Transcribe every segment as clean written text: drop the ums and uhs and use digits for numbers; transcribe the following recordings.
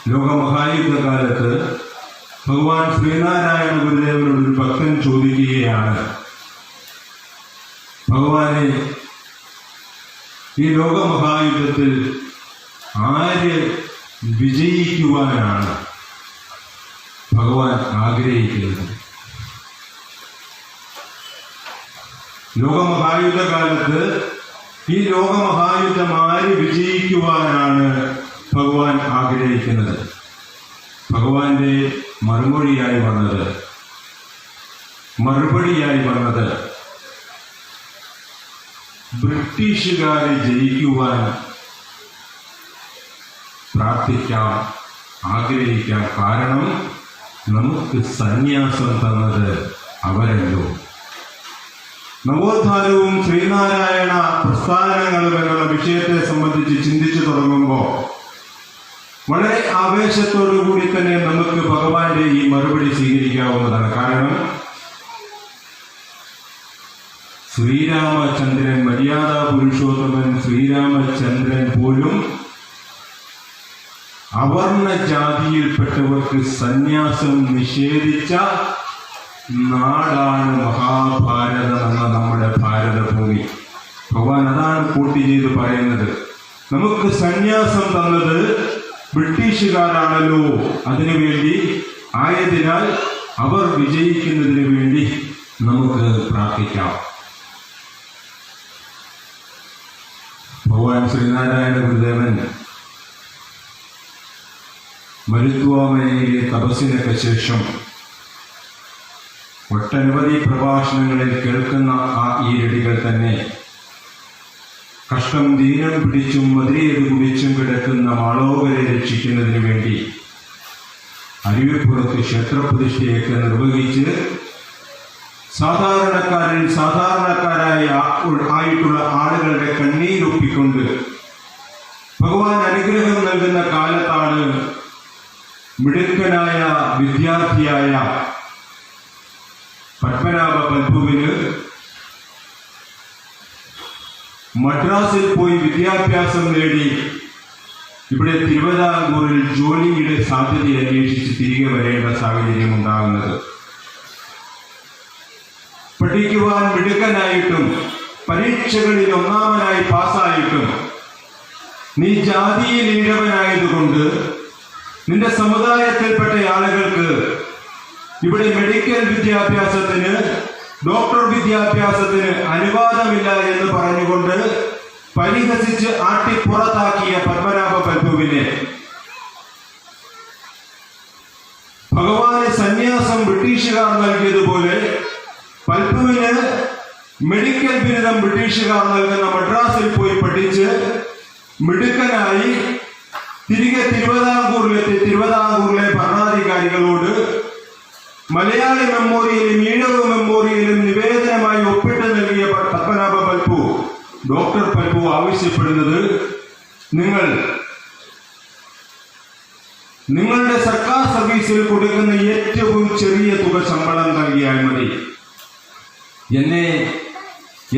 ലോകമഹായുദ്ധകാലത്ത് ഭഗവാൻ ശ്രീനാരായണ ഗുരുദേവനോട് ഒരു ഭക്തൻ ചോദിക്കുകയാണ്, ഭഗവാനെ, ഈ ലോകമഹായുദ്ധത്തിൽ ആര് വിജയിക്കുവാനാണ് ഭഗവാൻ ആഗ്രഹിക്കുന്നത്? ലോകമഹായുദ്ധകാലത്ത് ഈ ലോകമഹായുദ്ധം ആര് വിജയിക്കുവാനാണ് ഭഗവാൻ ആഗ്രഹിക്കുന്നത്? ഭഗവാന്റെ മറുപടിയായി വന്നത് ബ്രിട്ടീഷുകാരെ ജയിക്കുവാൻ പ്രാർത്ഥിക്കാം, ആഗ്രഹിക്കാം. കാരണം നമുക്ക് സന്യാസം തന്നത് അവരല്ലോ. നവോത്ഥാനവും ശ്രീനാരായണ പ്രസ്ഥാനങ്ങളും എന്നുള്ള വിഷയത്തെ സംബന്ധിച്ച് ചിന്തിച്ചു തുടങ്ങുമ്പോൾ വളരെ ആവേശത്തോടു കൂടി തന്നെ നമുക്ക് ഭഗവാന്റെ ഈ മറുപടി സ്വീകരിക്കാവുന്നതാണ്. കാരണം ശ്രീരാമചന്ദ്രൻ, മര്യാദാ പുരുഷോത്തമൻ ശ്രീരാമചന്ദ്രൻ പോലും അവർണ ജാതിയിൽപ്പെട്ടവർക്ക് സന്യാസം നിഷേധിച്ച നാടാണ് മഹാഭാരതം എന്ന നമ്മുടെ ഭാരതഭൂമി. ഭഗവാൻ അതാണ് കൂട്ടി ചെയ്ത് പറയുന്നത്. നമുക്ക് സന്യാസം തന്നത് ബ്രിട്ടീഷുകാരാണല്ലോ, അതിനുവേണ്ടി ആയതിനാൽ അവർ വിജയിക്കുന്നതിന് വേണ്ടി നമുക്ക് പ്രാർത്ഥിക്കാം. ഭഗവാൻ ശ്രീനാരായണ ഗുരുദേവൻ മരുത്വാമനയിലെ തപസ്സിനൊക്കെ ശേഷം ഒട്ടനവധി പ്രഭാഷണങ്ങളിൽ കേൾക്കുന്ന ആ ഈരടികൾ തന്നെ കഷ്ടം ദീനം പിടിച്ചും മതിരേത് കുടിച്ചും കിടക്കുന്ന മാളോകരെ രക്ഷിക്കുന്നതിന് വേണ്ടി അരുവിപ്പുറത്ത് ക്ഷേത്രപ്രതിഷ്ഠയൊക്കെ നിർവഹിച്ച് സാധാരണക്കാരായിട്ടുള്ള ആളുകളുടെ കണ്ണീരൊപ്പിക്കൊണ്ട് ഭഗവാൻ അനുഗ്രഹം നൽകുന്ന കാലത്താണ് മിടുക്കനായ വിദ്യാർത്ഥിയായ പത്മനാഭ പൽപുവിന് മദ്രാസിൽ പോയി വിദ്യാഭ്യാസം നേടി ഇവിടെ തിരുവിതാംകൂറിൽ ജോലിയുടെ സാധ്യത അന്വേഷിച്ച് തിരികെ വരേണ്ട സാഹചര്യം ഉണ്ടാകുന്നത്. പഠിക്കുവാൻ മിടുക്കനായിട്ടും പരീക്ഷകളിൽ ഒന്നാമനായി പാസ്സായിട്ടും നീ ജാതിയിൽ ഈഴവനായതുകൊണ്ട് നിന്റെ സമുദായത്തിൽപ്പെട്ട ആളുകൾക്ക് ഇവിടെ മെഡിക്കൽ വിദ്യാഭ്യാസത്തിന്, ഡോക്ടർ വിദ്യാഭ്യാസത്തിന് അനുവാദമില്ല എന്ന് പറഞ്ഞുകൊണ്ട് പരിഹസിച്ച് ആട്ടിപ്പുറത്താക്കിയ പത്മനാഭ പൽപുവിനെ ഭഗവാന് സന്യാസം ബ്രിട്ടീഷുകാർ നൽകിയതുപോലെ പൽപുവിന് മെഡിക്കൽ ബിരുദം ബ്രിട്ടീഷുകാർ നൽകുന്ന മദ്രാസിൽ പോയി പഠിച്ച് മിടുക്കനായി തിരികെ തിരുവിതാംകൂറിലെത്തി തിരുവിതാംകൂറിലെ ഭരണാധികാരികളോട് മലയാളി മെമ്മോറിയലും ഈഴവ മെമ്മോറിയലും നിവേദനമായി ഒപ്പിട്ട് നൽകിയ പത്മനാഭ പൽപു, ഡോക്ടർ പൽപു ആവശ്യപ്പെടുന്നത് നിങ്ങളുടെ സർക്കാർ സർവീസിൽ കൊടുക്കുന്ന ഏറ്റവും ചെറിയ തുക ശമ്പളം നൽകിയാൽ മതി,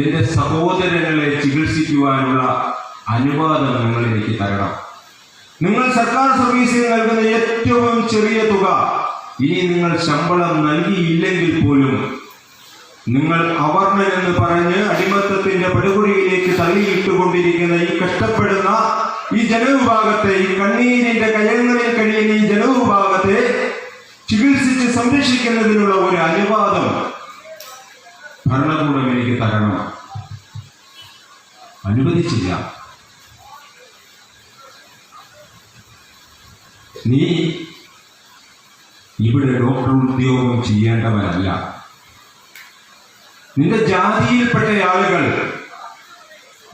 എന്റെ സഹോദരങ്ങളെ ചികിത്സിക്കുവാനുള്ള അനുവാദം നിങ്ങൾ എനിക്ക് തരണം. നിങ്ങൾ സർക്കാർ സർവീസിൽ നൽകുന്ന ഏറ്റവും ചെറിയ തുക ഇനി നിങ്ങൾ ശമ്പളം നൽകിയില്ലെങ്കിൽ പോലും നിങ്ങൾ അവർണനെന്ന് പറഞ്ഞ് അടിമത്തത്തിന്റെ പടുകുഴിയിലേക്ക് തള്ളിയിട്ടുകൊണ്ടിരിക്കുന്ന ഈ കഷ്ടപ്പെടുന്ന ഈ ജനവിഭാഗത്തെ, ഈ കണ്ണീരിന്റെ കയങ്ങളിൽ കഴിയുന്ന ഈ ജനവിഭാഗത്തെ ചികിത്സിച്ച് സംരക്ഷിക്കുന്നതിനുള്ള ഒരു അനുവാദം ഭരണകൂടം എനിക്ക് തരണം. അനുവദിച്ചില്ല. നീ ഇവിടെ ഡോക്ടർ ഉദ്യോഗം ചെയ്യേണ്ടവരല്ല. നിന്റെ ജാതിയിൽപ്പെട്ട ആളുകൾ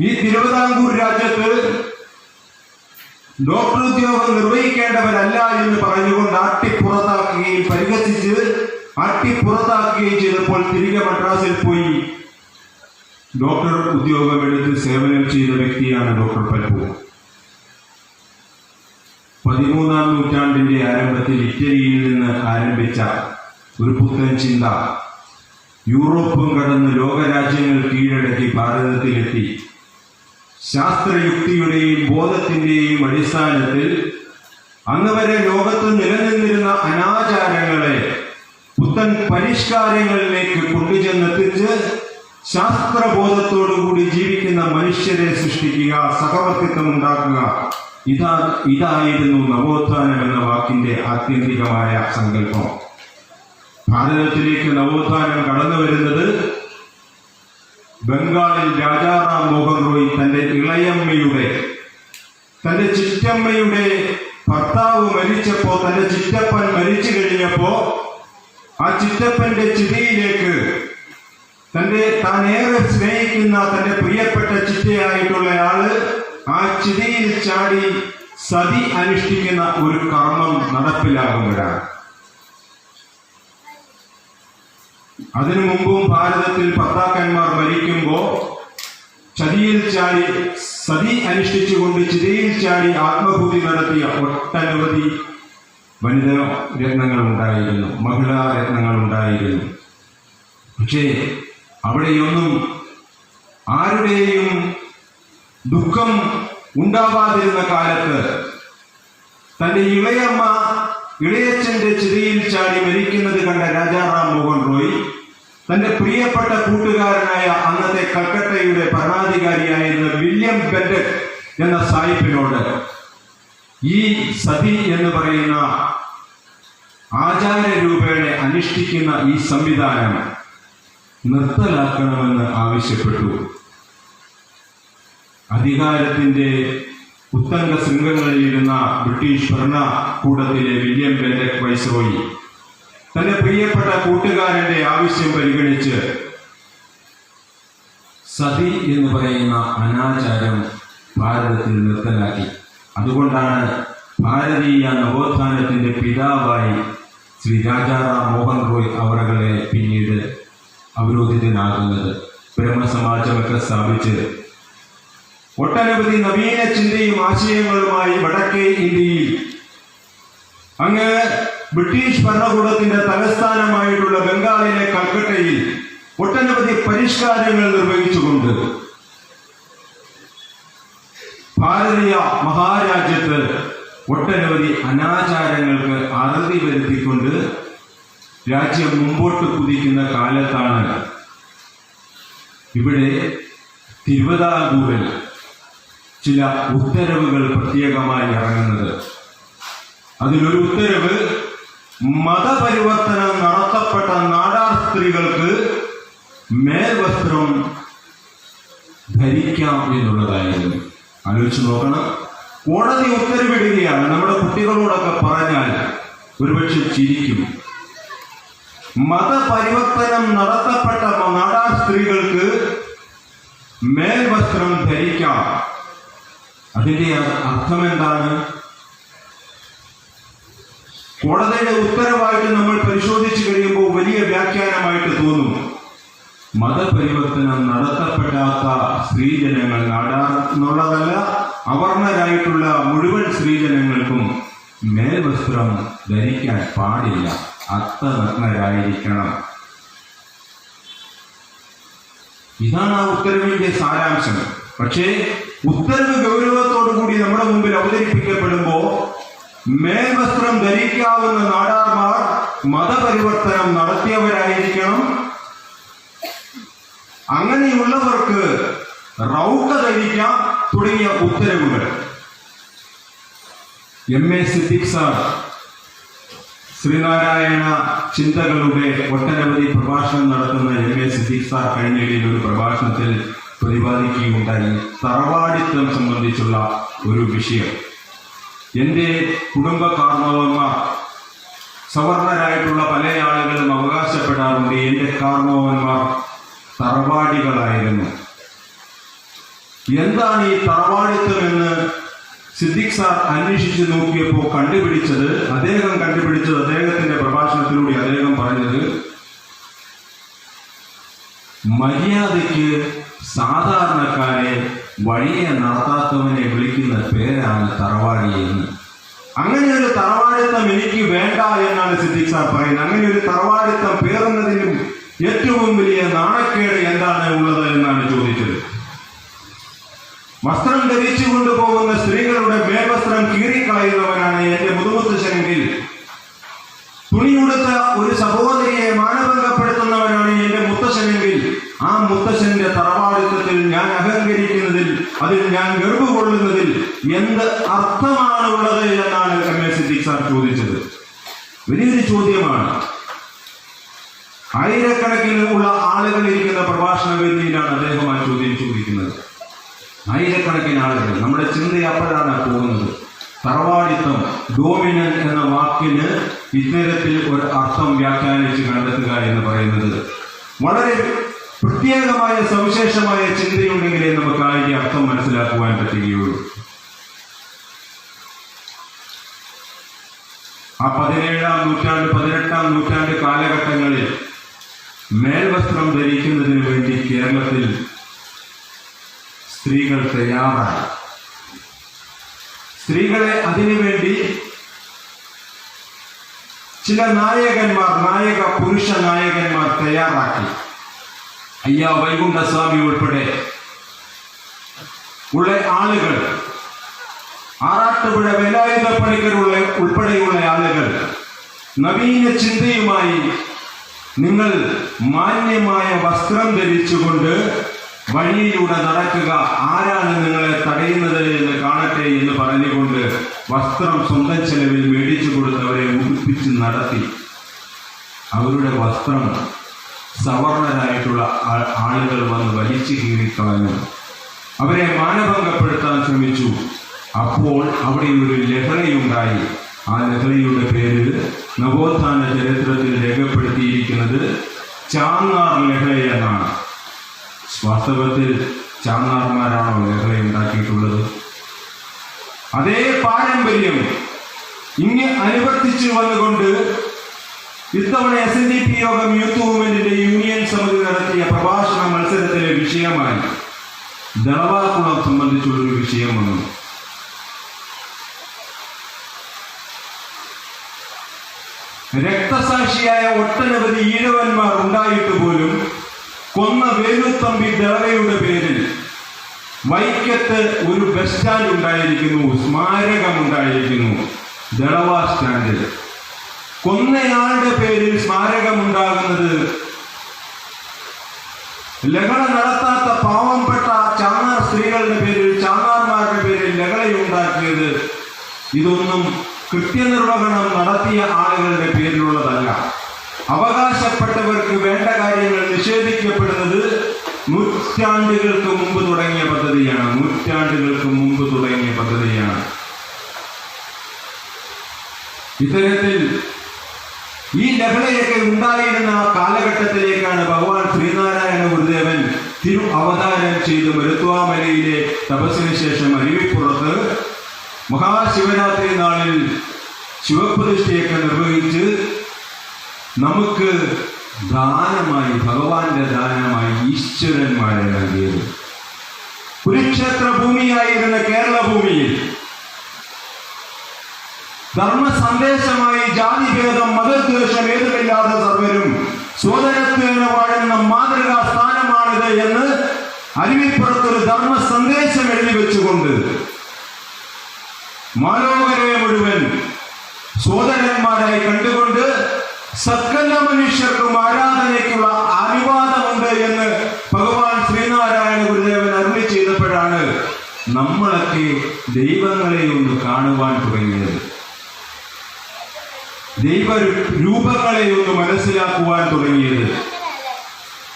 ഈ തിരുവിതാംകൂർ രാജ്യത്ത് ഡോക്ടർ ഉദ്യോഗം നിർവഹിക്കേണ്ടവരല്ല എന്ന് പറഞ്ഞുകൊണ്ട് ആട്ടിപ്പുറത്താക്കുകയും പരിഹസിച്ച് ആട്ടിപ്പുറത്താക്കുകയും ചെയ്തപ്പോൾ തിരികെ മദ്രാസിൽ പോയി ഡോക്ടർ ഉദ്യോഗം എടുത്ത് സേവനം ചെയ്ത വ്യക്തിയാണ് ഡോക്ടർ പൽപു. 13ാം നൂറ്റാണ്ടിന്റെ ആരംഭത്തിൽ ഇറ്റലിയിൽ നിന്ന് ആരംഭിച്ച ഒരു പുത്തൻ ചിന്ത യൂറോപ്പും കടന്ന് ലോകരാജ്യങ്ങൾ കീഴടക്കി ഭാരതത്തിലെത്തി. ശാസ്ത്രയുക്തിയുടെയും ബോധത്തിന്റെയും അടിസ്ഥാനത്തിൽ അന്ന് വരെ ലോകത്ത് നിലനിന്നിരുന്ന അനാചാരങ്ങളെ പുത്തൻ പരിഷ്കാരങ്ങളിലേക്ക് കൊണ്ടുചെന്നെത്തിച്ച് ശാസ്ത്രബോധത്തോടുകൂടി ജീവിക്കുന്ന മനുഷ്യരെ സൃഷ്ടിക്കുക, സഹവർത്തിത്വം ഉണ്ടാക്കുക, ഇതായിരുന്നു നവോത്ഥാനം എന്ന വാക്കിന്റെ ആത്യന്തികമായ സങ്കല്പം. ഭാരതത്തിലേക്ക് നവോത്ഥാനം കടന്നു വരുന്നത് ബംഗാളിൽ രാജാറാം മോഹൻ റോയ് തന്റെ ഇളയമ്മയുടെ, തന്റെ ചിറ്റമ്മയുടെ ഭർത്താവ് മരിച്ചപ്പോ, തന്റെ ചിറ്റപ്പൻ മരിച്ചു കഴിഞ്ഞപ്പോ ആ ചിറ്റപ്പന്റെ ചിതയിലേക്ക് താൻ ഏറെ സ്നേഹിക്കുന്ന തന്റെ പ്രിയപ്പെട്ട ചിറ്റയായിട്ടുള്ളയാള് ആ ചിതയിൽ ചാടി സതി അനുഷ്ഠിക്കുന്ന ഒരു കർമ്മം നടപ്പിലാകുമ്പോഴാണ്. അതിനു മുമ്പും ഭാരതത്തിൽ ഭർത്താക്കന്മാർ മരിക്കുമ്പോ ചതിയിൽ ചാടി സതി അനുഷ്ഠിച്ചുകൊണ്ട് ചിതയിൽ ചാടി ആത്മഭൂതി നടത്തിയ ഒട്ടനവധി വനിതാ രത്നങ്ങൾ ഉണ്ടായിരുന്നു, മഹിളാ രത്നങ്ങൾ ഉണ്ടായിരുന്നു. പക്ഷേ അവിടെയൊന്നും ആരുടെയും ദുഃഖം ഉണ്ടാവാതിരുന്ന കാലത്ത് തന്റെ ഇളയച്ഛന്റെ ചിതയിൽ ചാടി മരിക്കുന്നത് കണ്ട രാജാറാം മോഹൻ റോയ് തന്റെ പ്രിയപ്പെട്ട കൂട്ടുകാരനായ അന്നത്തെ കൽക്കട്ടയുടെ ഭരണാധികാരിയായിരുന്ന വില്യം ബെന്ററ്റ് എന്ന സാഹിബിനോട് ഈ സതി എന്ന് പറയുന്ന ആചാരരൂപേണ അനുഷ്ഠിക്കുന്ന ഈ സംവിധാനം നിർത്തലാക്കണമെന്ന് ആവശ്യപ്പെട്ടു. അധികാരത്തിന്റെ ഉത്തംഗ ശൃംഗങ്ങളിലിരുന്ന ബ്രിട്ടീഷ് ഭരണകൂടത്തിലെ വില്യം ബെന്ററ്റ് വൈസ്രോയി തന്റെ പ്രിയപ്പെട്ട കൂട്ടുകാരന്റെ ആവശ്യം പരിഗണിച്ച് സതി എന്ന് പറയുന്ന അനാചാരം ഭാരതത്തിൽ നിർത്തലാക്കി. അതുകൊണ്ടാണ് ഭാരതീയ നവോത്ഥാനത്തിന്റെ പിതാവായി ശ്രീ രാജാറാം മോഹൻ റോയ് അവറുകളെ പിന്നീട് അവരോധിതനാകുന്നത്. ബ്രഹ്മസമാജമൊക്കെ സ്ഥാപിച്ച് ഒട്ടനവധി നവീന ചിന്തയും ആശയങ്ങളുമായി വടക്കേ ഇന്ത്യയിൽ അങ്ങ് ബ്രിട്ടീഷ് ഭരണകൂടത്തിന്റെ തലസ്ഥാനമായിട്ടുള്ള ബംഗാളിലെ കൽക്കട്ടയിൽ ഒട്ടനവധി പരിഷ്കാരങ്ങൾ നിർവഹിച്ചുകൊണ്ട് ഭാരതീയ മഹാരാജ്യത്ത് ഒട്ടനവധി അനാചാരങ്ങൾക്ക് അറുതി വരുത്തിക്കൊണ്ട് രാജ്യം മുമ്പോട്ട് കുതിക്കുന്ന കാലത്താണ് ഇവിടെ തിരുവിതാംകൂറിൽ ചില ഉത്തരവുകൾ പ്രത്യേകമായി ഇറങ്ങുന്നത്. അതിലൊരു ഉത്തരവ് മതപരിവർത്തനം നടത്തപ്പെട്ട നാടാർ സ്ത്രീകൾക്ക് മേൽവസ്ത്രം ധരിക്കാം എന്നുള്ളതായിരുന്നു. ആലോചിച്ച് നോക്കണം. കോടതി ഉത്തരവിടുകയാണ്. നമ്മുടെ കുട്ടികളോടൊക്കെ പറഞ്ഞാൽ ഒരുപക്ഷെ ചിരിക്കും. മതപരിവർത്തനം നടത്തപ്പെട്ട നാടാർ സ്ത്രീകൾക്ക് മേൽവസ്ത്രം ധരിക്കാം. അതിന്റെ അർത്ഥം എന്താണ്? കോടതിയുടെ ഉത്തരവായിട്ട് നമ്മൾ പരിശോധിച്ചു കഴിയുമ്പോൾ വലിയ വ്യാഖ്യാനമായിട്ട് തോന്നും. മതപരിവർത്തനം നടത്തപ്പെടാത്ത സ്ത്രീജനങ്ങൾ, നാടാർ എന്നുള്ളതല്ല, അവർണരായിട്ടുള്ള മുഴുവൻ സ്ത്രീജനങ്ങൾക്കും മേൽവസ്ത്രം ധരിക്കാൻ പാടില്ല, അർത്ഥനഗ്നരായിരിക്കണം. ഇതാണ് ആ ഉത്തരവിന്റെ സാരാംശം. പക്ഷേ ഉത്തരവ് ഗൗരവത്തോടു കൂടി നമ്മുടെ മുമ്പിൽ അവതരിപ്പിക്കപ്പെടുമ്പോ മേൽവസ്ത്രം ധരിക്കാവുന്ന നാടാർമാർ മതപരിവർത്തനം നടത്തിയവരായിരിക്കണം, അങ്ങനെയുള്ളവർക്ക് റൗക്ക ധരിക്കാം തുടങ്ങിയ ഉത്തരവുകൾ. എം.എ. സിദ്ദിഖ് സാർ ശ്രീനാരായണ ചിന്തകളുടെ ഒട്ടനവധി പ്രഭാഷണം നടത്തുന്ന എം.എ. സിദ്ദിഖ് സാർ കഴിഞ്ഞിടയിൽ ഒരു പ്രഭാഷണത്തിൽ പ്രതിപാദിക്കുകയുണ്ടായി തറവാടിത്തം സംബന്ധിച്ചുള്ള ഒരു വിഷയം. എൻ്റെ കുടുംബ കാർന്നവന്മാർ സവർണരായിട്ടുള്ള പല ആളുകളും അവകാശപ്പെടാറുണ്ട് എൻ്റെ കാർന്നവന്മാർ തറവാടികളായിരുന്നു. എന്താണ് ഈ തറവാടിത്തം എന്ന് സിദ്ദിഖ് സാർ അന്വേഷിച്ചു നോക്കിയപ്പോൾ അദ്ദേഹത്തിന്റെ പ്രഭാഷണത്തിലൂടെ അദ്ദേഹം പറഞ്ഞത്, മര്യാദയ്ക്ക് സാധാരണക്കാരെ വഴിയെ നടത്താത്തവനെ വിളിക്കുന്ന പേരാണ് തറവാടി എന്ന്. അങ്ങനെ ഒരു തറവാടിത്തം എനിക്ക് വേണ്ട എന്നാണ് സിദ്ദിഖ് സാർ പറയുന്നത്. അങ്ങനെ ഒരു തറവാടിത്തം പേറുന്നതിനും ഏറ്റവും വലിയ നാണക്കേട് എന്താണ് ഉള്ളത് എന്നാണ് ചോദിച്ചത്. വസ്ത്രം ധരിച്ചു കൊണ്ടുപോകുന്ന സ്ത്രീകളുടെ മേൽവസ്ത്രം കീറിക്കളയുന്നവനാണ് എന്റെ മുതുമുത്തച്ഛനെങ്കിൽ, തുണിയുടുത്ത ഒരു സഹോദരിയെ മാനഭംഗപ്പെടുത്തുന്നവനാണ് എന്റെ മുത്തച്ഛനെങ്കിൽ, ആ മുത്തച്ഛന്റെ തറവാടിത്തത്തിൽ ഞാൻ അഹങ്കരിക്കുന്നതിൽ, അതിൽ ഞാൻ ഗർവ് കൊള്ളുന്നതിൽ എന്ത് അർത്ഥമാണ് ഉള്ളത് എന്നാണ് എം.എ. സിദ്ദീഖ് സാർ ചോദിച്ചത്. വലിയൊരു ചോദ്യമാണ്. ആയിരക്കണക്കിന് ഉള്ള ആളുകൾ ഇരിക്കുന്ന പ്രഭാഷണ വേദിയിലാണ് അദ്ദേഹം ആ ചോദ്യം ചോദിക്കുന്നത്. ആയിരക്കണക്കിന് ആളുകൾ. നമ്മുടെ ചിന്ത അപ്പോഴാണ് പോകുന്നത്. തറവാടിത്തം, ഡോമിനൻ എന്ന വാക്കിന് ഇത്തരത്തിൽ ഒരു അർത്ഥം വ്യാഖ്യാനിച്ച് കണ്ടെത്തുക എന്ന് പറയുന്നത് വളരെ പ്രത്യേകമായ സവിശേഷമായ ചിന്തയുണ്ടെങ്കിലേ നമുക്ക് അതിന്റെ അർത്ഥം മനസ്സിലാക്കുവാൻ പറ്റുകയുള്ളൂ. ആ 17-ാം നൂറ്റാണ്ട് 18-ാം നൂറ്റാണ്ട് കാലഘട്ടങ്ങളിൽ മേൽവസ്ത്രം ധരിക്കുന്നതിന് വേണ്ടി കേരളത്തിൽ സ്ത്രീകൾ തയ്യാറായി. സ്ത്രീകളെ അതിനുവേണ്ടി ചില പുരുഷ നായകന്മാർ തയ്യാറാക്കി. അയ്യാ വൈകുണ്ഠസ്വാമി ഉൾപ്പെടെ ഉള്ള ആളുകൾ, ആറാട്ടുപുഴ വേലായുധ പണിക്കർ ഉൾപ്പെടെയുള്ള ആളുകൾ നവീന ചിന്തയുമായി നിങ്ങൾ മാന്യമായ വസ്ത്രം ധരിച്ചുകൊണ്ട് വഴിയിലൂടെ നടക്കുക, ആരാണ് നിങ്ങളെ തടയുന്നത് എന്ന് കാണട്ടെ എന്ന് പറഞ്ഞുകൊണ്ട് വസ്ത്രം സ്വന്തം ചെലവിൽ മേടിച്ചു കൊടുത്തവരെ ഉടുപ്പിച്ച് നടത്തി. അവരുടെ വസ്ത്രം സവർണരായിട്ടുള്ള ആളുകൾ വന്ന് വലിച്ചു കീറിക്കളഞ്ഞു, അവരെ മാനഭംഗപ്പെടുത്താൻ ശ്രമിച്ചു. അപ്പോൾ അവിടെ ഒരു ലഹളയുണ്ടായി. ആ ലഹളയുടെ പേര് നവോത്ഥാന ചരിത്രത്തിൽ രേഖപ്പെടുത്തിയിരിക്കുന്നത് ചാന്നാർ ലഹള എന്നാണ്. വാസ്തവത്തിൽ ചാന്നാർമാരാണോ ലഹള ഉണ്ടാക്കിയിട്ടുള്ളത്? അതേ പാരമ്പര്യം ഇങ്ങനെ അനുവർത്തിച്ചു വന്നുകൊണ്ട് ഇത്തവണ SNDP യോഗം യൂത്ത് മൂവ്മെന്റിന്റെ യൂണിയൻ സമിതി നടത്തിയ പ്രഭാഷണ മത്സരത്തിലെ വിഷയമായി ദളവാക്കുളം സംബന്ധിച്ചുള്ളൊരു വിഷയം വന്നു. രക്തസാക്ഷിയായ ഒട്ടനവധി ഈഴവന്മാർ ഉണ്ടായിട്ട് പോലും കൊന്ന വേലുത്തമ്പി ദളവയുടെ പേരിൽ വൈക്കത്ത് ഒരു ബസ് സ്റ്റാൻഡ് ഉണ്ടായിരിക്കുന്നു, സ്മാരകമുണ്ടായിരിക്കുന്നു. ദളവ സ്റ്റാൻഡിൽ കൊന്നയാളുടെ പേരിൽ സ്മാരകമുണ്ടാകുന്നത് ലഹള നടത്താത്ത പാവപ്പെട്ട ചാന്നാർ സ്ത്രീകളുടെ പേരിൽ, ചാന്നാർമാരുടെ പേരിൽ ലഹളയുണ്ടാക്കിയത് ഇതൊന്നും കൃത്യനിർവഹണം നടത്തിയ ആളുകളുടെ പേരിലുള്ളതല്ല. അവകാശപ്പെട്ടവർക്ക് വേണ്ട കാര്യങ്ങൾ നിഷേധിക്കപ്പെടുന്നത് നൂറ്റാണ്ടുകൾക്ക് മുമ്പ് തുടങ്ങിയ പദ്ധതിയാണ്. ഇത്തരത്തിൽ ഈ ലഹളയൊക്കെ ഉണ്ടായിരുന്ന ആ കാലഘട്ടത്തിലേക്കാണ് ഭഗവാൻ ശ്രീനാരായണ ഗുരുദേവൻ അവതാരം ചെയ്ത് മരുത്വാമലയിലെ തപസ്സിന് ശേഷം അരുവിപ്പുറത്ത് മഹാശിവരാത്രി നാളിൽ ശിവപ്രതിഷ്ഠയൊക്കെ നിർവഹിച്ച് നമുക്ക് ദാനമായി, ഭഗവാന്റെ ദാനമായി ഈശ്വരന്മാരെ നൽകിയത്. കുരുക്ഷേത്ര ഭൂമിയായിരുന്ന കേരള ഭൂമിയിൽ ധർമ്മ സന്ദേശമായി ജാതിഭേദം മതദ്വേഷം ഏതുമില്ലാതെ സർവരും സോദരത്വേന വാഴുന്ന മാതൃകാ സ്ഥാനമാണിത് എന്ന് അരുവിപ്പുറത്തൊരു ധർമ്മ സന്ദേശം എഴുതി വെച്ചുകൊണ്ട് മാലോകരെ മുഴുവൻ സോദരന്മാരായി കണ്ടുകൊണ്ട് സകല മനുഷ്യർക്കും ആരാധനയ്ക്കുള്ള അനുവാദമുണ്ട് എന്ന് ഭഗവാൻ ശ്രീനാരായണ ഗുരുദേവൻ അരുളി ചെയ്തപ്പോഴാണ് നമ്മളൊക്കെ ദൈവങ്ങളെ ഒന്ന് കാണുവാൻ തുടങ്ങിയത്, ദൈവരൂപങ്ങളെ ഒന്ന് മനസ്സിലാക്കുവാൻ തുടങ്ങിയത്,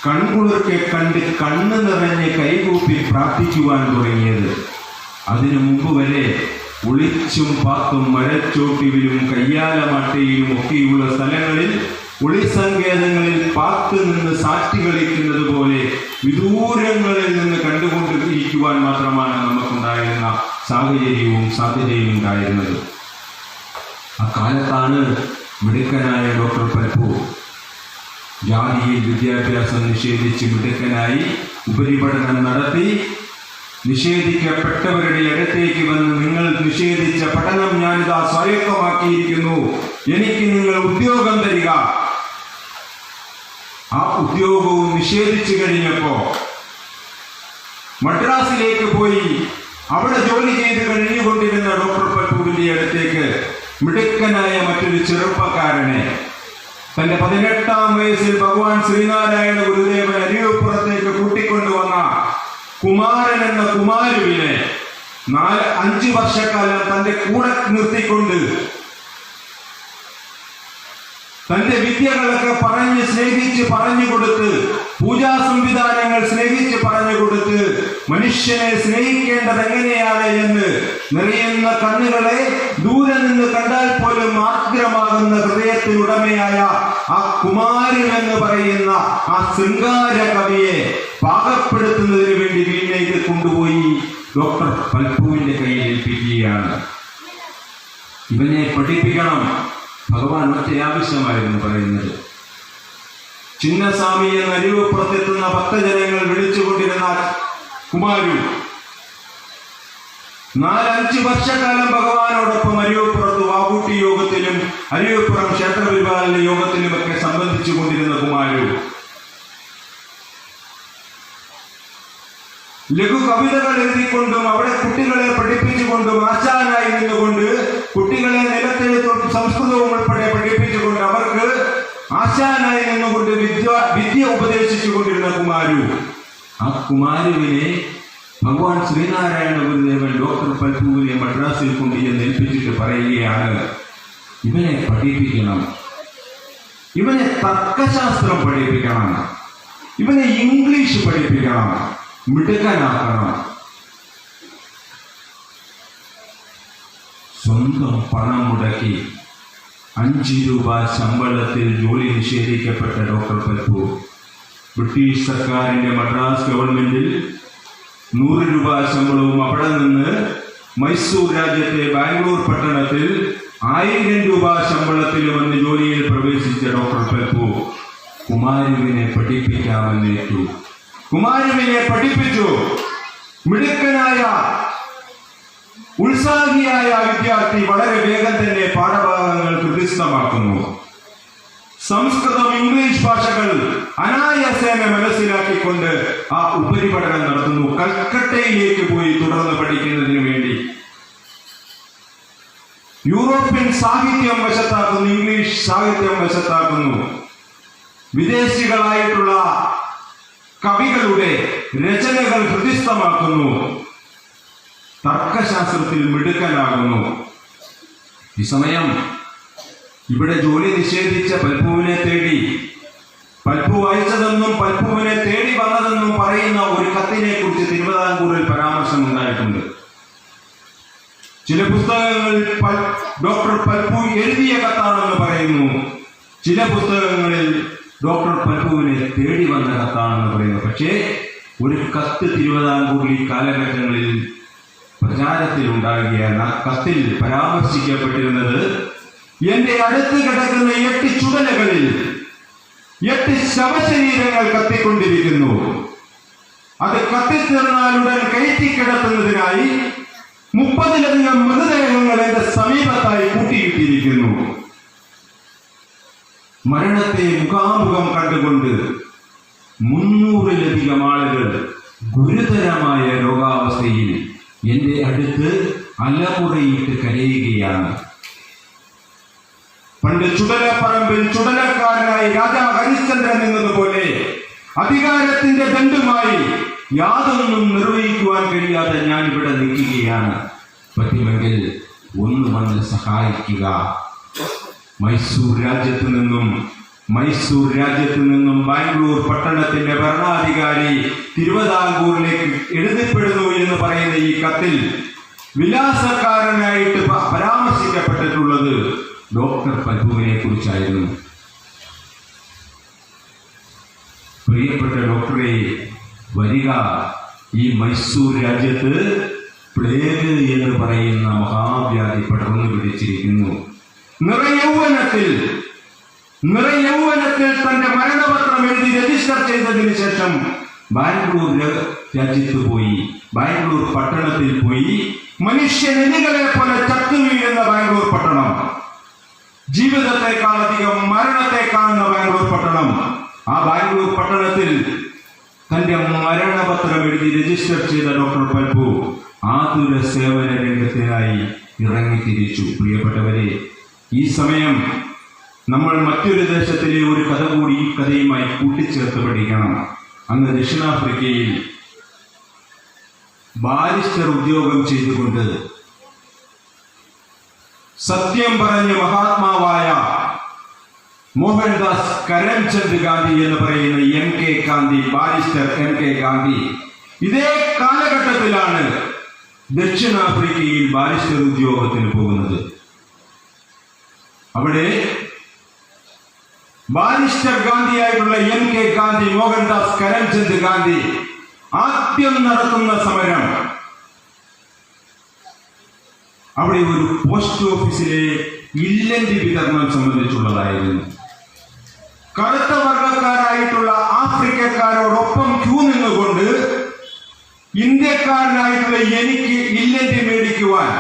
കൺകുളിർക്കെ കണ്ട് കണ്ണ് നിറഞ്ഞ് കൈകൂപ്പി പ്രാർത്ഥിക്കുവാൻ തുടങ്ങിയത്. അതിനു മുമ്പ് വരെ ഒളിച്ചും പാത്തും മരച്ചോട്ടിലും കയ്യാലമാട്ടയിലും ഒക്കെയുള്ള സ്ഥലങ്ങളിൽ ഒളിസങ്കേതങ്ങളിൽ പാത്ത് നിന്ന് സാക്ഷി കളിക്കുന്നത് പോലെ വിദൂരങ്ങളിൽ നിന്ന് കണ്ടുകൊണ്ടിരിക്കുവാൻ മാത്രമാണ് നമുക്കുണ്ടായിരുന്ന സാഹചര്യവും ഉണ്ടായിരുന്നത്. അക്കാലത്താണ് മിടുക്കനായ ഡോക്ടർ പൽപ്പു ജാതിയിൽ വിദ്യാഭ്യാസം നിഷേധിച്ച് മിടുക്കനായി ഉപരിപഠനം നടത്തി നിഷേധിക്കപ്പെട്ടവരുടെ അടുത്തേക്ക് വന്ന്, നിങ്ങൾ നിഷേധിച്ച പഠനം ഞാനിതാ സ്വായത്തമാക്കിയിരിക്കുന്നു, എനിക്ക് നിങ്ങൾ ഉദ്യോഗം തരിക. ആ ഉദ്യോഗവും നിഷേധിച്ചു കഴിഞ്ഞപ്പോ മദ്രാസിലേക്ക് പോയി അവിടെ ജോലി ചെയ്ത് കഴിഞ്ഞുകൊണ്ടിരുന്ന ഡോക്ടർ പൽപുവിന്റെ അടുത്തേക്ക് മിടുക്കനായ മറ്റൊരു ചെറുപ്പക്കാരനെ തന്റെ 18-ാം വയസ്സിൽ ഭഗവാൻ ശ്രീനാരായണ ഗുരുദേവൻ അരിയപ്പുറത്തേക്ക് കൂട്ടിക്കൊണ്ടുവന്ന കുമാരൻ എന്ന കുമാരുവിനെ 5 വർഷക്കാലം തന്റെ കൂടെ നിർത്തിക്കൊണ്ട് തന്റെ വിദ്യകളൊക്കെ പറഞ്ഞ് സ്നേഹിച്ച് പറഞ്ഞുകൊടുത്ത് പൂജാ സംവിധാനങ്ങൾ സ്നേഹിച്ച് പറഞ്ഞുകൊടുത്ത് മനുഷ്യനെ സ്നേഹിക്കേണ്ടത് എങ്ങനെയാണ് എന്ന് നിറയുന്ന കണ്ണുകളെ ദൂരെ നിന്ന് കണ്ടാൽ പോലും ആഗ്രഹമാകുന്ന ഹൃദയത്തിനുടമയായ ആ കുമാരൻ എന്ന് പറയുന്ന ആ ശൃംഗാര കവിയെ പാകപ്പെടുത്തുന്നതിന് വേണ്ടി വീട്ടിലേക്ക് കൊണ്ടുപോയി ഡോക്ടർ പൽപുവിന്റെ കയ്യിൽ ഏൽപ്പിക്കുകയാണ്. ഇവനെ പഠിപ്പിക്കണം. ഭഗവാൻ ഒറ്റ ആവശ്യമായിരുന്നു പറയുന്നത്. ചിന്നസ്വാമി എന്ന അരിവപ്പുറത്തെത്തുന്ന ഭക്തജനങ്ങൾ വിളിച്ചുകൊണ്ടിരുന്ന കുമാരു 4-5 വർഷക്കാലം ഭഗവാനോടൊപ്പം അരിവപ്പുറത്ത് വാവൂട്ടി യോഗത്തിലും അരിവപ്പുറം ക്ഷേത്രപരിപാലന യോഗത്തിലുമൊക്കെ സംബന്ധിച്ചു കൊണ്ടിരുന്ന കുമാരു ലഘു കവിതകൾ എഴുതിക്കൊണ്ടും അവിടെ കുട്ടികളെ പഠിപ്പിച്ചുകൊണ്ടും ആശാനായി നിന്നുകൊണ്ട് കുട്ടികളെ നിലത്തെഴുത്തും സംസ്കൃതവും ഉൾപ്പെടെ പഠിപ്പിച്ചുകൊണ്ട് അവർക്ക് ആശാനായി നിന്നുകൊണ്ട് വിദ്യ ഉപദേശിച്ചു കൊണ്ടിരുന്ന കുമാരു. ആ കുമാരുവിനെ ഭഗവാൻ ശ്രീനാരായണ ഗുരുദേവൻ ഡോക്ടർ പൽപുവിനെ മദ്രാസിൽ കൊണ്ടുചെന്ന് ഏൽപ്പിച്ചിട്ട് പറയുകയാണ്, ഇവനെ പഠിപ്പിക്കണം, ഇവനെ തർക്കശാസ്ത്രം പഠിപ്പിക്കണം, ഇവനെ ഇംഗ്ലീഷ് പഠിപ്പിക്കണം, മിടുക്കനാക്കണം. സ്വന്തം പണം മുടക്കി 5 രൂപ ശമ്പളത്തിൽ ജോലി നിഷേധിക്കപ്പെട്ട ഡോക്ടർ പൽപു ബ്രിട്ടീഷ് സർക്കാരിന്റെ മദ്രാസ് ഗവൺമെന്റിൽ 100 രൂപ ശമ്പളവും അവിടെ നിന്ന് മൈസൂർ രാജ്യത്തെ ബാംഗ്ലൂർ പട്ടണത്തിൽ 1000 രൂപ ശമ്പളത്തിൽ വന്ന് ജോലിയിൽ പ്രവേശിച്ച ഡോക്ടർ പൽപു കുമാരുവിനെ പഠിപ്പിക്കാമെന്നേറ്റു. കുമാരുവിനെ പഠിപ്പിച്ചു. മിടുക്കനായ ഉത്സാഹിയായ വിദ്യാർത്ഥി വളരെ വേഗം തന്നെ പാഠഭാഗങ്ങൾ ഹൃദിസ്ഥമാക്കുന്നു. സംസ്കൃതം, ഇംഗ്ലീഷ് ഭാഷകൾ അനായാസേന മനസ്സിലാക്കിക്കൊണ്ട് ആ ഉപരിപഠനം നടത്തുന്നു. കൽക്കട്ടയിലേക്ക് പോയി തുടർന്ന് പഠിക്കുന്നതിന് വേണ്ടി യൂറോപ്യൻ സാഹിത്യം വശത്താക്കുന്നു, ഇംഗ്ലീഷ് സാഹിത്യം വശത്താക്കുന്നു. വിദേശികളായിട്ടുള്ള കവികളുടെ രചനകൾ ഹൃദിസ്ഥമാക്കുന്നു. തർക്കശാസ്ത്രത്തിൽ മിടുക്കനാകുന്നു. ഈ സമയം ഇവിടെ ജോലി നിഷേധിച്ച പൽപുവിനെ തേടി, പൽപു അയച്ചതെന്നും പൽപുവിനെ തേടി വന്നതെന്നും പറയുന്ന ഒരു കത്തിനെ കുറിച്ച് തിരുവിതാംകൂറിൽ പരാമർശം ഉണ്ടായിട്ടുണ്ട്. ചില പുസ്തകങ്ങളിൽ ഡോക്ടർ പൽപു എഴുതിയ കത്താണെന്ന് പറയുന്നു. ചില പുസ്തകങ്ങളിൽ ഡോക്ടർ പൽപുവിനെ തേടി വന്ന കത്താണെന്ന് പറയുന്നു. പക്ഷേ ഒരു കത്ത് തിരുവിതാംകൂറിൽ ഈ കാലഘട്ടങ്ങളിൽ പ്രചാരത്തിലുണ്ടാകുകയാണ്. ആ കത്തിൽ പരാമർശിക്കപ്പെട്ടിരുന്നത്, എന്റെ അടുത്ത് കിടക്കുന്ന 8 ചുടലകളിൽ 8 ശവശരീരങ്ങൾ കത്തിക്കൊണ്ടിരിക്കുന്നു. അത് കത്തിത്തീർന്നാലുടൻ കയറ്റിക്കിടത്തുന്നതിനായി 30-ലധികം മൃതദേഹങ്ങൾ എന്റെ സമീപത്തായി കൂട്ടിയിട്ടിരിക്കുന്നു. മരണത്തെ മുഖാമുഖം കണ്ടുകൊണ്ട് 300-ലധികം ആളുകൾ ഗുരുതരമായ രോഗാവസ്ഥയിൽ എന്റെ അടുത്ത് അലമുറയിട്ട് കരയുകയാണ്. പണ്ട് ചുടലപ്പറമ്പിൽ ചുടലക്കാരനായി രാജാ ഹരിശ്ചന്ദ്രൻ എന്നതുപോലെ അധികാരത്തിന്റെ ദണ്ഡുമായി യാതൊന്നും നിർവഹിക്കുവാൻ കഴിയാതെ ഞാൻ ഇവിടെ നിൽക്കുകയാണ്. പറ്റുമെങ്കിൽ ഒന്ന് വന്ന് സഹായിക്കുക. മൈസൂർ രാജ്യത്ത് നിന്നും ബാംഗ്ലൂർ പട്ടണത്തിന്റെ ഭരണാധികാരി തിരുവിതാംകൂറിലേക്ക് എഴുതപ്പെടുന്നു എന്ന് പറയുന്ന ഈ കത്തിൽ വിലാസക്കാരനായിട്ട് പരാമർശിക്കപ്പെട്ടിട്ടുള്ളത് ഡോക്ടർ പൽപുവിനെ കുറിച്ചായിരുന്നു. പ്രിയപ്പെട്ട ഡോക്ടറെ, വരിക. ഈ മൈസൂർ രാജ്യത്ത് പ്ലേഗ് എന്ന് പറയുന്ന മഹാവ്യാധി പടർന്നു പിടിച്ചിരിക്കുന്നു. നിറയൗവനത്തിൽ തന്റെ മരണപത്രം എഴുതി രജിസ്റ്റർ ചെയ്തതിനു ശേഷം ബാംഗ്ലൂർ രാജ്യത്ത് പോയി, ബാംഗ്ലൂർ പട്ടണത്തിൽ പോയി, മനുഷ്യനെലികളെ പോലെ ചത്തു വീഴുന്ന ബാംഗ്ലൂർ പട്ടണം, ജീവിതത്തെക്കാളധികം മരണത്തെ കാണുന്ന ബാംഗ്ലൂർ പട്ടണം. ആ ബാംഗ്ലൂർ പട്ടണത്തിൽ തന്റെ മരണപത്രം എഴുതി രജിസ്റ്റർ ചെയ്ത ഡോക്ടർ പൽപു ആതുര സേവന രംഗത്തിനായി ഇറങ്ങിത്തിരിച്ചു. പ്രിയപ്പെട്ടവരെ, ഈ സമയം നമ്മൾ മറ്റൊരു ദേശത്തിലെ ഒരു കഥ കൂടി ഈ കഥയുമായി കൂട്ടിച്ചേർത്ത് പഠിക്കണം. അന്ന് ദക്ഷിണാഫ്രിക്കയിൽ ബാരിസ്റ്റർ ഉദ്യോഗം ചെയ്തുകൊണ്ട് സത്യം പറഞ്ഞ മഹാത്മാവായ മോഹൻദാസ് കരംചന്ദ് ഗാന്ധി എന്ന് പറയുന്ന MK Gandhi, barrister MK Gandhi, ഇതേ കാലഘട്ടത്തിലാണ് ദക്ഷിണാഫ്രിക്കയിൽ ബാരിസ്റ്റർ ഉദ്യോഗത്തിന് പോകുന്നത്. അവിടെ ബാരിസ്റ്റർ ഗാന്ധിയായിട്ടുള്ള MK ഗാന്ധി, മോഹൻദാസ് കരംചന്ദ് ഗാന്ധി ആദ്യം നടത്തുന്ന സമരം അവിടെ ഒരു പോസ്റ്റ് ഓഫീസിലെ ഇല്ലന്റി വിതരണം സംബന്ധിച്ചുള്ളതായിരുന്നു. കറുത്ത വർഗക്കാരായിട്ടുള്ള ആഫ്രിക്കക്കാരോടൊപ്പം ക്യൂ നിന്നുകൊണ്ട് ഇന്ത്യക്കാരനായിട്ടുള്ള എനിക്ക് ഇല്ലന്റി മേടിക്കുവാൻ,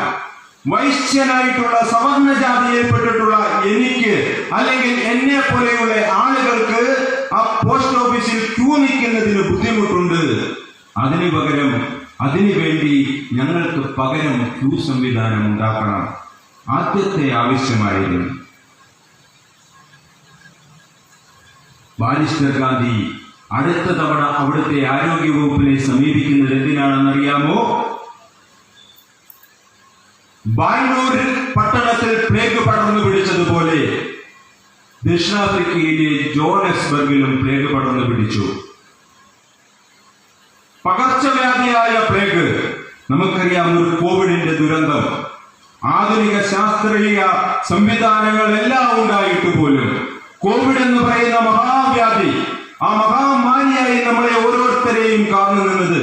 വൈശ്യനായിട്ടുള്ള സവർണ ജാതിയിൽപ്പെട്ടിട്ടുള്ള എനിക്ക് അല്ലെങ്കിൽ എന്നെ പോലെയുള്ള ആളുകൾക്ക് ആ പോസ്റ്റ് ഓഫീസിൽ ക്യൂ നിൽക്കുന്നതിന് ബുദ്ധിമുട്ടുണ്ട്. അതിനുവേണ്ടി ഞങ്ങൾക്ക് പകരം ക്യൂ സംവിധാനം ഉണ്ടാക്കണം. ആദ്യത്തെ ആവശ്യമായിരുന്നു. ബാരിസ്റ്റർ ഗാന്ധി അടുത്ത തവണ അവിടുത്തെ ആരോഗ്യ വകുപ്പിനെ സമീപിക്കുന്നത് എന്തിനാണെന്നറിയാമോ? ബാംഗ്ലൂരിൽ പട്ടണത്തിൽ പ്ലേഗ് പടർന്നു പിടിച്ചതുപോലെ ദക്ഷിണാഫ്രിക്കയിലെ ജോഹന്നസ്ബർഗിലും പ്ലേഗ് പടർന്നു പിടിച്ചു. പകർച്ചവ്യാധിയായ പ്ലേഗ്, നമുക്കറിയാം, ഒരു കോവിഡിന്റെ ദുരന്തം. ആധുനിക ശാസ്ത്രീയ സംവിധാനങ്ങൾ എല്ലാം ഉണ്ടായിട്ട് പോലും കോവിഡ് എന്ന് പറയുന്ന മഹാവ്യാധി, ആ മഹാമാരിയായി നമ്മളെ ഓരോരുത്തരെയും കാർന്നു നിന്നത്,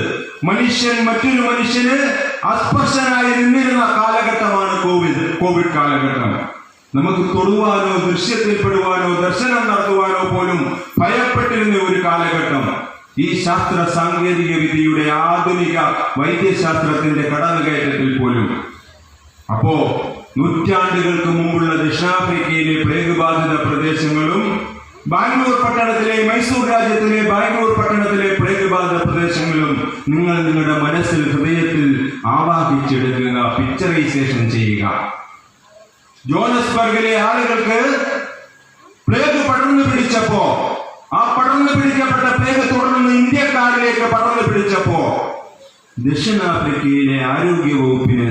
മനുഷ്യൻ മറ്റൊരു മനുഷ്യന് അസ്പർശനായി നിന്നിരുന്ന കാലഘട്ടമാണ് കോവിഡ് കാലഘട്ടം. നമുക്ക് തൊടുവാനോ ദൃശ്യത്തിൽപ്പെടുവാനോ ദർശനം നടത്തുവാനോ പോലും ഭയപ്പെട്ടിരുന്ന ഒരു കാലഘട്ടം. ഈ ശാസ്ത്ര സാങ്കേതിക വിദ്യയുടെ ആധുനിക വൈദ്യശാസ്ത്രത്തിന്റെ കടന്നുകയറ്റത്തിൽ പോലും. അപ്പോ നൂറ്റാണ്ടുകൾക്ക് മുമ്പുള്ള ദക്ഷിണാഫ്രിക്കയിലെ പ്ലേഗ് ബാധിത പ്രദേശങ്ങളും ബാംഗ്ലൂർ പട്ടണത്തിലെ, മൈസൂർ രാജ്യത്തിലെ ബാംഗ്ലൂർ പട്ടണത്തിലെ പ്ലേഗ് ബാധിത പ്രദേശങ്ങളും നിങ്ങൾ നിങ്ങളുടെ മനസ്സിൽ, ഹൃദയത്തിൽ ആവാഹിച്ചെടുക്കുക, പിക്ചറൈസേഷൻ ചെയ്യുക. ജോഹന്നസ്ബർഗിലെ ആളുകൾക്ക് പ്ലേഗ് പടർന്നു പിടിച്ചപ്പോ, ആ പടർന്നു പിടിക്കപ്പെട്ട പ്ലേഗ് തുടർന്ന് ഇന്ത്യക്കാരിലേക്ക് പടർന്നു പിടിച്ചപ്പോ ദക്ഷിണാഫ്രിക്കയിലെ ആരോഗ്യ വകുപ്പിന്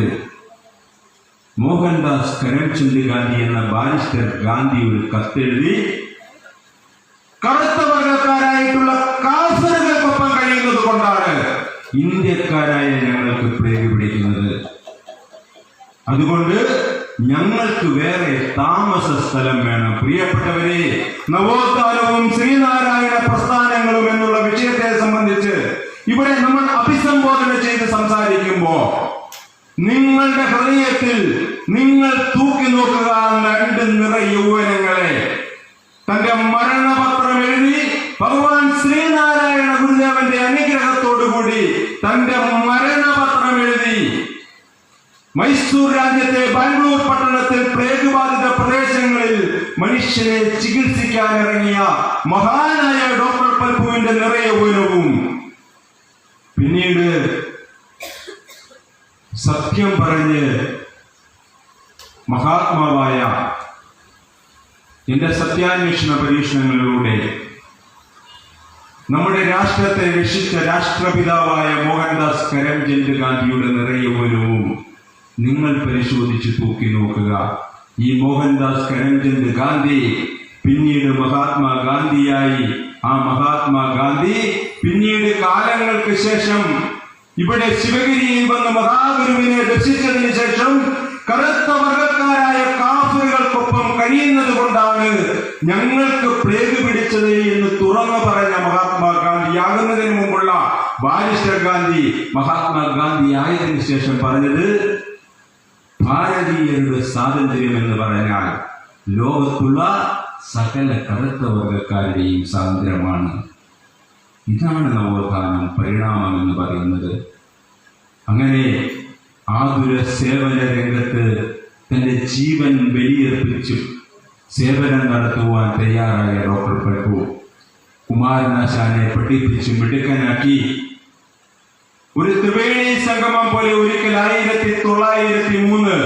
മോഹൻദാസ് കരംചന്ദ് ഗാന്ധി എന്ന ബാരിസ്റ്റർ ഗാന്ധി ഒരു കത്തെഴുതി, കറുത്ത വർഗക്കാരായിട്ടുള്ള കാഫറുകൾക്കൊപ്പം കഴിയുന്നത് കൊണ്ടാണ് ഇന്ത്യക്കാരായ ഞങ്ങൾക്ക് പ്ലേഗ് പിടിക്കുന്നത്. അതുകൊണ്ട് ഞങ്ങൾക്ക് വേറെ താമസ സ്ഥലം വേണം. പ്രിയപ്പെട്ടവരെ, നവോത്ഥാനവും ശ്രീനാരായണ പ്രസ്ഥാനങ്ങളും എന്നുള്ള വിഷയത്തെ സംബന്ധിച്ച് ഇവിടെ നമ്മൾ അഭിസംബോധന ചെയ്ത് സംസാരിക്കുമ്പോ നിങ്ങളുടെ ഹൃദയത്തിൽ നിങ്ങൾ തൂക്കി നോക്കുക രണ്ട് നിറ യൗവനങ്ങളെ. തന്റെ മരണപത്രം എഴുതി ഭഗവാൻ ശ്രീനാരായണ ഗുരുദേവന്റെ അനുഗ്രഹത്തോടുകൂടി തന്റെ മരണപത്രം എഴുതി മൈസൂർ രാജ്യത്തെ ബാംഗ്ലൂർ പട്ടണത്തിൽ പ്ലേഗ് ബാധിത പ്രദേശങ്ങളിൽ മനുഷ്യനെ ചികിത്സിക്കാൻ ഇറങ്ങിയ മഹാനായ ഡോക്ടർ പൽപുവിന്റെ നിറയൗവനവും, പിന്നീട് സത്യം പറഞ്ഞ് മഹാത്മാവായ എന്റെ സത്യാന്വേഷണ പരീക്ഷണങ്ങളിലൂടെ നമ്മുടെ രാഷ്ട്രത്തെ രക്ഷിച്ച രാഷ്ട്രപിതാവായ മോഹൻദാസ് കരംചന്ദ് ഗാന്ധിയുടെ നിറയൗവനവും നിങ്ങൾ പരിശോധിച്ച് തൂക്കി നോക്കുക. ഈ മോഹൻദാസ് കരംചന്ദ് ഗാന്ധി പിന്നീട് മഹാത്മാഗാന്ധിയായി. ആ മഹാത്മാഗാന്ധി പിന്നീട് കാലങ്ങൾക്ക് ശേഷം ഇവിടെ ശിവഗിരിയിൽ വന്ന് മഹാഗുരുവിനെ ദർശിച്ചതിന് ശേഷം കറുത്ത വർഗക്കാരായ കാഫറുകൾക്കൊപ്പം കഴിയുന്നത് കൊണ്ടാണ് ഞങ്ങൾക്ക് പ്ലേഗ് പിടിച്ചത് എന്ന് തുറന്നു പറഞ്ഞ മഹാത്മാഗാന്ധിയാകുന്നതിന് മുമ്പുള്ള ബാരിസ്റ്റർ ഗാന്ധി മഹാത്മാഗാന്ധി ആയതിനു ശേഷം പറഞ്ഞത്, ഭാരതീയരുടെ സ്വാതന്ത്ര്യം എന്ന് പറഞ്ഞാൽ ലോകത്തുള്ള സകല കറുത്ത വർഗക്കാരുടെയും സ്വാതന്ത്ര്യമാണ്. ഇതാണ് നവോത്ഥാനം, പരിണാമം എന്ന് പറയുന്നത്. അങ്ങനെ ആതുര സേവന രംഗത്ത് തന്റെ ജീവൻ ബലിയർപ്പിച്ചു സേവനം നടത്തുവാൻ തയ്യാറായ ഡോക്ടർ പൽപു കുമാരനാശാനെ പഠിപ്പിച്ച് മിടുക്കനാക്കി. ഒരു ത്രിവേണി സംഗമം പോലെ ഒരിക്കൽ 1903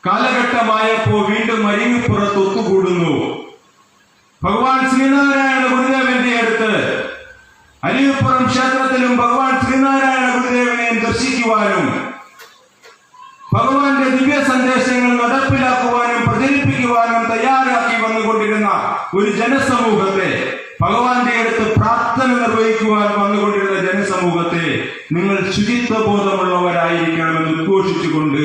കാലഘട്ടമായപ്പോ വീണ്ടും അരുവിപ്പുറത്ത് ഒത്തുകൂടുന്നു. ഭഗവാൻ ശ്രീനാരായണ ഗുരുദേവന്റെ അടുത്ത് അരുവിപ്പുറം ക്ഷേത്രത്തിലും ഭഗവാൻ ശ്രീനാരായണ ഗുരുദേവനെയും ദർശിക്കുവാനും ഭഗവാന്റെ ദിവ്യ സന്ദേശങ്ങൾ നടപ്പിലാക്കുവാനും പ്രചരിപ്പിക്കുവാനും തയ്യാറാക്കി വന്നുകൊണ്ടിരുന്ന ഒരു ജനസമൂഹത്തെ, ഭഗവാന്റെ അടുത്ത് പ്രാർത്ഥന നിർവഹിക്കുവാൻ വന്നുകൊണ്ടിരുന്ന ജനസമൂഹത്തെ നിങ്ങൾ ശുചിത്വ ബോധമുള്ളവരായിരിക്കണമെന്ന് ഉദ്ഘോഷിച്ചുകൊണ്ട്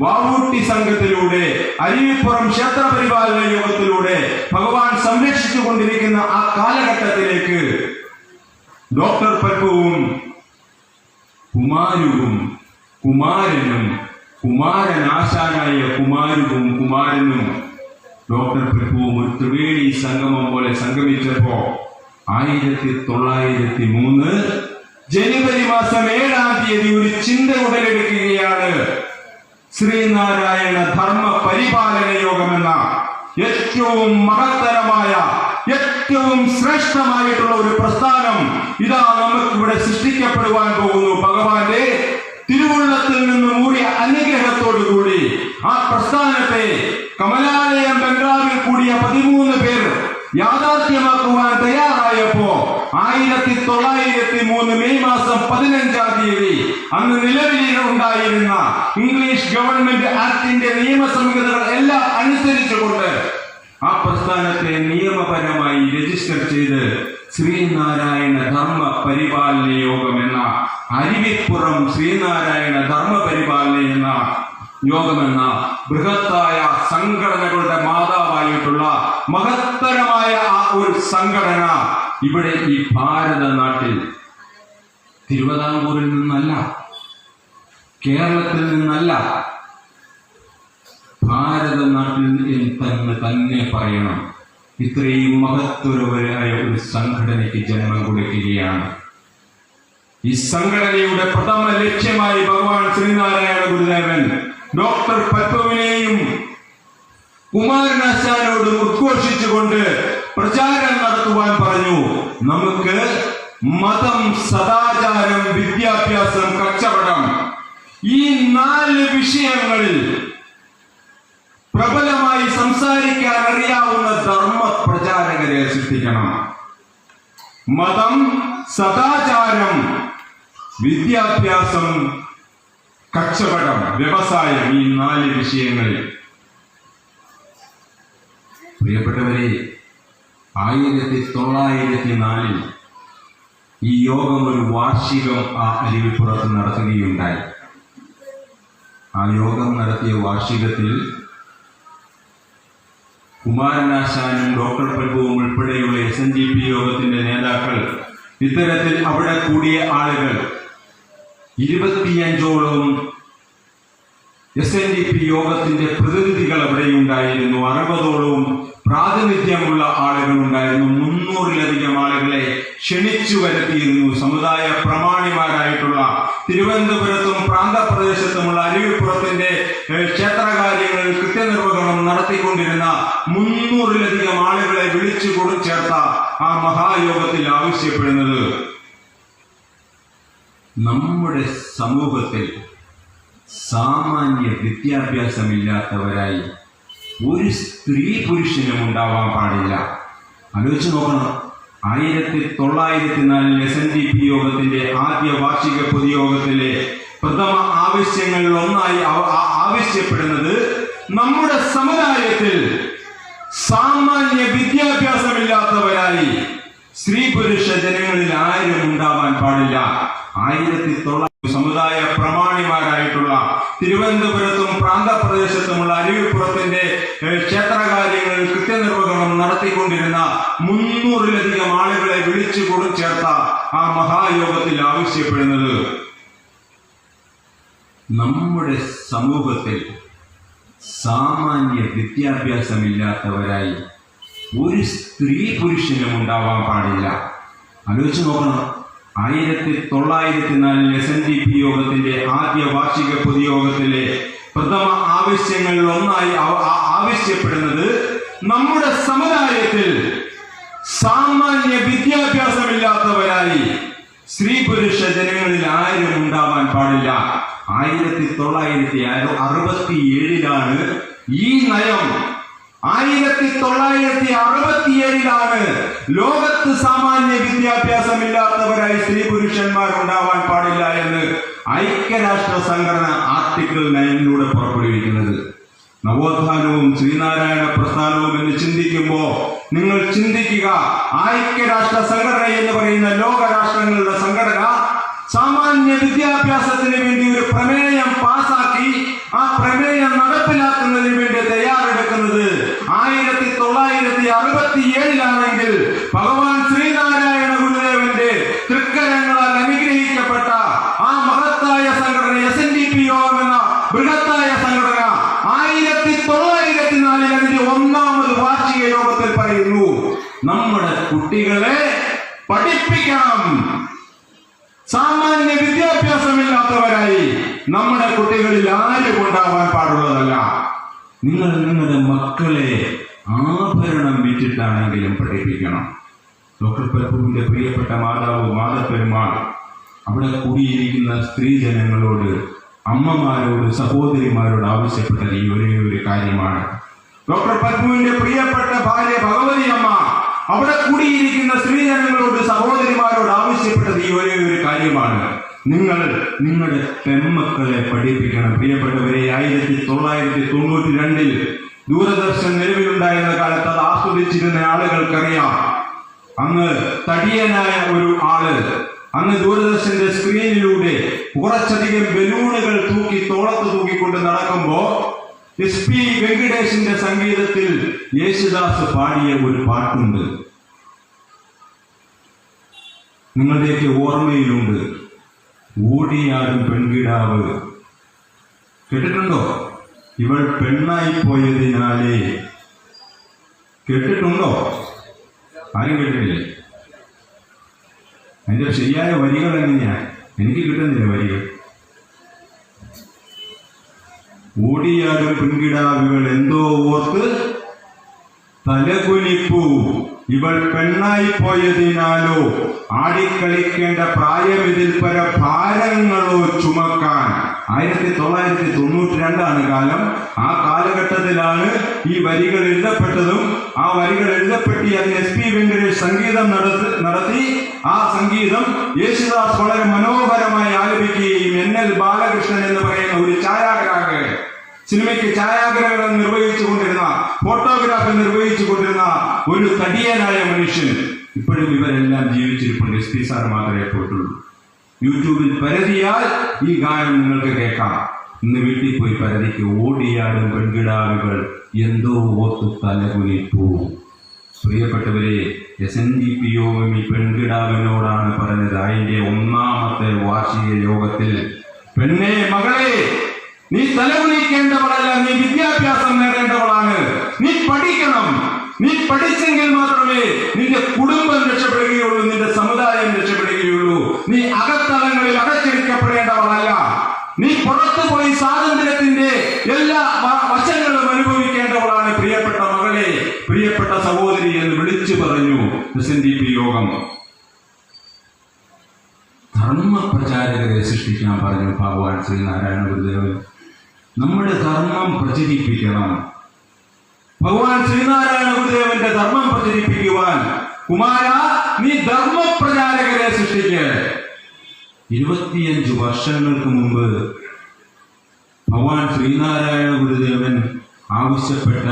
വാവൂട്ടി സംഘത്തിലൂടെ അരുവിപ്പുറം ക്ഷേത്ര പരിപാലന യോഗത്തിലൂടെ ഭഗവാൻ സംരക്ഷിച്ചു കൊണ്ടിരിക്കുന്ന ആ കാലഘട്ടത്തിലേക്ക് ഡോക്ടർ പൽപ്പുവും കുമാരനും കുമാരനാശാനായ കുമാരനും ഡോക്ടർ പൽപ്പുവും ഒരു ത്രിവേണി സംഗമം പോലെ സംഗമിച്ചപ്പോ 1903 ജനുവരി മാസം 7-ാം തീയതി ഒരു ചിന്ത ഉടലെടുക്കുകയാണ്. ശ്രീനാരായണ ധർമ്മ പരിപാലന യോഗമെന്ന ഏറ്റവും മഹത്തരമായ, ഏറ്റവും ശ്രേഷ്ഠമായിട്ടുള്ള ഒരു പ്രസ്ഥാനം ഇതാ നമുക്കിവിടെ സൃഷ്ടിക്കപ്പെടുവാൻ പോകുന്നു. ഭഗവാന്റെ തിരുവുള്ളത്തിൽ നിന്ന് മൂടിയ അനുഗ്രഹത്തോടുകൂടി ആ പ്രസ്ഥാനത്തെ കമലാലയം ബംഗ്ലാവിൽ കൂടിയ 13 പേർ യാഥാർത്ഥ്യമാക്കുവാൻ തയ്യാറായപ്പോ 1903 മെയ് മാസം 15-ാം തീയതി അന്ന് നിലവിൽ ഉണ്ടായിരുന്ന ഇംഗ്ലീഷ് ഗവൺമെന്റ് ആക്ടിന്റെ നിയമസംഹിതകൾ എല്ലാം അനുസരിച്ചുകൊണ്ട് ആ പ്രസ്ഥാനത്തെ നിയമപരമായി രജിസ്റ്റർ ചെയ്ത് ശ്രീനാരായണ ധർമ്മ പരിപാലന യോഗം എന്ന അരുവിപ്പുറം ശ്രീനാരായണ ധർമ്മ പരിപാലന എന്ന യോഗമെന്ന ബൃഹത്തായ സംഘടനകളുടെ മാതാവായിട്ടുള്ള മഹത്തരമായ ആ ഒരു സംഘടന ഇവിടെ ഈ ഭാരത നാട്ടിൽ തിരുവിതാംകൂറിൽ നിന്നല്ല, കേരളത്തിൽ നിന്നല്ല, ഭാരത നാട്ടിൽ തന്നെ പറയണം, ഇത്രയും മഹത്വരവരായ ഒരു സംഘടനയ്ക്ക് ജന്മം കൊടുക്കുകയാണ്. ഈ സംഘടനയുടെ പ്രഥമ ലക്ഷ്യമായി ഭഗവാൻ ശ്രീനാരായണ ഗുരുദേവൻ ഡോക്ടർ പൽപ്പുവിനെയും കുമാരനാശാനോടും ഉദ്ഘോഷിച്ചുകൊണ്ട് പ്രചാരം നടത്തുവാൻ പറഞ്ഞു. നമുക്ക് മതം, സദാചാരം, വിദ്യാഭ്യാസം, കച്ചവടം, ഈ 4 വിഷയങ്ങളിൽ പ്രബലമായി സംസാരിക്കാൻ അറിയാവുന്ന ധർമ്മ പ്രചാരകരെ സൃഷ്ടിക്കണം. മതം, സദാചാരം, വിദ്യാഭ്യാസം, കച്ചവടം, വ്യവസായം, ഈ 4 വിഷയങ്ങളിൽ. പ്രിയപ്പെട്ടവരെ, 1904 ഈ യോഗം ഒരു വാർഷികം ആ അരുവിപ്പുറത്ത് നടത്തുകയുണ്ടായി. ആ യോഗം നടത്തിയ വാർഷികത്തിൽ കുമാരനാശാനും ഡോക്ടർ പൽപ്പുവും ഉൾപ്പെടെയുള്ള SNDP യോഗത്തിന്റെ നേതാക്കൾ, ഇത്തരത്തിൽ അവിടെ കൂടിയ ആളുകൾ 25ഓളം SNDP യോഗത്തിന്റെ പ്രതിനിധികൾ അവിടെയുണ്ടായിരുന്നു. 60ഓളം പ്രാതിനിധ്യമുള്ള ആളുകൾ ഉണ്ടായിരുന്നു. 300-ലധികം ആളുകളെ ക്ഷണിച്ചു വരുത്തിയിരുന്നു. സമുദായ പ്രമാണിമാരായിട്ടുള്ള തിരുവനന്തപുരത്തും പ്രാന്തപ്രദേശത്തുമുള്ള അരുവിപ്പുറത്തിന്റെ ക്ഷേത്രകാര്യങ്ങളിൽ കൃത്യനിർവഹണം നടത്തിക്കൊണ്ടിരുന്ന 300-ലധികം ആളുകളെ വിളിച്ചു ചേർത്ത ആ മഹായോഗത്തിൽ ആവശ്യപ്പെടുന്നത്, നമ്മുടെ സമൂഹത്തിൽ സാമാന്യ വിദ്യാഭ്യാസമില്ലാത്തവരായി ഒരു സ്ത്രീ പുരുഷനും ഉണ്ടാവാൻ പാടില്ല. ആലോചിച്ച് നോക്കണം. 1904 SNDP യോഗത്തിന്റെ ആദ്യ വാർഷിക പൊതുയോഗത്തിലെ പ്രഥമ ആവശ്യങ്ങളിൽ ഒന്നായി ആവശ്യപ്പെടുന്നത്, നമ്മുടെ സമുദായത്തിൽ സാമാന്യ വിദ്യാഭ്യാസമില്ലാത്തവരായി സ്ത്രീ പുരുഷ ജനങ്ങളിൽ ആരും ഉണ്ടാവാൻ പാടില്ല. 1900 സമുദായ പ്രമാണിമാരായിട്ടുള്ള തിരുവനന്തപുരത്തും പ്രാന്തപ്രദേശത്തുമുള്ള അരുവിപ്പുറത്തിന്റെ ക്ഷേത്രകാര്യങ്ങളിൽ കൃത്യനിർവഹണം നടത്തിക്കൊണ്ടിരുന്ന 300-ലധികം ആളുകളെ വിളിച്ചു ചേർത്ത ആ മഹായോഗത്തിൽ ആവശ്യപ്പെടുന്നത്, നമ്മുടെ സമൂഹത്തിൽ സാമാന്യ വിദ്യാഭ്യാസമില്ലാത്തവരായി ഒരു സ്ത്രീ പുരുഷനും ഉണ്ടാവാൻ പാടില്ല. ആലോചിച്ച് നോക്കണം. 1904 SNDP യോഗത്തിന്റെ ആദ്യ വാർഷിക പൊതുയോഗത്തിലെ പ്രഥമ ആവശ്യങ്ങളിൽ ഒന്നായി ആവശ്യപ്പെടുന്നത്, നമ്മുടെ സമുദായത്തിൽ സാമാന്യ വിദ്യാഭ്യാസമില്ലാത്തവരായി സ്ത്രീ പുരുഷ ജനങ്ങളിൽ ആരും ഉണ്ടാവാൻ പാടില്ല. 1967 ഈ നയം 1967 ലോകത്ത് സാമാന്യ വിദ്യാഭ്യാസമില്ലാത്തവരായി സ്ത്രീ പുരുഷന്മാർ ഉണ്ടാവാൻ പാടില്ല എന്ന് ഐക്യരാഷ്ട്ര സംഘടന ആർട്ടിക്കിൾ 9 പുറപ്പെടുവിക്കുന്നത്. നവോത്ഥാനവും ശ്രീനാരായണ പ്രസ്ഥാനവും എന്ന് ചിന്തിക്കുമ്പോ നിങ്ങൾ ചിന്തിക്കുക, ഐക്യരാഷ്ട്ര സംഘടന എന്ന് പറയുന്ന ലോകരാഷ്ട്രങ്ങളുടെ സംഘടന സാമാന്യ വിദ്യാഭ്യാസത്തിന് വേണ്ടി ഒരു പ്രമേയം പാസാക്കി ആ പ്രമേയം നടപ്പിലാക്കുന്നതിന് വേണ്ടി തയ്യാറെടുക്കുന്നത് 1967 ഭഗവാൻ ശ്രീനാരായണ ഗുരുദേവന്റെ തൃക്കരങ്ങളാൽ അനുഗ്രഹിക്കപ്പെട്ട ആ മഹത്തായ സംഘടന SNDPO എന്ന ബൃഹത്തായ സംഘടന 1904 അതിന്റെ 1ാമത് വാർഷിക യോഗത്തിൽ പറയുന്നു, നമ്മുടെ കുട്ടികളെ പഠിപ്പിക്കണം. സാമാന്യ വിദ്യാഭ്യാസമില്ലാത്തവരായി നമ്മുടെ കുട്ടികളിൽ ആരും ഉണ്ടാവാൻ പാടുള്ളതല്ല. നിങ്ങൾ നിങ്ങളുടെ മക്കളെ ആഭരണം വിറ്റിട്ടാണെങ്കിലും പഠിപ്പിക്കണം. ഡോക്ടർ പൽപ്പുവിന്റെ പ്രിയപ്പെട്ട മാതാവ് മാതപ്പെരുമാൾ അവിടെ കൂടിയിരിക്കുന്ന സ്ത്രീജനങ്ങളോട്, അമ്മമാരോട്, സഹോദരിമാരോട് ആവശ്യപ്പെട്ടത് ഈ ഒരേ ഒരു കാര്യമാണ്. ഡോക്ടർ പൽപ്പുവിന്റെ പ്രിയപ്പെട്ട ഭാര്യ ഭഗവതി അമ്മ അവിടെ കൂടിയിരിക്കുന്ന സ്ത്രീജനങ്ങളോട്, സഹോദരിമാരോട് ആവശ്യപ്പെട്ടത് ഈ ഒരേ ഒരു കാര്യമാണ്. നിങ്ങൾ നിങ്ങളുടെ പെൺമക്കളെ പഠിപ്പിക്കണം. പ്രിയപ്പെട്ടവരെ, 1992 ദൂരദർശൻ നിലവിലുണ്ടായിരുന്ന കാലത്ത് അത് ആസ്വദിച്ചിരുന്ന ആളുകൾക്കറിയാം. അന്ന് തടിയനായ ഒരു ആള് അന്ന് ദൂരദർശന്റെ സ്ക്രീനിലൂടെ കുറച്ചധികം ബലൂണുകൾ തോളത്ത് തൂക്കിക്കൊണ്ട് നടക്കുമ്പോ SP വെങ്കിടേഷിന്റെ സംഗീതത്തിൽ യേശുദാസ് പാടിയ ഒരു പാട്ടുണ്ട്, നിങ്ങളുടെയൊക്കെ ഓർമ്മയിലുണ്ട്. ഓടിയാടും പെൺകിടാവ്. കേട്ടിട്ടുണ്ടോ? ഇവൾ പെണ്ണായി പോയതിനാലേ. കേട്ടിട്ടുണ്ടോ? ആരും കേട്ടിട്ടില്ലേ? അതിന്റെ ശരിയായ വരികൾ എങ്ങനെയാ? എനിക്ക് കിട്ടുന്നില്ല വരികൾ. ഓടിയാടും പെൺകിടാവുകൾ എന്തോ ഓർത്ത് തലകുനിപ്പൂ, ഇവൾ പെണ്ണായി പോയതിനാലോ ആടിക്കളിക്കേണ്ട പ്രായം ഇതിൽ പര ഭാരങ്ങളോ ചുമക്കാൻ. 1992 കാലം. ആ കാലഘട്ടത്തിലാണ് ഈ വരികൾ എഴുതപ്പെട്ടതും ആ വരികൾ എഴുതപ്പെട്ടി അതിന് SP വെങ്കടേഷ് സംഗീതം നടത്തി. ആ സംഗീതം യേശുദാസ് വളരെ മനോഹരമായി ആലപിക്കുകയും NL ബാലകൃഷ്ണൻ എന്ന് പറയുന്ന ഒരു ഛായാഗ്രാഹകൻ, സിനിമയ്ക്ക് ഛായാഗ്രഹണം നിർവഹിച്ചുകൊണ്ടിരുന്ന, ഫോട്ടോഗ്രാഫി നിർവഹിച്ചുകൊണ്ടിരുന്ന ഒരു തടിയനായ മനുഷ്യൻ, ഇപ്പോഴും ഇവരെല്ലാം ജീവിച്ചിരിപ്പുണ്ട്. SP സാർ മാത്രമേ പോയിട്ടുള്ളൂ. യൂട്യൂബിൽ പരതിയാൽ ഈ ഗാനം നിങ്ങൾക്ക് കേൾക്കാം. ഇന്ന് വീട്ടിൽ പോയി പരതിക്ക്. ഓടിയാടും പെൺകിടാവുകൾ എന്തോ ഓർത്തു തലകുനിപ്പൂ. പ്രിയപ്പെട്ടവരെ, SNDPO ഈ പെൺകിടാവിനോടാണ് പറഞ്ഞത് അതിന്റെ 1ാമത്തെ വാർഷിക യോഗത്തിൽ, പെണ്ണേ മകളെ, നീ തലകുനിക്കേണ്ടവളല്ല, നീ വിദ്യാഭ്യാസം നേടേണ്ടവളാണ്. നീ പഠിക്കണം. നീ പഠിച്ചെങ്കിൽ മാത്രമേ നിന്റെ കുടുംബം രക്ഷപ്പെടുകയുള്ളൂ, നിന്റെ സമുദായം രക്ഷപ്പെടുകയുള്ളൂ. നീ അകത്തളങ്ങളിൽ അടച്ചിരിക്കപ്പെടേണ്ടവളല്ല. നീ പുറത്തു പോയി സ്വാതന്ത്ര്യത്തിന്റെ എല്ലാ വശങ്ങളും അനുഭവിക്കേണ്ടവളാണ്. പ്രിയപ്പെട്ട മകളെ, പ്രിയപ്പെട്ട സഹോദരി എന്ന് വിളിച്ചു പറഞ്ഞു SNDP യോഗം. ധർമ്മ പ്രചാരകരെ സൃഷ്ടിക്കാൻ പറഞ്ഞു ഭഗവാൻ ശ്രീനാരായണ ഗുരുദേവൻ. നമ്മുടെ ധർമ്മം പ്രചരിപ്പിക്കണം. ഭഗവാൻ ശ്രീനാരായണ ഗുരുദേവന്റെ ധർമ്മം പ്രചരിപ്പിക്കുവാൻ കുമാര നീ ധർമ്മപ്രചാരകരെ സൃഷ്ടിക്കുക. 25 വർഷങ്ങൾക്ക് മുമ്പ് ഭഗവാൻ ശ്രീനാരായണ ഗുരുദേവൻ ആവശ്യപ്പെട്ട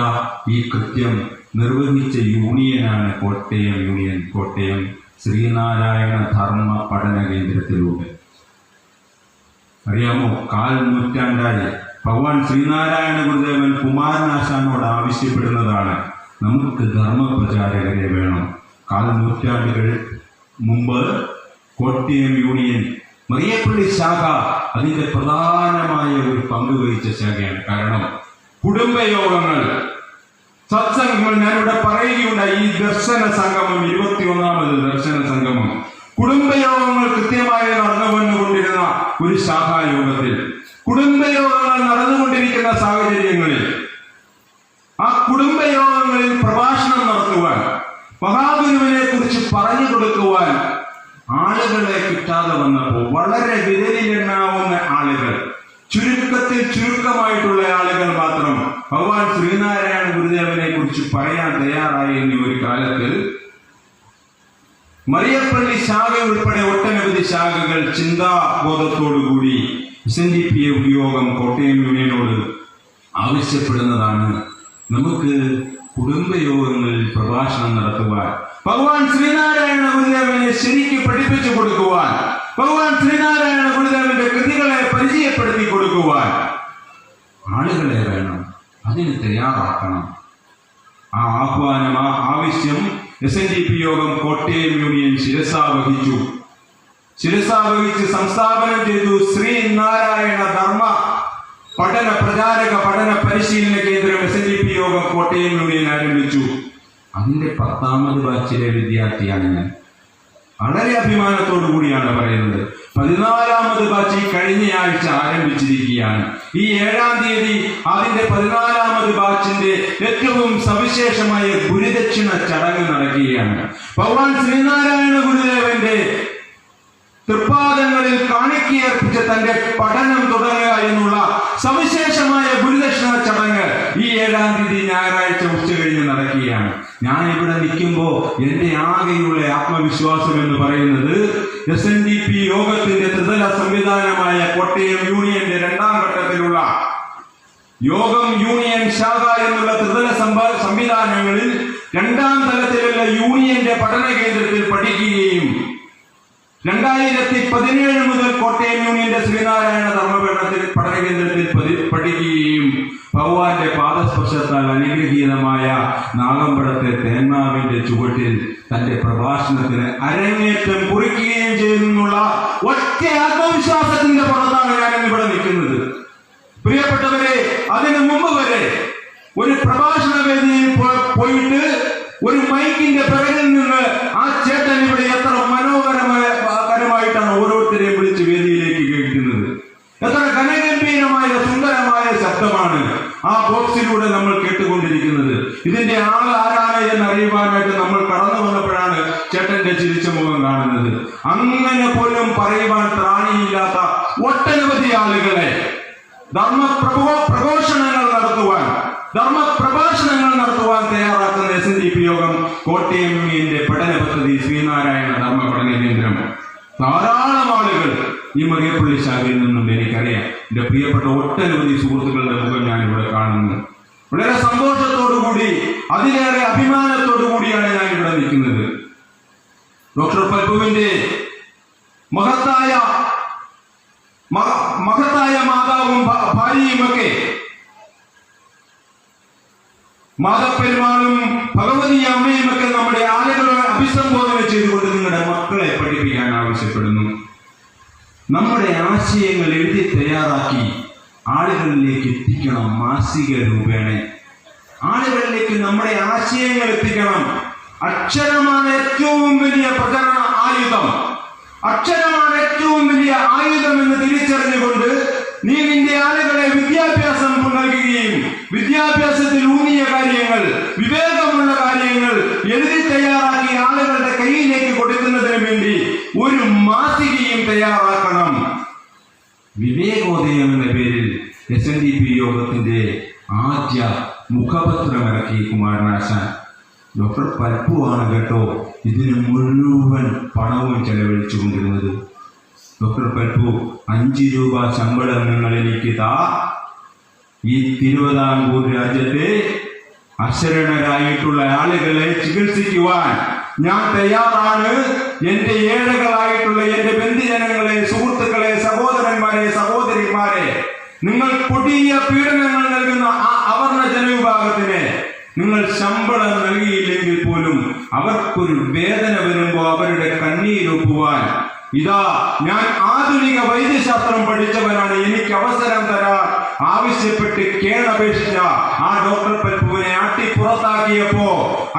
ഈ കൃത്യം നിർവഹിച്ച യൂണിയനാണ് കോട്ടയം യൂണിയൻ. കോട്ടയം ശ്രീനാരായണ ധർമ്മ പഠന കേന്ദ്രത്തിലൂടെ. അറിയാമോ, 1/4 നൂറ്റാണ്ടായി ഭഗവാൻ ശ്രീനാരായണ ഗുരുദേവൻ കുമാരനാശാനോട് ആവശ്യപ്പെടുന്നതാണ്, നമുക്ക് ധർമ്മപ്രചാരകരെ വേണം. 1/4 നൂറ്റാണ്ടുകൾ മുമ്പ് കോട്ടയം യൂണിയൻ മറിയപ്പള്ളി ശാഖ അതിന്റെ പ്രധാനമായ ഒരു പങ്ക് വഹിച്ച ശാഖയാണ്. കാരണം കുടുംബയോഗങ്ങൾ, സത്സംഗങ്ങൾ, ഞാനിവിടെ പറയുകയുണ്ടായി. ഈ ദർശന സംഗമം, 21ാമത് ദർശന സംഗമം, കുടുംബയോഗങ്ങൾ കൃത്യമായി നടന്നു വന്നുകൊണ്ടിരുന്ന ഒരു ശാഖായോഗത്തിൽ, കുടുംബയോഗങ്ങൾ നടന്നുകൊണ്ടിരിക്കുന്ന സാഹചര്യങ്ങളിൽ ആ കുടുംബയോഗങ്ങളിൽ പ്രഭാഷണം നടത്തുവാൻ മഹാഗുരുവിനെ ആളുകളെ കിട്ടാതെ വന്നപ്പോൾ വളരെ വിരലിലെണ്ണാവുന്ന ആളുകൾ, ചുരുക്കമായിട്ടുള്ള ആളുകൾ മാത്രം ഭഗവാൻ ശ്രീനാരായണ ഗുരുദേവനെ കുറിച്ച് പറയാൻ തയ്യാറായി എന്ന ഒരു കാലത്ത് മറിയപ്പള്ളി ശാഖ ഉൾപ്പെടെ ഒട്ടനവധി ശാഖകൾ ചിന്താബോധത്തോടുകൂടി SNDP യോഗം കോട്ടയം യൂണിയനോട് ആവശ്യപ്പെടുന്നതാണ്, നമുക്ക് കുടുംബയോഗങ്ങളിൽ പ്രഭാഷണം നടത്തുവാൻ, ഭഗവാൻ ശ്രീനാരായണ ഗുരുദേവനെ ശരിക്ക് പഠിപ്പിച്ചു കൊടുക്കുവാൻ, ഭഗവാൻ ശ്രീനാരായണ ഗുരുദേവന്റെ കൃതികളെ പരിചയപ്പെടുത്തി കൊടുക്കുവാൻ ആളുകളെ വേണം, അതിന് തയ്യാറാക്കണം. ആ ആഹ്വാനം, ആ ആവശ്യം SNDP യോഗം കോട്ടയം യൂണിയൻ ശിരസാവഹിച്ചു സംസ്ഥാപനം ചെയ്തു. ശ്രീനാരായണ ധർമ്മ പഠന പ്രചാരക പഠന പരിശീലന കേന്ദ്രം SNDP യോഗം കോട്ടയം യൂണിയൻ ആരംഭിച്ചു. അതിന്റെ 10ാമത് ബാച്ചിലെ വിദ്യാർത്ഥിയാണ് ഞാൻ. വളരെ അഭിമാനത്തോടു കൂടിയാണ് പറയുന്നത്. 14ാമത് ബാച്ച് ഈ കഴിഞ്ഞയാഴ്ച ആരംഭിച്ചിരിക്കുകയാണ്. ഈ 7-ാം തീയതി അതിന്റെ 14ാമത് ബാച്ചിന്റെ ഏറ്റവും സവിശേഷമായ ഗുരുദക്ഷിണ ചടങ്ങ് നടക്കുകയാണ്. ഭഗവാൻ ശ്രീനാരായണ ഗുരുദേവന്റെ തൃപ്പാദങ്ങളിൽ കാണിക്കയർപ്പിച്ച് തന്റെ പഠനം തുടങ്ങുക എന്നുള്ള സവിശേഷമായ ഗുരുദക്ഷിണ ചടങ്ങ് ഈ 7-ാം തീയതി ഞായറാഴ്ച ഉച്ചകഴിഞ്ഞ് നടക്കുകയാണ്. ഞാൻ ഇവിടെ നിൽക്കുമ്പോൾ എന്റെ ആകെയുള്ള ആത്മവിശ്വാസം എന്ന് പറയുന്നത് SNDP യോഗത്തിന്റെ ത്രിതല സംവിധാനമായ കോട്ടയം യൂണിയന്റെ 2ാം ഘട്ടത്തിലുള്ള യോഗം യൂണിയൻ ശാഖ എന്നുള്ള ത്രിതല സംവിധാനങ്ങളിൽ 2ാം തലത്തിലുള്ള യൂണിയന്റെ പഠന കേന്ദ്രത്തിൽ പഠിക്കുകയും 2017 മുതൽ കോട്ടയം യൂണിയന്റെ ശ്രീനാരായണ ധർമ്മപീഠത്തിൽ പഠന കേന്ദ്രത്തിൽ പഠിക്കുകയും ഭഗവാന്റെ പാദസ്പർശത്താൽ അനുഗ്രഹീതമായ നാഗമ്പടത്തെ തേന്മാവിന്റെ ചുവട്ടിൽ തന്റെ പ്രഭാഷണത്തിന് അരങ്ങേറ്റം കുറിക്കുകയും ചെയ്യുന്നുള്ള ഒറ്റ ആത്മവിശ്വാസത്തിന്റെ പുറത്താണ് ഞാൻ ഇവിടെ നിൽക്കുന്നത്. പ്രിയപ്പെട്ടവരെ, അതിനു മുമ്പ് വരെ ഒരു പ്രഭാഷണ വേദിയിൽ പോയിട്ട് ഒരു മൈക്കിന്റെ പിറകിൽ നിന്ന് ആ ചേട്ടൻ ഇവിടെ എത്ര മനോഹരമായിട്ടാണ് ഓരോരുത്തരെയും വിളിച്ച് വേദിയിലേക്ക് കേൾക്കുന്നത്. എത്ര ഘനഗംഭീരമായ സുന്ദരമായ ശബ്ദമാണ് ആ ബോക്സിലൂടെ നമ്മൾ കേട്ടുകൊണ്ടിരിക്കുന്നത്. ഇതിന്റെ ആൾ ആരാണ് എന്നറിയുവാനായിട്ട് നമ്മൾ കടന്നു വന്നപ്പോഴാണ് ചേട്ടന്റെ ചിരിച്ച മുഖം കാണുന്നത്. അങ്ങനെ പോലും പറയുവാൻ ത്രാണിയില്ലാത്ത ഒട്ടനവധി ആളുകളെ ധർമ്മപ്രഭാഷണങ്ങൾ നടത്തുവാൻ തയ്യാറാക്കുന്ന SNDP യോഗം കോട്ടയം യൂണിയന്റെ പഠന പദ്ധതി ശ്രീനാരായണ ധർമ്മ പഠന കേന്ദ്രം. ധാരാളം ആളുകൾ ഈ മറിയപ്പള്ളി ശാഖയിൽ നിന്നും എനിക്കറിയാം. എന്റെ പ്രിയപ്പെട്ട ഒട്ടനവധി സുഹൃത്തുക്കളുടെ മുഖം ഞാൻ ഇവിടെ കാണുന്നു. വളരെ സന്തോഷത്തോടുകൂടി, അതിലേറെ അഭിമാനത്തോടു കൂടിയാണ് ഞാൻ ഇവിടെ നിൽക്കുന്നത്. ഡോക്ടർ പൽപുവിന്റെ മഹത്തായ മാതാവും ഭാര്യയുമൊക്കെ മാതാപ്പെരുമാളും ഭഗവതി അമ്മയുമൊക്കെ നമ്മുടെ ആളുകളെ അഭിസംബോധന ചെയ്തുകൊണ്ട് നിങ്ങളുടെ മക്കളെ പഠിപ്പിക്കാൻ ആവശ്യപ്പെടുന്നു. നമ്മുടെ ആശയങ്ങൾ എഴുതി തയ്യാറാക്കി ആളുകളിലേക്ക് എത്തിക്കണം. മാസിക രൂപേണ ആളുകളിലേക്ക് നമ്മുടെ ആശയങ്ങൾ എത്തിക്കണം. അക്ഷരമാണ് ഏറ്റവും വലിയ പ്രചരണ ആയുധം. അക്ഷരമാണ് ഏറ്റവും വലിയ ആയുധം എന്ന് തിരിച്ചറിഞ്ഞുകൊണ്ട് നീ നിന്റെ ആളുകളെ വിദ്യാഭ്യാസം നൽകുകയും വിദ്യാഭ്യാസത്തിൽ ഊന്നിയ കാര്യങ്ങൾ, വിവേകമുള്ള കാര്യങ്ങൾ എഴുതി തയ്യാറാക്കി ആളുകളുടെ കയ്യിലേക്ക് കൊടുക്കുന്നതിന് വേണ്ടി ഒരു മാസികയും തയ്യാറാക്കണം. വിവേകോദയം എന്ന പേരിൽ SNDP യോഗത്തിന്റെ ആദ്യ മുഖപത്രമിറക്കി കുമാരനാശാൻ. ഡോക്ടർ പൽപ്പുവാണ് കേട്ടോ ഇതിന് മുഴുവൻ പണവും ചെലവഴിച്ചുകൊണ്ടിരുന്നത്. ഡോക്ടർ പൽപ്പു 5 രൂപ ശമ്പളം നിങ്ങൾ എനിക്ക് താ, ഈ തിരുവിതാംകൂർ രാജ്യത്തെ അശരണരായിട്ടുള്ള ആളുകളെ ചികിത്സിക്കുവാൻ ഞാൻ തയ്യാറാണ്. എന്റെ ഏഴകളായിട്ടുള്ള എന്റെ ബന്ധുജനങ്ങളെ, സുഹൃത്തുക്കളെ, സഹോദരന്മാരെ, സഹോദരിമാരെ, നിങ്ങൾ കൊടിയ പീഡനങ്ങൾ നൽകുന്ന ആ അവർണ ജനവിഭാഗത്തിന് നിങ്ങൾ ശമ്പളം നൽകിയില്ലെങ്കിൽ പോലും അവർക്കൊരു വേദന വരുമ്പോൾ അവരുടെ കണ്ണീരൊപ്പുവാൻ ഇതാ ഞാൻ ആധുനിക വൈദ്യശാസ്ത്രം പഠിച്ചവനാണ്, എനിക്ക് അവസരം തരാൻ ആവശ്യപ്പെട്ട് കേണപേക്ഷിച്ച ആ ഡോക്ടർ പൽപുവിനെ ആട്ടി പുറത്താക്കിയപ്പോ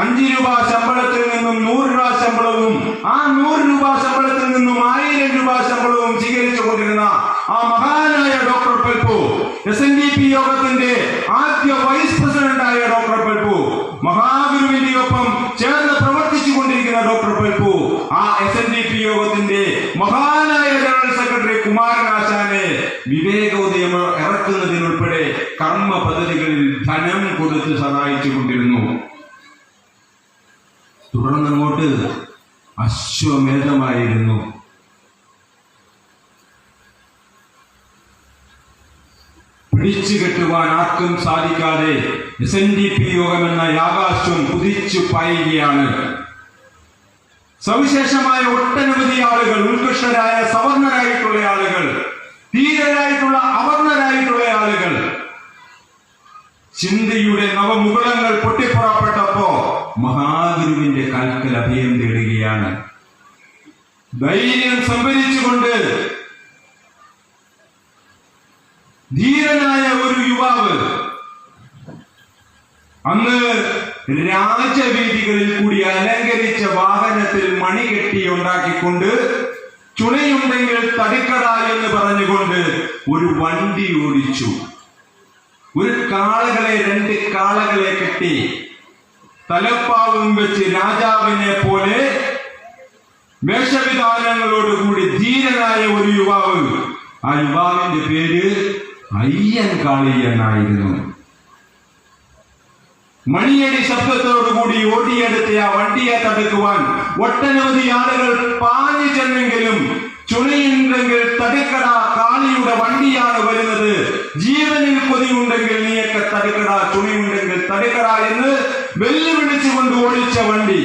5 രൂപ ശമ്പളത്തിൽ നിന്നും 100 രൂപ ശമ്പളവും, ആ 100 രൂപ ശമ്പളത്തിൽ നിന്നും 1000 രൂപ ശമ്പളവും സ്വീകരിച്ചു കൊണ്ടിരുന്ന ആ മഹാനായ ഡോക്ടർ പൽപു, SNDP യോഗത്തിന്റെ ആദ്യ വൈസ് പ്രസിഡന്റായ ഡോക്ടർ പൽപു, മഹാഗുരുവിന്റെ ഒപ്പം ചേർന്ന് പ്രവർത്തിച്ചു കൊണ്ടിരിക്കുന്ന ഡോക്ടർ പൽപു, ആ SNDP യോഗത്തിന്റെ സഹായിച്ചു കൊണ്ടിരുന്നു. തുടർന്നങ്ങോട്ട് അശ്വമേധമായിരുന്നു. പിടിച്ചു കെട്ടുവാൻ ആർക്കും സാധിക്കാതെ SNDP യോഗമെന്ന യാഗാശ്വം കുതിച്ചു പായുകയാണ്. സവിശേഷമായ ഒട്ടനവധി ആളുകൾ, ഉത്കൃഷ്ടരായ സവർണരായിട്ടുള്ള ആളുകൾ, ധീരരായിട്ടുള്ള അവർണരായിട്ടുള്ള ആളുകൾ ചിന്തയുടെ നവമുകുളങ്ങൾ പൊട്ടിപ്പുറപ്പെട്ടപ്പോ മഹാഗുരുവിന്റെ കാൽക്കൽ അഭയം തേടുകയാണ്. ധൈര്യം സംഭരിച്ചുകൊണ്ട് ധീരനായ ഒരു യുവാവ് അന്ന് രാജവീതികളിൽ കൂടി അലങ്കരിച്ച വാഹനത്തിൽ മണികെട്ടി ഉണ്ടാക്കിക്കൊണ്ട് ചുണയുണ്ടെങ്കിൽ തടിക്കട എന്ന് പറഞ്ഞുകൊണ്ട് ഒരു വണ്ടി ഓടിച്ചു. ഒരു കാളകളെ, 2 കാളകളെ കെട്ടി തലപ്പാവും വെച്ച് രാജാവിനെ പോലെ വേഷവിധാനങ്ങളോടുകൂടി ധീരനായ ഒരു യുവാവ്. ആ യുവാവിന്റെ പേര് അയ്യൻകാളി എന്നായിരുന്നു. മണിയടി ശബ്ദത്തോടുകൂടി ഓടിയെടുത്ത ആ വണ്ടിയെ തടുക്കുവാൻ ഒട്ടനവധി ആളുകൾ പാഞ്ഞു ചെന്നെങ്കിലും ചുണയുണ്ടെങ്കിൽ തടുക്കട, കാളിയുടെ വണ്ടിയാണ് വരുന്നത്, ജീവനിൽ കൊതിയുണ്ടെങ്കിൽ നീയൊക്കെ തടുക്കട, ചുണയുണ്ടെങ്കിൽ തടുക്കട എന്ന് വെല്ലുവിളിച്ചുകൊണ്ട് ഓടിച്ച വണ്ടി.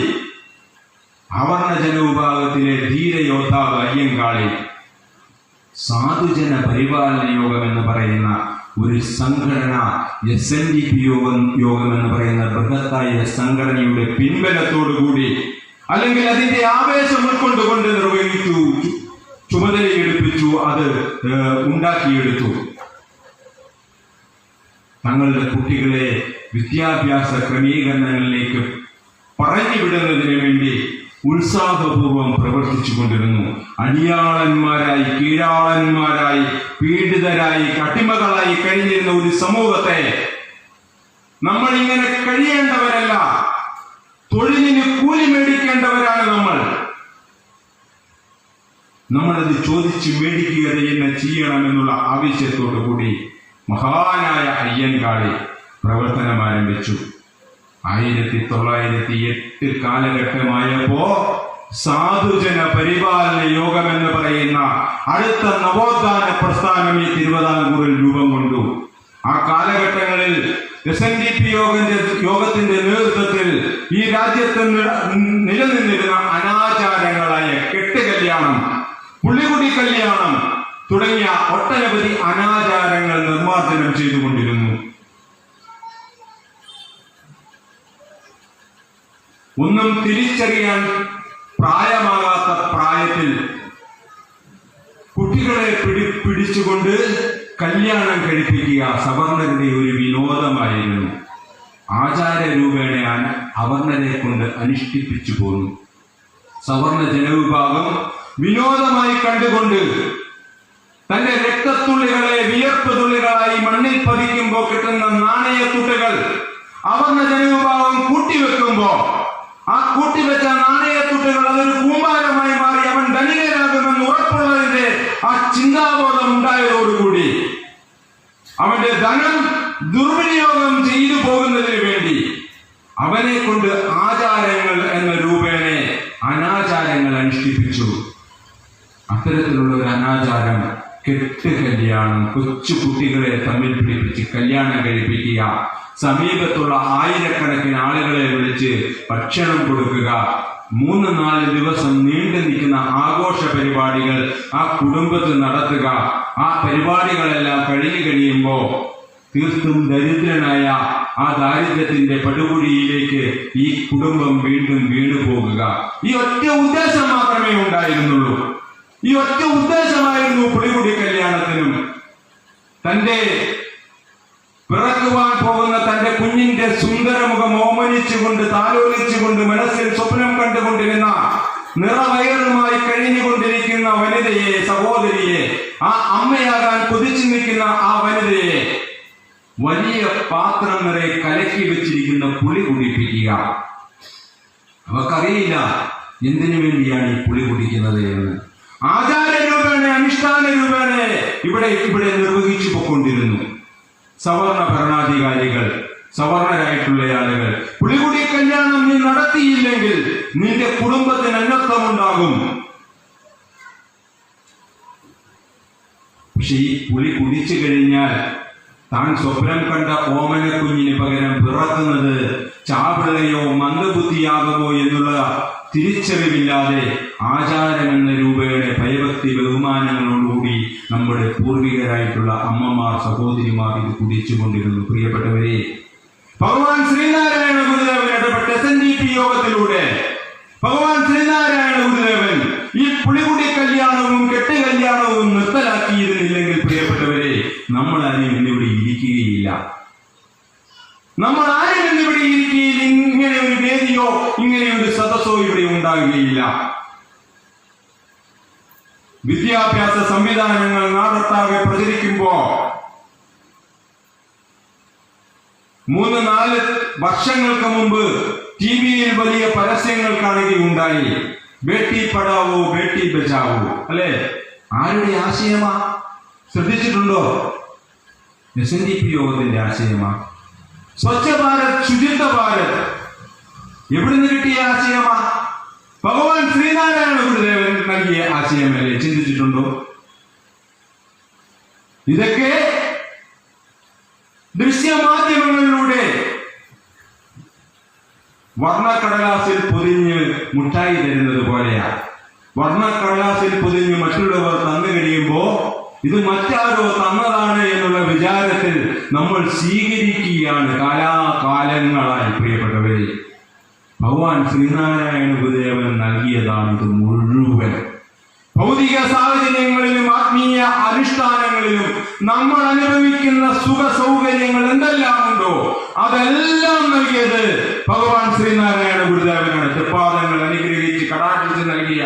അവർണ ജനവിഭാഗത്തിലെ ധീരയോദ്ധാവ് അയ്യൻകാളി സാധുജന പരിപാലന യോഗം എന്ന് പറയുന്ന ഒരു സംഘടന, SNDP യോഗം എന്ന് പറയുന്ന ബൃഹത്തായ സംഘടനയുടെ പിൻബലത്തോടുകൂടി, അല്ലെങ്കിൽ അതിന്റെ ആവേശം ഉൾക്കൊണ്ടുകൊണ്ട് നിർവഹിച്ചു, ചുമതലയെടുപ്പിച്ചു, അത് ഉണ്ടാക്കിയെടുത്തു. തങ്ങളുടെ കുട്ടികളെ വിദ്യാഭ്യാസ ക്രമീകരണങ്ങളിലേക്ക് പറഞ്ഞുവിടുന്നതിന് വേണ്ടി ഉത്സാഹപൂർവം പ്രവർത്തിച്ചു കൊണ്ടിരുന്നു. അടിയാളന്മാരായി, കീഴാളന്മാരായി, പീഡിതരായി, അടിമകളായി കഴിഞ്ഞിരുന്ന ഒരു സമൂഹത്തെ നമ്മൾ ഇങ്ങനെ കഴിയേണ്ടവരല്ല, തൊഴിലിന് കൂലി മേടിക്കേണ്ടവരാണ് നമ്മളത് ചോദിച്ച് മേടിക്കുക തന്നെ ചെയ്യണമെന്നുള്ള ആവശ്യത്തോടു കൂടി മഹാനായ അയ്യൻകാളി പ്രവർത്തനം ആരംഭിച്ചു. 1908 കാലഘട്ടമായപ്പോ സാധുജന പരിപാലന യോഗം എന്ന് പറയുന്ന അടുത്ത നവോത്ഥാന പ്രസ്ഥാനം ഈ തിരുവിതാംകൂറിൽ രൂപം കൊണ്ടു. ആ കാലഘട്ടങ്ങളിൽ SNDP യോഗത്തിന്റെ നേതൃത്വത്തിൽ ഈ രാജ്യത്ത് നിലനിന്നിരുന്ന അനാചാരങ്ങളായ കെട്ടുകല്യാണം, പുള്ളിക്കുടി കല്യാണം തുടങ്ങിയ ഒട്ടനവധി അനാചാരങ്ങൾ നിർമ്മാർജ്ജനം ചെയ്തുകൊണ്ടിരുന്നു. ഒന്നും തിരിച്ചറിയാൻ പ്രായമാകാത്ത പ്രായത്തിൽ കുട്ടികളെ പിടിച്ചുകൊണ്ട് കല്യാണം കഴിപ്പിക്കുക സവർണരുടെ ഒരു വിനോദമായിരുന്നു. ആചാരരൂപേണ അവർണരെ കൊണ്ട് അനുഷ്ഠിപ്പിച്ചു പോന്നു. സവർണ ജനവിഭാഗം വിനോദമായി കണ്ടുകൊണ്ട് തന്റെ രക്തത്തുള്ളികളെ വിയർപ്പ് തുള്ളികളായി മണ്ണിൽ പതിക്കുമ്പോൾ കിട്ടുന്ന നാണയത്തുട്ടുകൾ അവർണ ജനവിഭാഗം കൂട്ടിവെക്കുമ്പോ ആ കൂട്ടിവെച്ച നാണയത്തുട്ടുകൾ അതൊരു കൂമ്പാരമായി മാറി അവൻ ധനികനാകുമെന്ന് ഉറപ്പുള്ളതിന്റെ ആ ചിന്താബോധം ഉണ്ടായതോടുകൂടി അവന്റെ ധനം ദുർവിനിയോഗം ചെയ്തു പോകുന്നതിന് വേണ്ടി അവനെ കൊണ്ട് ആചാരങ്ങൾ എന്ന രൂപേണ അനാചാരങ്ങൾ അനുഷ്ഠിപ്പിച്ചു. അത്തരത്തിലുള്ള ഒരു അനാചാരം കെട്ട് കല്യാണം, കൊച്ചു കുട്ടികളെ തമ്മിൽ പിടിപ്പിച്ച് കല്യാണം കഴിപ്പിക്കുക, സമീപത്തുള്ള ആയിരക്കണക്കിന് ആളുകളെ വിളിച്ച് ഭക്ഷണം കൊടുക്കുക, 3-4 ദിവസം നീണ്ടു നിൽക്കുന്ന ആഘോഷ പരിപാടികൾ ആ കുടുംബത്തിൽ നടത്തുക. ആ പരിപാടികളെല്ലാം കഴിഞ്ഞു കഴിയുമ്പോ തീർത്തും ദരിദ്രനായ ആ ദാരിദ്ര്യത്തിന്റെ പടുകുഴിയിലേക്ക് ഈ കുടുംബം വീണ്ടും വീണു പോകുക. ഈ ഒറ്റ ഉദ്ദേശം മാത്രമേ ഉണ്ടായിരുന്നുള്ളൂ. ഈ ഒറ്റ ഉദ്ദേശമായിരുന്നു പുളികുടി കല്യാണത്തിനും. തന്റെ പിറക്കുവാൻ പോകുന്ന തന്റെ കുഞ്ഞിന്റെ സുന്ദരമുഖം ഓമനിച്ചുകൊണ്ട് താലോലിച്ചുകൊണ്ട് മനസ്സിൽ സ്വപ്നം കണ്ടുകൊണ്ടിരുന്ന നിറവയറുമായി കഴിഞ്ഞുകൊണ്ടിരിക്കുന്ന വനിതയെ, സഹോദരിയെ, ആ അമ്മയാകാൻ കൊതിച്ചു നിൽക്കുന്ന ആ വനിതയെ വലിയ പാത്രം നിറയെ കലക്കി വെച്ചിരിക്കുന്ന പുളി കുടിപ്പിക്കുക. അവക്കറിയില്ല എന്തിനു വേണ്ടിയാണ് ഈ പുളി കുടിക്കുന്നത് എന്ന്. ആചാരരൂപേണ, അനുഷ്ഠാന രൂപേണ ഇവിടെ നിർവഹിച്ചു പോയിക്കൊണ്ടിരുന്നു. സവർണ ഭരണാധികാരികൾ സവർണരായിട്ടുള്ള ആളുകൾ. പുളികുടി കല്യാണം നീ നടത്തിയില്ലെങ്കിൽ നിന്റെ കുടുംബത്തിന് അനർത്ഥമുണ്ടാകും. പക്ഷെ ഈ പുളി കുടിച്ചു കഴിഞ്ഞാൽ താൻ സ്വപ്നം കണ്ട ഓമന കുഞ്ഞിന് പകരം പിറക്കുന്നത് ചാപിള്ളയോ മന്ദബുദ്ധിയാകുമോ എന്നുള്ള തിരിച്ചറിവില്ലാതെ ആചാരമെന്ന രൂപയുടെ ഭയഭക്തി ബഹുമാനങ്ങളോടുകൂടി നമ്മുടെ പൂർവികരായിട്ടുള്ള അമ്മമാർ, സഹോദരിമാർ ഇത് കുടിച്ചുകൊണ്ടിരുന്നു. പ്രിയപ്പെട്ടവരെ, ഭഗവാൻ ശ്രീനാരായണ ഗുരുദേവൻ ഇടപെട്ട SNDP യോഗത്തിലൂടെ ഭഗവാൻ ശ്രീനാരായണ ഗുരുദേവൻ ഈ പുളികുടി കല്യാണവും കെട്ട് കല്യാണവും നിർത്തലാക്കിയിരുന്നില്ലെങ്കിൽ പ്രിയപ്പെട്ടവരെ, നമ്മൾ ആരും ഇന്നിവിടെ ഇരിക്കുകയില്ല. നമ്മൾ ആരും ഇന്നിവിടെ ഇരിക്കുകയില്ല. ഇങ്ങനെ ഒരു വേദിയോ ഇങ്ങനെ ഒരു സദസ്സോ ഇവിടെ ഉണ്ടാകുകയില്ല. വിദ്യാഭ്യാസ സംവിധാനങ്ങൾ നാടൊട്ടാകെ പ്രചരിക്കുമ്പോ 3-4 വർഷങ്ങൾക്ക് മുമ്പ് ടിവിയിൽ വലിയ പരസ്യങ്ങൾ കാണുകയുണ്ടായി. ബേട്ടി പഠാവോ ബേട്ടി ബച്ചാവോ, അല്ലെ? ആരുടെ ആശയമാ? ശ്രദ്ധിച്ചിട്ടുണ്ടോ? SNDP യോഗത്തിന്റെ ആശയമാ. സ്വച്ഛ ഭാരത്, ശുചിത്വ ഭാരത് എവിടുന്ന് കിട്ടിയ ആശയമാ? ഭഗവാൻ ശ്രീനാരായണ ഗുരുദേവൻ നൽകിയ ആശയമല്ലേ? ചിന്തിച്ചിട്ടുണ്ടോ? ഇതൊക്കെ ദൃശ്യമാധ്യമങ്ങളിലൂടെ വർണ്ണക്കടലാസിൽ പൊതിഞ്ഞ് മുട്ടായി തരുന്നത് പോലെയാ. വർണ്ണക്കടലാസിൽ പൊതിഞ്ഞ് മറ്റുള്ളവർ തന്നു കഴിയുമ്പോ ഇത് മറ്റാരോ തന്നതാണ് എന്നുള്ള വിചാരത്തിൽ നമ്മൾ സ്വീകരിക്കുകയാണ് കാലാകാലങ്ങളായി. പ്രിയപ്പെട്ടവരെ, ഭഗവാൻ ശ്രീനാരായണ ഗുരുദേവൻ നൽകിയതാണ് ഇത് മുഴുവൻ. ഭൗതിക സാഹചര്യങ്ങളിലും ആത്മീയ അനുഷ്ഠാനങ്ങളിലും നമ്മൾ അനുഭവിക്കുന്ന സുഖ സൗകര്യങ്ങൾ എന്തെല്ലാം ഉണ്ടോ അതെല്ലാം നൽകിയത് ഭഗവാൻ ശ്രീനാരായണ ഗുരുദേവനാണ്. തൃപ്പാദങ്ങൾ അനുഗ്രഹിച്ച് കടാക്ഷിച്ച് നൽകിയ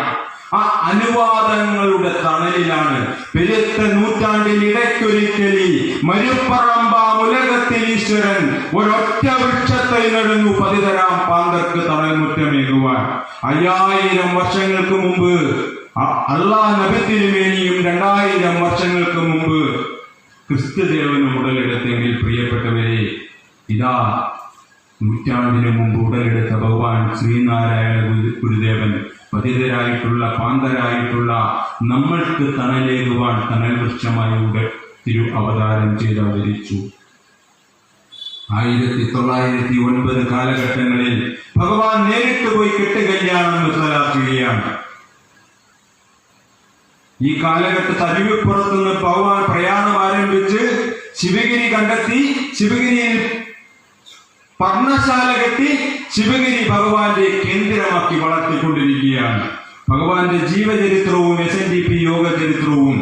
ആ അനുവാദങ്ങളുടെ തണലിലാണ് പെരുത്ത നൂറ്റാണ്ടിൽ ഇടയ്ക്കൊരിക്കലി മരുപ്പറമ്പ ഉലകത്തിൽ ഈശ്വരൻ ഒരൊറ്റ വൃക്ഷത്തെ നടന്നു പതിതരാം പാന്തർക്ക് തണൽ മുറ്റമേകുവാൻ. 5000 വർഷങ്ങൾക്ക് മുമ്പ് അള്ളാഹ് നബി തിരുമേനിയും 2000 വർഷങ്ങൾക്ക് മുമ്പ് ക്രിസ്തുദേവനും ഉടലെടുത്തെങ്കിൽ പ്രിയപ്പെട്ടവരെ, ഇതാ നൂറ്റാണ്ടിന് മുമ്പ് ഉടലെടുത്ത ഭഗവാൻ ശ്രീനാരായണ ഗുരുദേവൻ പതിതരായിട്ടുള്ള പാന്തരായിട്ടുള്ള നമ്മൾക്ക് തണലേകുവാൻ തണൽ വൃക്ഷമായി തിരു അവതാരം ചെയ്ത് അവതരിച്ചു. 1909 കാലഘട്ടങ്ങളിൽ ഭഗവാൻ നേരിട്ട് പോയി കെട്ടുകല്യാണം നിർത്തലാക്കുകയാണ്. ഈ കാലഘട്ടത്ത് അരുവിപ്പുറത്തുനിന്ന് ഭഗവാൻ പ്രയാണം ആരംഭിച്ച് ശിവഗിരി കണ്ടെത്തി, ശിവഗിരിയിൽ പർണശാല കെട്ടി ശിവഗിരി ഭഗവാന്റെ കേന്ദ്രമാക്കി വളർത്തിക്കൊണ്ടിരിക്കുകയാണ്. ഭഗവാന്റെ ജീവചരിത്രവും SNDP യോഗ ചരിത്രവും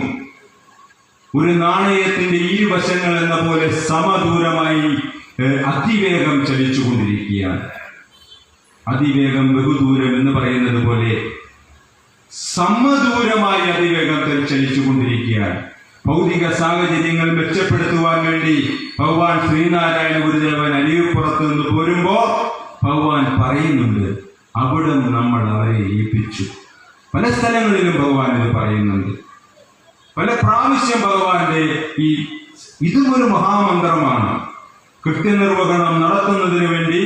ഒരു നാണയത്തിന്റെ ഇരുവശങ്ങൾ എന്ന പോലെ സമദൂരമായി അതിവേഗം ചലിച്ചുകൊണ്ടിരിക്കുകയാണ്. അതിവേഗം ബഹുദൂരം എന്ന് പറയുന്നത് പോലെ സമദൂരമായി അതിവേഗം ചലിച്ചുകൊണ്ടിരിക്കുകയാണ്. ഭൗതിക സാഹചര്യങ്ങൾ മെച്ചപ്പെടുത്തുവാൻ വേണ്ടി ഭഗവാൻ ശ്രീനാരായണ ഗുരുദേവൻ അരുവിപ്പുറത്ത് നിന്ന് പോരുമ്പോ ഭഗവാൻ പറയുന്നുണ്ട്, അവിടെ നമ്മൾ അവരെ ഏൽപ്പിച്ചു. പല സ്ഥലങ്ങളിലും ഭഗവാൻ ഇത് പറയുന്നുണ്ട്. പല പ്രാവശ്യം ഭഗവാന്റെ ഇതും ഒരു മഹാമന്ത്രമാണ്. കൃത്യനിർവഹണം നടത്തുന്നതിന് വേണ്ടി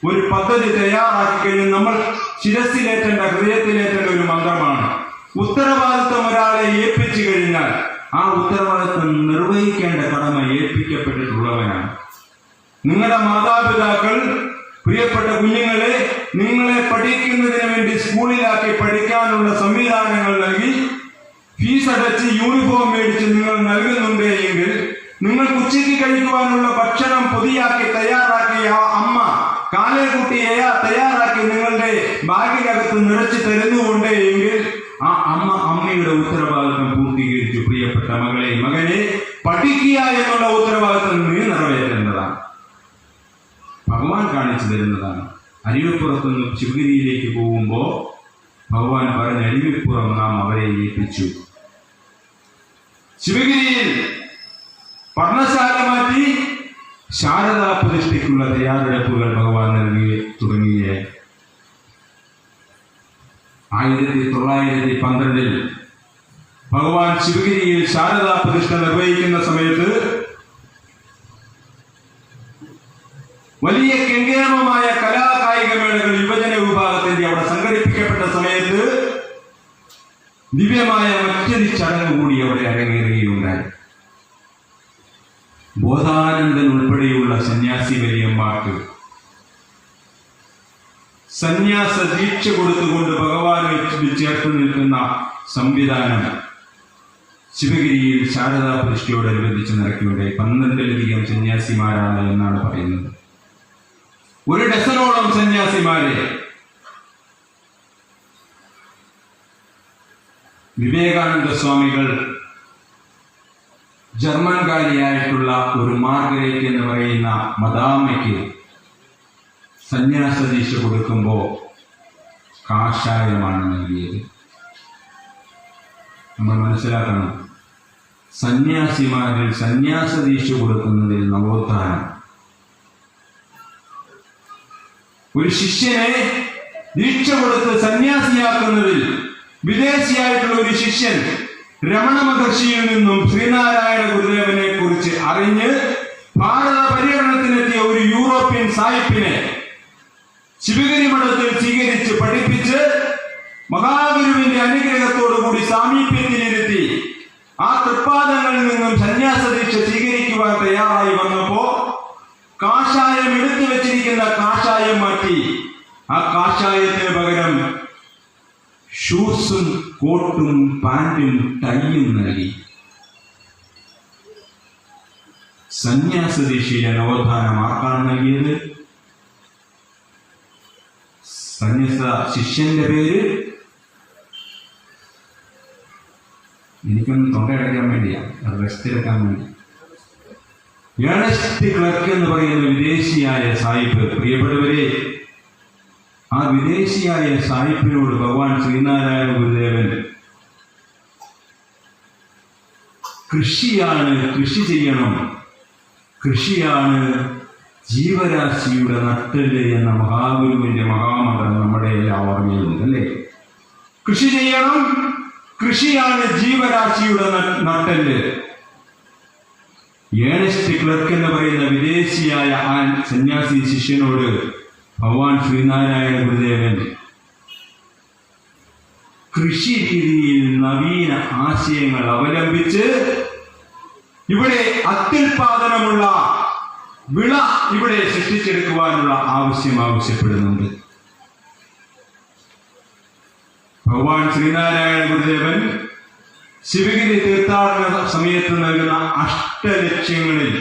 ഒരു പദ്ധതി തയ്യാറാക്കി കഴിഞ്ഞ് നമ്മൾ ശിരസിലേറ്റേണ്ട, ഹൃദയത്തിലേറ്റേണ്ട ഒരു മന്ത്രമാണ്. ഉത്തരവാദിത്വം ഒരാളെ ഏൽപ്പിച്ചു കഴിഞ്ഞാൽ ആ ഉത്തരവാദിത്വം നിർവഹിക്കേണ്ട കടമ ഏൽപ്പിക്കപ്പെട്ടിട്ടുള്ളവനാണ്. നിങ്ങളുടെ മാതാപിതാക്കൾ പ്രിയപ്പെട്ട കുഞ്ഞുങ്ങളെ നിങ്ങളെ പഠിക്കുന്നതിന് വേണ്ടി സ്കൂളിലാക്കി പഠിക്കാനുള്ള സംവിധാനങ്ങൾ നൽകി ഫീസ് അടച്ച് യൂണിഫോം മേടിച്ച് നിങ്ങൾ നൽകുന്നുണ്ട് എങ്കിൽ, നിങ്ങൾക്ക് ഉച്ചയ്ക്ക് കഴിക്കുവാനുള്ള ഭക്ഷണം പൊതിയാക്കി തയ്യാറാക്കിയ ആ അമ്മ കാലേക്കുട്ടിയെ തയ്യാറാക്കി നിങ്ങളുടെ ബാഗിനകത്ത് നിറച്ച് തരുന്നുണ്ട് എങ്കിൽ ആ അമ്മയുടെ ഉത്തരവാദിത്വം പൂർത്തീകരിച്ചു. പ്രിയപ്പെട്ട മകളെ, മകനെ, പഠിക്കുക എന്നുള്ള ഉത്തരവാദിത്വം നീ നിറവേറ്റേണ്ടതാണ്. ഭഗവാൻ കാണിച്ചു തരുന്നതാണ്. അരുവിപ്പുറത്തുനിന്ന് ശിവഗിരിയിലേക്ക് പോകുമ്പോ ഭഗവാൻ പറഞ്ഞ അരുവിപ്പുറം നാം അവരെ ഏൽപ്പിച്ചു. ശിവഗിരിയിൽ പർണശാല മാറ്റി ശാരദാ പ്രതിഷ്ഠയ്ക്കുള്ള തയ്യാറെടുപ്പുകൾ ഭഗവാൻ നൽകി തുടങ്ങിയ 1912 ഭഗവാൻ ശിവഗിരിയിൽ ശാരദാ പ്രതിഷ്ഠ നിർവഹിക്കുന്ന സമയത്ത് സന്യാസ ദീക്ഷ കൊടുത്തുകൊണ്ട് ഭഗവാനെ ചേർത്ത് നിൽക്കുന്ന സംവിധാനം ശിവഗിരിയിൽ ശാരദാ പ്രതിഷ്ഠയോടനുബന്ധിച്ച് നടക്കുകയുണ്ടായി. 12ലധികം സന്യാസിമാരാണ് എന്നാണ് പറയുന്നത്. ഒരു ഡസനോളം സന്യാസിമാരെ വിവേകാനന്ദ സ്വാമികൾ ജർമ്മൻകാരിയായിട്ടുള്ള ഒരു മാർഗരേറ്റ് എന്ന് പറയുന്ന മദാമയ്ക്ക് സന്യാസ ദീക്ഷ കൊടുക്കുമ്പോൾ കാഷായമാണ് നൽകിയത്. നമ്മൾ മനസ്സിലാക്കണം, സന്യാസിമാരിൽ സന്യാസ ദീക്ഷ കൊടുക്കുന്നതിൽ നവോത്ഥാനം. ഒരു ശിഷ്യനെ ദീക്ഷ കൊടുത്ത് സന്യാസിയാക്കുന്നതിൽ വിദേശിയായിട്ടുള്ള ഒരു ശിഷ്യൻ രമണ മഹർഷിയിൽ നിന്നും ശ്രീനാരായണ ഗുരുദേവനെ കുറിച്ച് അറിഞ്ഞ് ഭാരത പര്യടനത്തിനെത്തിയ ഒരു യൂറോപ്യൻ സായിപ്പിനെ ശിവഗിരി മഠത്തിൽ സ്വീകരിച്ച് പഠിപ്പിച്ച് മഹാഗുരുവിന്റെ അനുഗ്രഹത്തോടുകൂടി സാമീപ്യത്തിലിരുത്തി ആ തൃപ്പാദങ്ങളിൽ നിന്നും സന്യാസ ദീക്ഷ സ്വീകരിക്കുവാൻ തയ്യാറായി വന്നപ്പോ കാഷായം എടുത്തു വെച്ചിരിക്കുന്ന കാഷായം മാറ്റി ആ കാഷായത്തിന് പകരം ഷൂസും കോട്ടും പാന്റും ടൈയും നൽകി. സന്യാസ ദീക്ഷയിലെ നവോത്ഥാനം ആർക്കാണ് നൽകിയത്? സന്യാസ ശിഷ്യന്റെ പേര് എനിക്കൊന്ന് തൊണ്ടയടയ്ക്കാൻ വേണ്ടിയാണ്, റെസ്റ്റ് എടുക്കാൻ വേണ്ടി. ഏണസ്റ്റ് ക്ലർക്ക് എന്ന് പറയുന്ന വിദേശിയായ സായിപ്പ്, പ്രിയപ്പെട്ടവരെ, ആ വിദേശിയായ സായിപ്പിനോട് ഭഗവാൻ ശ്രീനാരായണ ഗുരുദേവൻ കൃഷി ചെയ്യണം, കൃഷിയാണ് ജീവരാശിയുടെ നട്ടെല്ല് എന്ന മഹാഗുരുവിന്റെ മഹാമന്ത്രം നമ്മുടെ എല്ലാ ഓർമ്മയിലുണ്ട് അല്ലേ? കൃഷി ചെയ്യണം, കൃഷിയാണ് ജീവരാശിയുടെ നട്ടെല്ല്. ഏണസ്റ്റ് ക്ലർക്ക് എന്ന് പറയുന്ന വിദേശിയായ ആ സന്യാസി ശിഷ്യനോട് ഭഗവാൻ ശ്രീനാരായണ ഗുരുദേവൻ കൃഷി രീതിയിൽ നവീന ആശയങ്ങൾ അവലംബിച്ച് ഇവിടെ അത്യുൽപാദനമുള്ള വിള ഇവിടെ സൃഷ്ടിച്ചെടുക്കുവാനുള്ള ആവശ്യപ്പെടുന്നുണ്ട്. ഭഗവാൻ ശ്രീനാരായണ ഗുരുദേവൻ ശിവഗിരി തീർത്ഥാടന സമയത്ത് നൽകുന്ന അഷ്ടലക്ഷ്യങ്ങളിൽ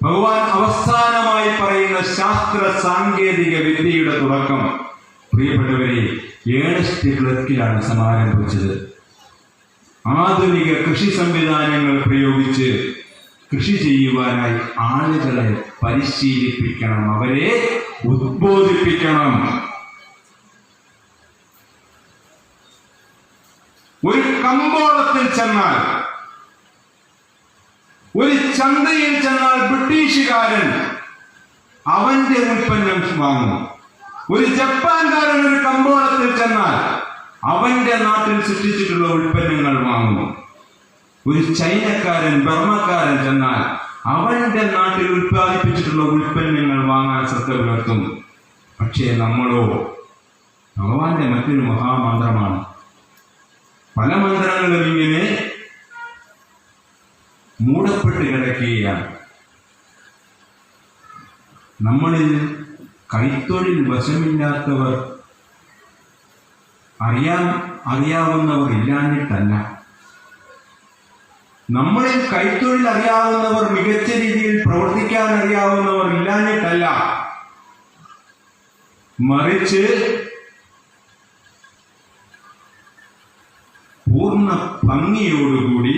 ഭഗവാൻ അവസാനമായി പറയുന്ന ശാസ്ത്ര സാങ്കേതിക വിദ്യയുടെ തുടക്കം, പ്രിയപ്പെട്ടവരെ, ഏണസ്റ്റ് ക്ലർക്കിലാണ് സമാരംഭിച്ചത്. ആധുനിക കൃഷി സംവിധാനങ്ങൾ പ്രയോഗിച്ച് കൃഷി ചെയ്യുവാനായി ആളുകളെ പരിശീലിപ്പിക്കണം, അവരെ ഉദ്ബോധിപ്പിക്കണം. ഒരു കമ്പോളത്തിൽ ചെന്നാൽ, ഒരു ചന്തയിൽ ചെന്നാൽ ബ്രിട്ടീഷുകാരൻ അവന്റെ ഉൽപ്പന്നം വാങ്ങും. ഒരു ജപ്പാൻകാരൻ ഒരു കമ്പോളത്തിൽ ചെന്നാൽ അവന്റെ നാട്ടിൽ സൃഷ്ടിച്ചിട്ടുള്ള ഉൽപ്പന്നങ്ങൾ വാങ്ങും. ഒരു ചൈനക്കാരൻ, ബർമ്മക്കാരൻ ചെന്നാൽ അവന്റെ നാട്ടിൽ ഉൽപ്പാദിപ്പിച്ചിട്ടുള്ള ഉൽപ്പന്നങ്ങൾ വാങ്ങാൻ ശ്രദ്ധ പുലർത്തും. പക്ഷേ നമ്മളോ, ഭഗവാന്റെ മറ്റൊരു മഹാമന്ത്രമാണ്. പല മന്ത്രങ്ങളും ഇങ്ങനെ മൂടപ്പെട്ട് കിടക്കുകയാണ്. നമ്മളിൽ കൈത്തൊഴിൽ വശമില്ലാത്തവർ, അറിയാവുന്നവർ ഇല്ലാഞ്ഞിട്ടല്ല. നമ്മളിൽ കൈത്തൊഴിൽ അറിയാവുന്നവർ, മികച്ച രീതിയിൽ പ്രവർത്തിക്കാൻ അറിയാവുന്നവർ ഇല്ലാഞ്ഞിട്ടല്ല, മറിച്ച് പൂർണ്ണ ഭംഗിയോടുകൂടി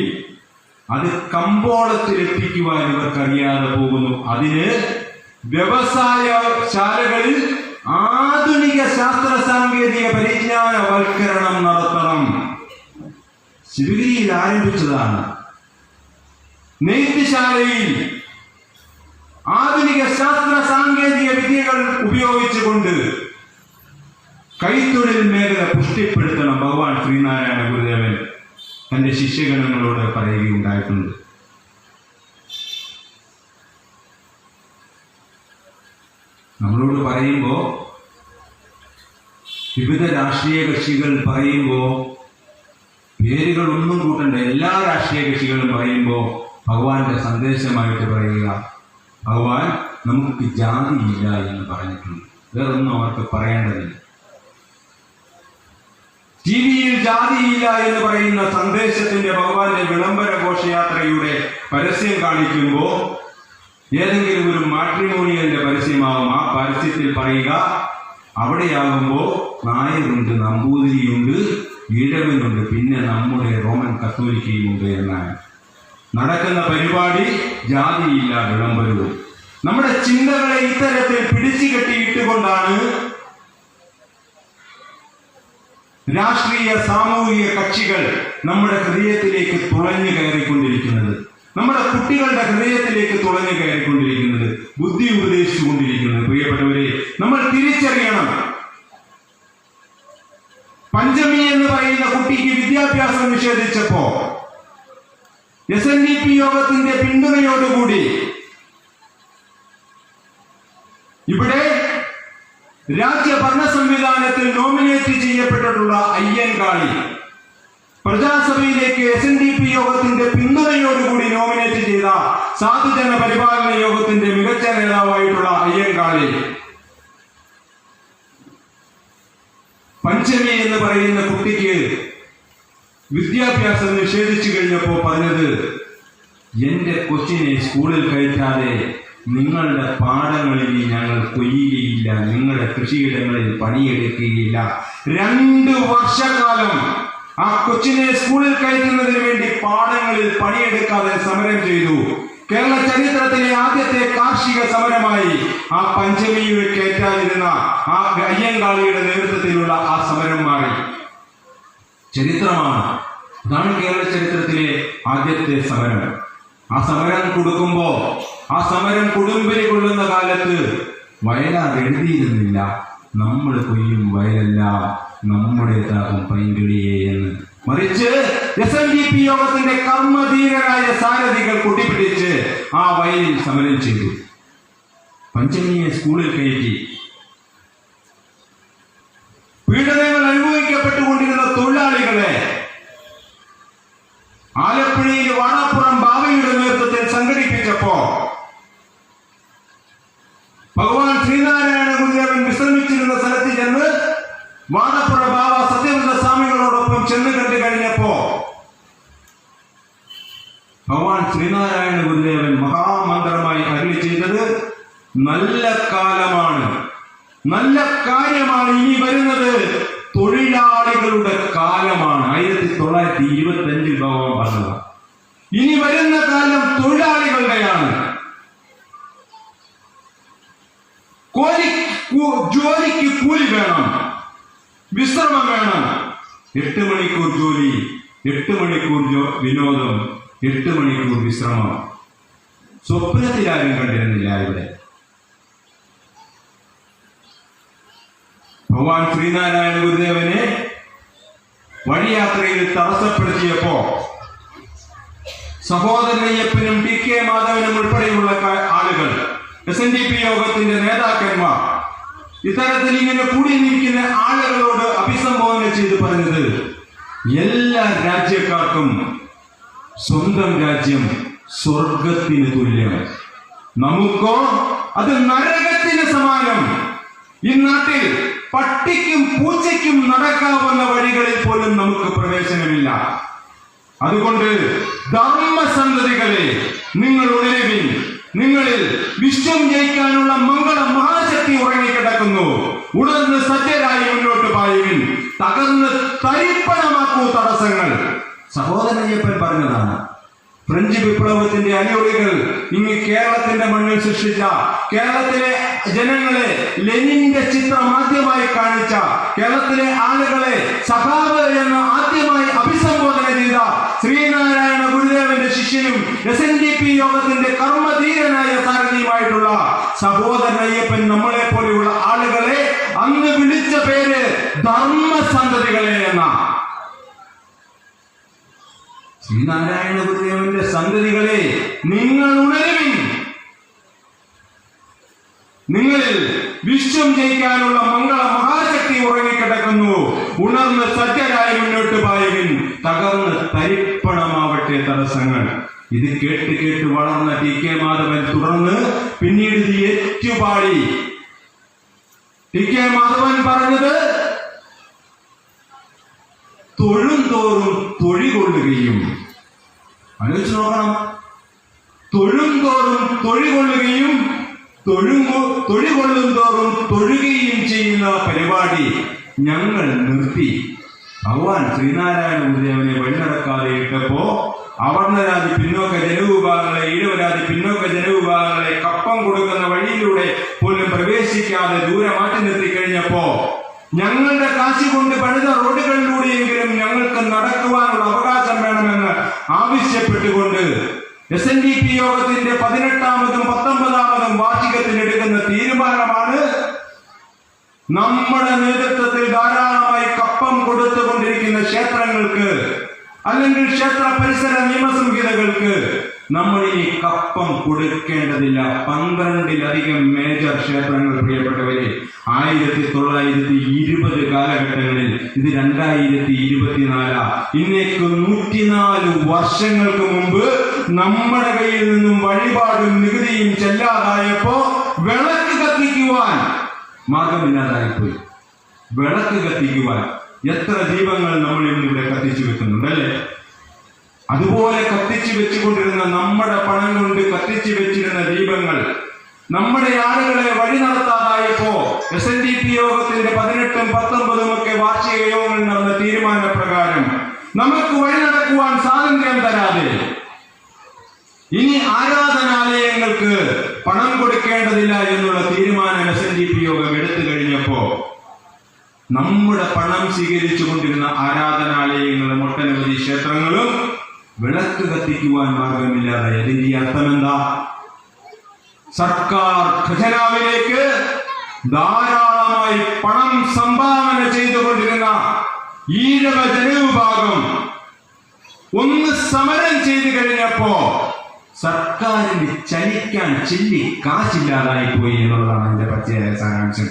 അത് കമ്പോളത്തിലെത്തിക്കുവാൻ ഇവർക്കറിയാതെ പോകുന്നു. അതിന് വ്യവസായശാലകളിൽ ആധുനിക ശാസ്ത്ര സാങ്കേതിക പരിജ്ഞാനവൽക്കരണം നടത്തണം. ശിവഗിരിയിൽ ആരംഭിച്ചതാണ്. നെയ്ത്തുശാലയിൽ ആധുനിക ശാസ്ത്ര സാങ്കേതിക വിദ്യകൾ ഉപയോഗിച്ചുകൊണ്ട് കൈത്തൊഴിൽ മേഖല പുഷ്ടിപ്പെടുത്തണം. ഭഗവാൻ ശ്രീനാരായണ ഗുരുദേവൻ തന്റെ ശിഷ്യഗണങ്ങളോട് പറയുകയുണ്ടായിട്ടുണ്ട്. നമ്മളോട് പറയുമ്പോൾ, വിവിധ രാഷ്ട്രീയ കക്ഷികൾ പറയുമ്പോൾ പേരുകൾ ഒന്നും കൂട്ടണ്ട, എല്ലാ രാഷ്ട്രീയ കക്ഷികളും പറയുമ്പോൾ ഭഗവാന്റെ സന്ദേശമായിട്ട് പറയുക, ഭഗവാൻ നമുക്ക് ജാതിയില്ല എന്ന് പറഞ്ഞിട്ടുണ്ട്. വേറൊന്നും അവർക്ക് പറയേണ്ടതില്ല. ടിവിയിൽ ജാതിയില്ല എന്ന് പറയുന്ന സന്ദേശത്തിന്റെ ഭഗവാന്റെ വിളംബര ഘോഷയാത്രയുടെ പരസ്യം കാണിക്കുമ്പോ ഏതെങ്കിലും ഒരു മാട്രിമോണിയലിന്റെ പരസ്യമാകും. ആ പരസ്യത്തിൽ പറയുക, അവിടെയാകുമ്പോ നായരുണ്ട്, നമ്പൂതിരിയുണ്ട്, ഈഴവനുണ്ട്, പിന്നെ നമ്മുടെ റോമൻ കത്തോലിക്കയുമുണ്ട് എന്നാണ്. നടക്കുന്ന പരിപാടി ജാതിയില്ല വിളംബരവും. നമ്മുടെ ചിന്തകളെ ഇത്തരത്തിൽ പിടിച്ചു കെട്ടിയിട്ടുകൊണ്ടാണ് രാഷ്ട്രീയ സാമൂഹിക കക്ഷികൾ നമ്മുടെ ഹൃദയത്തിലേക്ക് തുളഞ്ഞു കയറിക്കൊണ്ടിരിക്കുന്നത്, നമ്മുടെ കുട്ടികളുടെ ഹൃദയത്തിലേക്ക് തുളഞ്ഞു കയറിക്കൊണ്ടിരിക്കുന്നത്, ബുദ്ധി ഉപദേശിച്ചുകൊണ്ടിരിക്കുന്നത്. പ്രിയപ്പെട്ടവരെ, നമ്മൾ തിരിച്ചറിയണം. പഞ്ചമി എന്ന് പറയുന്ന കുട്ടിക്ക് വിദ്യാഭ്യാസം നിഷേധിച്ചപ്പോ SNDP യോഗത്തിന്റെ പിന്തുണയോടുകൂടി ഇവിടെ രാജ്യഭരണ സംവിധാനത്തിൽ നോമിനേറ്റ് ചെയ്യപ്പെട്ടിട്ടുള്ള അയ്യൻകാളി പ്രജാസഭയിലേക്ക് SNDP യോഗത്തിന്റെ പിന്തുണയോടുകൂടി നോമിനേറ്റ് ചെയ്ത സാധുജന പരിപാലന യോഗത്തിന്റെ മികച്ച നേതാവായിട്ടുള്ള അയ്യൻകാളി പഞ്ചമി എന്ന് പറയുന്ന കുട്ടിക്ക് വിദ്യാഭ്യാസം നിഷേധിച്ചു കഴിഞ്ഞപ്പോ പറഞ്ഞത്, എന്റെ കൊച്ചിനെ സ്കൂളിൽ കയറ്റാതെ നിങ്ങളുടെ പാടങ്ങളിൽ ഞങ്ങൾ കൊയ്യുകയില്ല, നിങ്ങളുടെ കൃഷിയിടങ്ങളിൽ പണിയെടുക്കുകയില്ല. 2 വർഷക്കാലം ആ കൊച്ചിനെ സ്കൂളിൽ കയറ്റുന്നതിന് വേണ്ടി പാടങ്ങളിൽ പണിയെടുക്കാതെ സമരം ചെയ്തു. കേരള ചരിത്രത്തിലെ ആദ്യത്തെ കാർഷിക സമരമായി ആ പഞ്ചമിയെ കയറ്റാതിരുന്ന ആ അയ്യങ്കാളിയുടെ നേതൃത്വത്തിലുള്ള ആ സമരം മാറി. ചരിത്രമാണ്. അതാണ് കേരള ചരിത്രത്തിലെ ആദ്യത്തെ സമരം. ആ സമരം കൊടുക്കുമ്പോ, ആ സമരം കൊടുമ്പിരി കൊള്ളുന്ന കാലത്ത് വയലാർ എഴുതിയിരുന്നില്ല, നമ്മൾ കൊയ്യും വയലല്ല നമ്മുടേതാകും പൈങ്കിളിയെ എന്ന്. മറിച്ച് SNDP യോഗത്തിന്റെ കർമ്മധീരരായ സാരഥികൾ കൊടിപിടിച്ച് ആ വയലിൽ സമരം ചെയ്തു. പഞ്ചമിയെ സ്കൂളിൽ കയറ്റി. പീഡനങ്ങൾ അനുഭവിക്കപ്പെട്ടുകൊണ്ടിരുന്ന തൊഴിലാളികളെ ആലപ്പുഴയിൽ വാണാപ്പുറം ബാവയുടെ നേതൃത്വത്തിൽ സംഘടിപ്പിച്ചപ്പോ ഭഗവാൻ ശ്രീനാരായണ ഗുരുദേവൻ വിശ്രമിച്ചിരുന്ന സ്ഥലത്ത് ചെന്ന് വാണാപ്പുറ ബാവ സത്യവ്രത സ്വാമികളോടൊപ്പം ചെന്ന് കണ്ടു കഴിഞ്ഞപ്പോ ഭഗവാൻ ശ്രീനാരായണ ഗുരുദേവൻ മഹാമന്ത്രമായി അരുളി ചെയ്തത്, നല്ല കാലമാണ്, നല്ല കാര്യമാണ് ഇനി വരുന്നത്, തൊഴിലാളികളുടെ കാലമാണ്. 1925 ഭഗവാൻ പറഞ്ഞത്. ഇനി വരുന്ന കാലം തൊഴിലാളികളുടെയാണ്. ജോലിക്ക് കൂലി വേണം, വിശ്രമം വേണം. 8 മണിക്കൂർ ജോലി, 8 മണിക്കൂർ വിനോദം, 8 മണിക്കൂർ വിശ്രമം. സ്വപ്നത്തിലാരും കണ്ടിരുന്നില്ല ഇവിടെ. ഭഗവാൻ ശ്രീനാരായണ ഗുരുദേവനെ വഴിയാത്രയിൽ തടസ്സപ്പെടുത്തിയപ്പോ സഹോദരൻ അയ്യപ്പനും TK മാധവനും ഉൾപ്പെടെയുള്ള ആളുകൾ, SNDP യോഗത്തിന്റെ നേതാക്കന്മാർ ഇത്തരത്തിൽ ഇങ്ങനെ കൂടി നിൽക്കുന്ന ആളുകളോട് അഭിസംബോധന ചെയ്ത് പറഞ്ഞത്, എല്ലാ രാജ്യക്കാർക്കും സ്വന്തം രാജ്യം സ്വർഗത്തിന് തുല്യം, നമുക്കോ അത് നരകത്തിന് സമാനം. ഈ നാട്ടിൽ പട്ടിക്കും പൂച്ചയ്ക്കും നടക്കാവുന്ന വഴികളിൽ പോലും നമുക്ക് പ്രവേശനമില്ല. അതുകൊണ്ട് ധർമ്മസന്തതികളെ, നിങ്ങൾ ഉണരുവിൻ. നിങ്ങളിൽ വിശ്വം ജയിക്കാനുള്ള മംഗള മഹാശക്തി ഉറങ്ങിക്കിടക്കുന്നു. ഉണർന്ന് സജ്ജരായി മുന്നോട്ട് പായുവിൻ. തകർന്ന് തരിപ്പണമാക്കൂ തടസ്സങ്ങൾ. സഹോദരൻ അയ്യപ്പൻ പറഞ്ഞതാണ്. ഫ്രഞ്ച് വിപ്ലവത്തിന്റെ അടിയൊളികൾ ഇനി കേരളത്തിന്റെ മണ്ണിൽ സൃഷ്ടിച്ച, കേരളത്തിലെ ജനങ്ങളെ ലെനിന്റെ ചിത്രം ആദ്യമായി കാണിച്ച, കേരളത്തിലെ ആളുകളെ സഖാവ് എന്ന് ആദ്യമായി അഭിസംബോധന ചെയ്ത ശ്രീനാരായണ ഗുരുദേവന്റെ ശിഷ്യനും SNDP യോഗത്തിന്റെ കർമ്മധീരനായ സാരഥിയുമായിട്ടുള്ള സഹോദരൻ അയ്യപ്പൻ നമ്മളെ പോലെയുള്ള ആളുകളെ അന്ന് വിളിച്ച പേര് ധർമ്മസന്തതികളെ എന്ന. ശ്രീനാരായണ ഗുരുദേവന്റെ സന്തതികളെ, നിങ്ങൾ ഉണരുവിൻ. നിങ്ങളിൽ വിശ്വം ജയിക്കാനുള്ള മംഗള മഹാശക്തി ഉറങ്ങിക്കിടക്കുന്നു. ഉണർന്ന് സജ്ജരായി മുന്നോട്ട് പായുവിൻ. തകർന്ന് തരിപ്പണമാവട്ടെ തടസ്സങ്ങൾ. ഇത് കേട്ട് കേട്ട് വളർന്ന TK മാധവൻ തുടർന്ന് പിന്നീട് ഇത് ഏറ്റുപാടി ടി.കെ. മാധവൻ പറഞ്ഞത് തൊഴുംതോറും തൊഴി കൊള്ളുകയും, ആലോചിച്ച് നോക്കണം, തൊഴുംതോറും തൊഴി കൊള്ളുകയും തൊഴി കൊള്ളും തോറും തൊഴുകയും ചെയ്യുന്ന പരിപാടി ഞങ്ങൾ നിർത്തി. ഭഗവാൻ ശ്രീനാരായണ ഗുരുദേവനെ വഴി നടക്കാതെ ഇട്ടപ്പോ അവർണരാതി പിന്നോക്ക ജനവിഭാഗങ്ങളെ, ഈഴവരാതി പിന്നോക്ക ജനവിഭാഗങ്ങളെ കപ്പം കൊടുക്കുന്ന വഴിയിലൂടെ പോലും പ്രവേശിക്കാതെ ദൂരെ മാറ്റി നിർത്തി കഴിഞ്ഞപ്പോ ഞങ്ങളുടെ കാശി കൊണ്ട് പണിത റോഡുകളിലൂടെയെങ്കിലും ഞങ്ങൾക്ക് നടക്കുവാനുള്ള അവകാശം വേണമെന്ന് ആവശ്യപ്പെട്ടുകൊണ്ട് SNDP യോഗത്തിന്റെ 18ാമതും 19ാമതും വാർഷികത്തിനെടുക്കുന്ന തീരുമാനമാണ് നമ്മുടെ നേതൃത്വത്തിൽ ധാരാളമായി കപ്പം കൊടുത്തുകൊണ്ടിരിക്കുന്ന ക്ഷേത്രങ്ങൾക്ക് അല്ലെങ്കിൽ ക്ഷേത്ര പരിസര നിയമസംഹിതകൾക്ക് നമ്മൾ ഇനി കപ്പം കൊടുക്കേണ്ടതില്ല. 12-ലധികം മേജർ ക്ഷേത്രങ്ങൾ, പ്രിയപ്പെട്ടവരെ, 1920 കാലഘട്ടങ്ങളിൽ, ഇത് 2024, ഇന്നേക്ക് 104 വർഷങ്ങൾക്ക് മുമ്പ് നമ്മുടെ കയ്യിൽ നിന്നും വഴിപാടും നികുതിയും ചെല്ലാതായപ്പോ വിളക്ക് കത്തിക്കുവാൻ മാർഗമില്ലാതായിപ്പോയി. വിളക്ക് കത്തിക്കുവാൻ എത്ര ദീപങ്ങൾ നമ്മൾ ഇന്നിവിടെ കത്തിച്ചു വെക്കുന്നുണ്ട്, അല്ലേ? അതുപോലെ കത്തിച്ചു വെച്ചുകൊണ്ടിരുന്ന, നമ്മുടെ പണം കൊണ്ട് കത്തിച്ചു വെച്ചിരുന്ന ദീപങ്ങൾ നമ്മുടെ ആളുകളെ വഴി നടത്താതായപ്പോ SNDP യോഗത്തിന്റെ 18ഉം 19ഉം ഒക്കെ വാർഷിക യോഗങ്ങൾ നടന്ന തീരുമാനപ്രകാരം നമുക്ക് വഴി നടക്കുവാൻ സ്വാതന്ത്ര്യം തരാതെ ഇനി ആരാധനാലയങ്ങൾക്ക് പണം കൊടുക്കേണ്ടതില്ല എന്നുള്ള തീരുമാനം SNDP യോഗം എടുത്തു കഴിഞ്ഞപ്പോ നമ്മുടെ പണം സ്വീകരിച്ചു കൊണ്ടിരുന്ന ആരാധനാലയങ്ങളും ഒട്ടനവധി ക്ഷേത്രങ്ങളും വിളക്ക് കത്തിക്കുവാൻ മാർഗമില്ലാതെ. അതിന്റെ അർത്ഥം എന്താ? സർക്കാർ ഖജനാവിലേക്ക് ധാരാളമായി പണം സംഭാവന ചെയ്തുകൊണ്ടിരുന്ന ഈഴവ ജനവിഭാഗം ഒന്ന് സമരം ചെയ്തു കഴിഞ്ഞപ്പോ സർക്കാരിന് ചലിക്കാൻ ചില്ലി കാശില്ലാതായി പോയി എന്നുള്ളതാണ് എന്റെ പച്ചയായ സാരാംശം.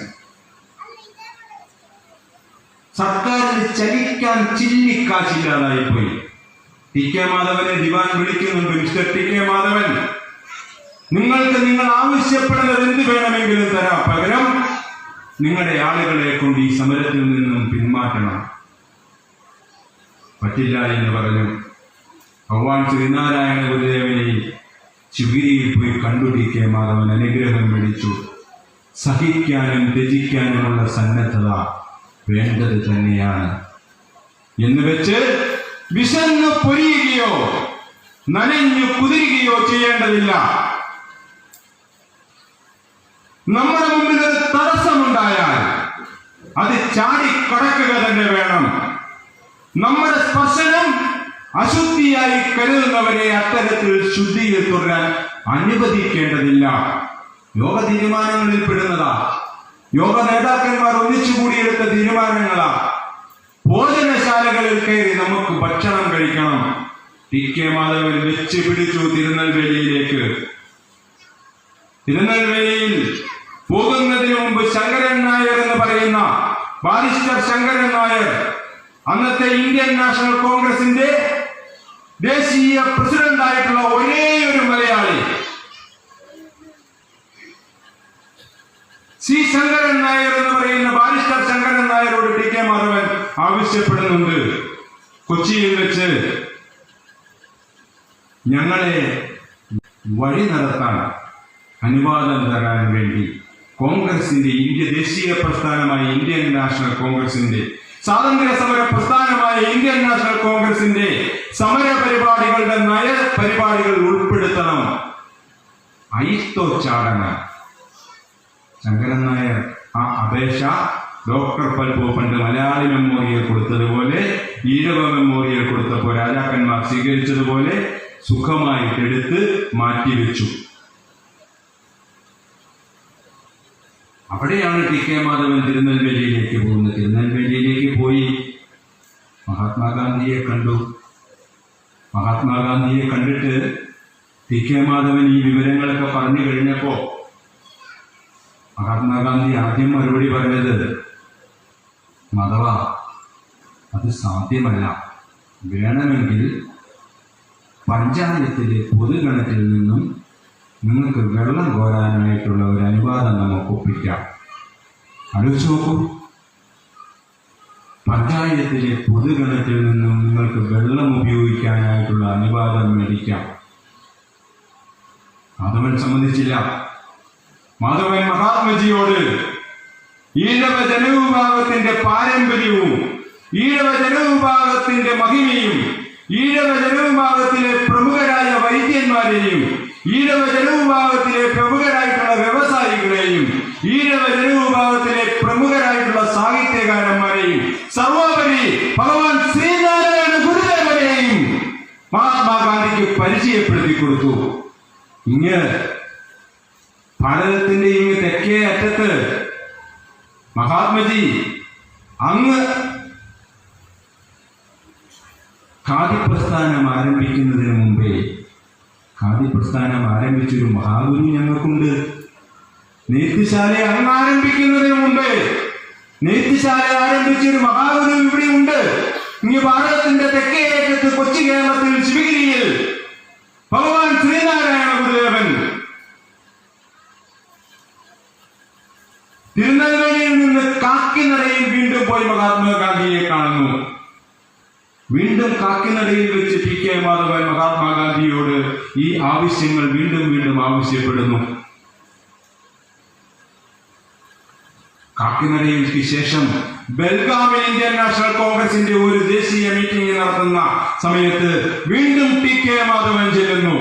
സർക്കാരിന് ചലിക്കാൻ ചില്ലി കാശില്ലാതായി പോയി. ടി.കെ. മാധവനെ ദിവാൻ വിളിക്കുന്നുണ്ട്. Mister TK. മാധവൻ, നിങ്ങൾക്ക് നിങ്ങൾ ആവശ്യപ്പെടുന്നത് എന്ത് വേണമെങ്കിലും തരാം, പകരം നിങ്ങളുടെ ആളുകളെ കൊണ്ട് ഈ സമരത്തിൽ നിന്നും പിന്മാറ്റണം. പറ്റില്ല എന്ന് പറഞ്ഞു. ഭഗവാൻ ശ്രീനാരായണ ഗുരുദേവനെ ശിവഗിരിയിൽ പോയി കണ്ടു ടി.കെ. മാധവൻ അനുഗ്രഹം മേടിച്ചു. സഹിക്കാനും ത്യജിക്കാനുമുള്ള സന്നദ്ധത വേണ്ടത് തന്നെയാണ് എന്ന് വെച്ച് വിശന്നു പൊരിയുകയോ നനഞ്ഞു കുതിരുകയോ ചെയ്യേണ്ടതില്ല. നമ്മുടെ മുമ്പിൽ ഒരു തടസ്സമുണ്ടായാൽ അത് ചാടിക്കടക്കുക തന്നെ വേണം. നമ്മുടെ സ്പർശനം അശുദ്ധിയായി കരുതുന്നവരെ അത്തരത്തിൽ ശുദ്ധിയിൽ തുടരാൻ അനുവദിക്കേണ്ടതില്ല. യോഗ തീരുമാനങ്ങളിൽ പെടുന്നതാ. യോഗ നേതാക്കന്മാർ ഒന്നിച്ചുകൂടിയെടുത്ത തീരുമാനങ്ങളാ. ഭോജനശാലകളിൽ കയറി നമുക്ക് ഭക്ഷണം കഴിക്കണം. ടി.കെ. മാധവൻ വെച്ച് പിടിച്ചു തിരുനെൽവേലിയിലേക്ക്. തിരുനെൽവേലിയിൽ പോകുന്നതിന് മുമ്പ് ശങ്കരൻ നായർ എന്ന് പറയുന്ന ബാരിസ്റ്റർ ശങ്കരൻ നായർ, അന്നത്തെ ഇന്ത്യൻ നാഷണൽ കോൺഗ്രസിന്റെ ദേശീയ പ്രസിഡന്റ് ആയിട്ടുള്ള ഒരേ ഒരു മലയാളി, സി ശങ്കരൻ നായർ എന്ന് പറയുന്ന ബാരിസ്റ്റർ ശങ്കരൻ നായരോട് ടി.കെ. മാധവൻ ആവശ്യപ്പെടുന്നുണ്ട്, കൊച്ചിയിൽ വെച്ച് ഞങ്ങളെ വഴി നടത്താൻ അനുവാദം തരാൻ വേണ്ടി കോൺഗ്രസിന്റെ, ഇന്ത്യ ദേശീയ പ്രസ്ഥാനമായ ഇന്ത്യൻ നാഷണൽ കോൺഗ്രസിന്റെ, സ്വാതന്ത്ര്യ സമര പ്രസ്ഥാനമായ ഇന്ത്യൻ നാഷണൽ കോൺഗ്രസിന്റെ സമര പരിപാടികളുടെ നയ പരിപാടികൾ ഉൾപ്പെടുത്തണം. അയിത്തോച്ചാടന ശങ്കരൻ നായർ ആ അപേക്ഷ ഡോക്ടർ പൽപു പണ്ട് മലയാളി മെമ്മോറിയൽ കൊടുത്തതുപോലെ, ഈഴവ മെമ്മോറിയൽ കൊടുത്തപ്പോൾ രാജാക്കന്മാർ സ്വീകരിച്ചതുപോലെ സുഖമായിട്ടെടുത്ത് മാറ്റിവെച്ചു. അവിടെയാണ് ടി.കെ. മാധവൻ തിരുനെൽവേലിയിലേക്ക് പോകുന്നത്. തിരുനെൽവേലിയിലേക്ക് പോയി മഹാത്മാഗാന്ധിയെ കണ്ടു. മഹാത്മാഗാന്ധിയെ കണ്ടിട്ട് ടി.കെ. മാധവൻ ഈ വിവരങ്ങളൊക്കെ പറഞ്ഞു കഴിഞ്ഞപ്പോ മഹാത്മാഗാന്ധി ആദ്യം മറുപടി പറഞ്ഞത്, മാധവ, അത് സാധ്യമല്ല. വേണമെങ്കിൽ പഞ്ചായത്തിലെ പൊതുഗണത്തിൽ നിന്നും നിങ്ങൾക്ക് വെള്ളം കോരാനായിട്ടുള്ള ഒരു അനുവാദം നമുക്ക് ഒപ്പിക്കാം. ആലോചിച്ച് നോക്കൂ. പഞ്ചായത്തിലെ പൊതുകിണറ്റിൽ നിന്നും നിങ്ങൾക്ക് വെള്ളം ഉപയോഗിക്കാനായിട്ടുള്ള അനുവാദം മേടിക്കാം. മാധവൻ സമ്മതിച്ചില്ല. മാധവൻ മഹാത്മജിയോട് ഈഴവ ജനവിഭാഗത്തിന്റെ പാരമ്പര്യവും ഈഴവ ജനവിഭാഗത്തിന്റെ മഹിമയും ഈഴവ ജനവിഭാഗത്തിലെ പ്രമുഖരായ വൈദ്യന്മാരെയും ഈഴവ ജനവിഭാഗത്തിലെ പ്രമുഖരായിട്ടുള്ള വ്യവസായികളെയും ഈഴവ ജനവിഭാഗത്തിലെ പ്രമുഖരായിട്ടുള്ള സാഹിത്യകാരന്മാരെയും സർവോപരി ഭഗവാൻ ശ്രീനാരായണ ഗുരുദേവനെയും മഹാത്മാഗാന്ധിക്ക് പരിചയപ്പെടുത്തി കൊടുത്തു. ഇങ്ങ് ഭാരതത്തിന്റെ ഇങ്ങ് തെക്കേ അറ്റത്ത് മഹാത്മജി അങ്ങ് ഖാദി പ്രസ്ഥാനം ആരംഭിക്കുന്നതിന് മുമ്പേ ഖാദി പ്രസ്ഥാനം ആരംഭിച്ചൊരു മഹാഗുരു ഞങ്ങൾക്കുണ്ട്. നെയ്ത്തുശാല അങ്ങ് ആരംഭിക്കുന്നതിന് മുമ്പേ നെയ്ത്തുശാല ആരംഭിച്ചൊരു മഹാഗുരു ഇവിടെ ഉണ്ട്. ഇങ്ങ് ഭാരതത്തിന്റെ തെക്കേ അറ്റത്ത് കൊച്ചി കേരളത്തിൽ ശിവഗിരിയിൽ ഭഗവാൻ ശ്രീനാരായണ ഗുരുദേവൻ തിരുനെൽവേലിയിൽ നിന്ന് കാക്കിനടയിൽ വീണ്ടും പോയി മഹാത്മാഗാന്ധിയെ കാണുന്നു. വീണ്ടും കാക്കിനടയിൽ വെച്ച് ടി കെ മാധവൻ മഹാത്മാഗാന്ധിയോട് ഈ ആവശ്യങ്ങൾ വീണ്ടും വീണ്ടും ആവശ്യപ്പെടുന്നു. കാക്കിനടയിൽക്ക് ശേഷം ബെൽഗാമിൽ ഇന്ത്യൻ നാഷണൽ കോൺഗ്രസിന്റെ ഒരു ദേശീയ മീറ്റിംഗ് നടത്തുന്ന സമയത്ത് വീണ്ടും ടി കെ മാധവൻ ചെല്ലുന്നു.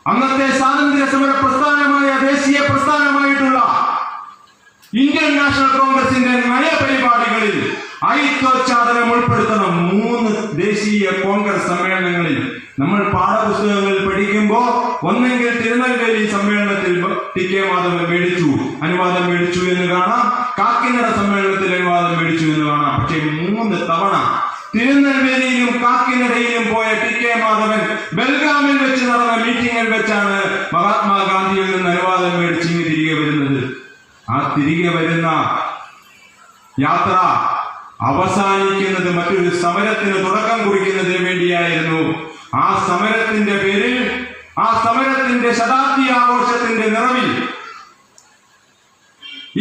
അന്നത്തെ സ്വാതന്ത്ര്യ സമര പ്രസ്ഥാനമായ ദേശീയ പ്രസ്ഥാനമായിട്ടുള്ള ഇന്ത്യൻ നാഷണൽ കോൺഗ്രസിന്റെ നയപരിപാടികളിൽ ഐക്യോച്ചാടനം ഉൾപ്പെടുത്തണം. 3 ദേശീയ കോൺഗ്രസ് സമ്മേളനങ്ങളിൽ നമ്മൾ പാഠപുസ്തകങ്ങളിൽ പഠിക്കുമ്പോൾ ഒന്നെങ്കിൽ തിരുനെൽവേലി സമ്മേളനത്തിൽ ടി കെ മാധവൻ അനുവാദം മേടിച്ചു എന്ന് കാണാം, കാക്കിനട സമ്മേളനത്തിൽ അനുവാദം മേടിച്ചു എന്ന് കാണാം. പക്ഷേ 3 തവണ തിരുനെൽവേലിയിലും കാക്കിനടയിലും പോയ ടി കെ മാധവൻ ബെൽഗാമിൽ വെച്ച് നടന്ന മീറ്റിംഗിൽ വെച്ചാണ് മഹാത്മാഗാന്ധിയിൽ നിന്ന് അനുവാദം മേടിച്ച് ഇങ്ങ് തിരികെ വരുന്നത്. ആ തിരികെ വരുന്ന യാത്ര അവസാനിക്കുന്നത് മറ്റൊരു സമരത്തിന് തുടക്കം കുറിക്കുന്നതിന് വേണ്ടിയായിരുന്നു. ആ സമരത്തിന്റെ പേരിൽ ആ സമരത്തിന്റെ ശതാബ്ദി ആഘോഷത്തിന്റെ നിറവിൽ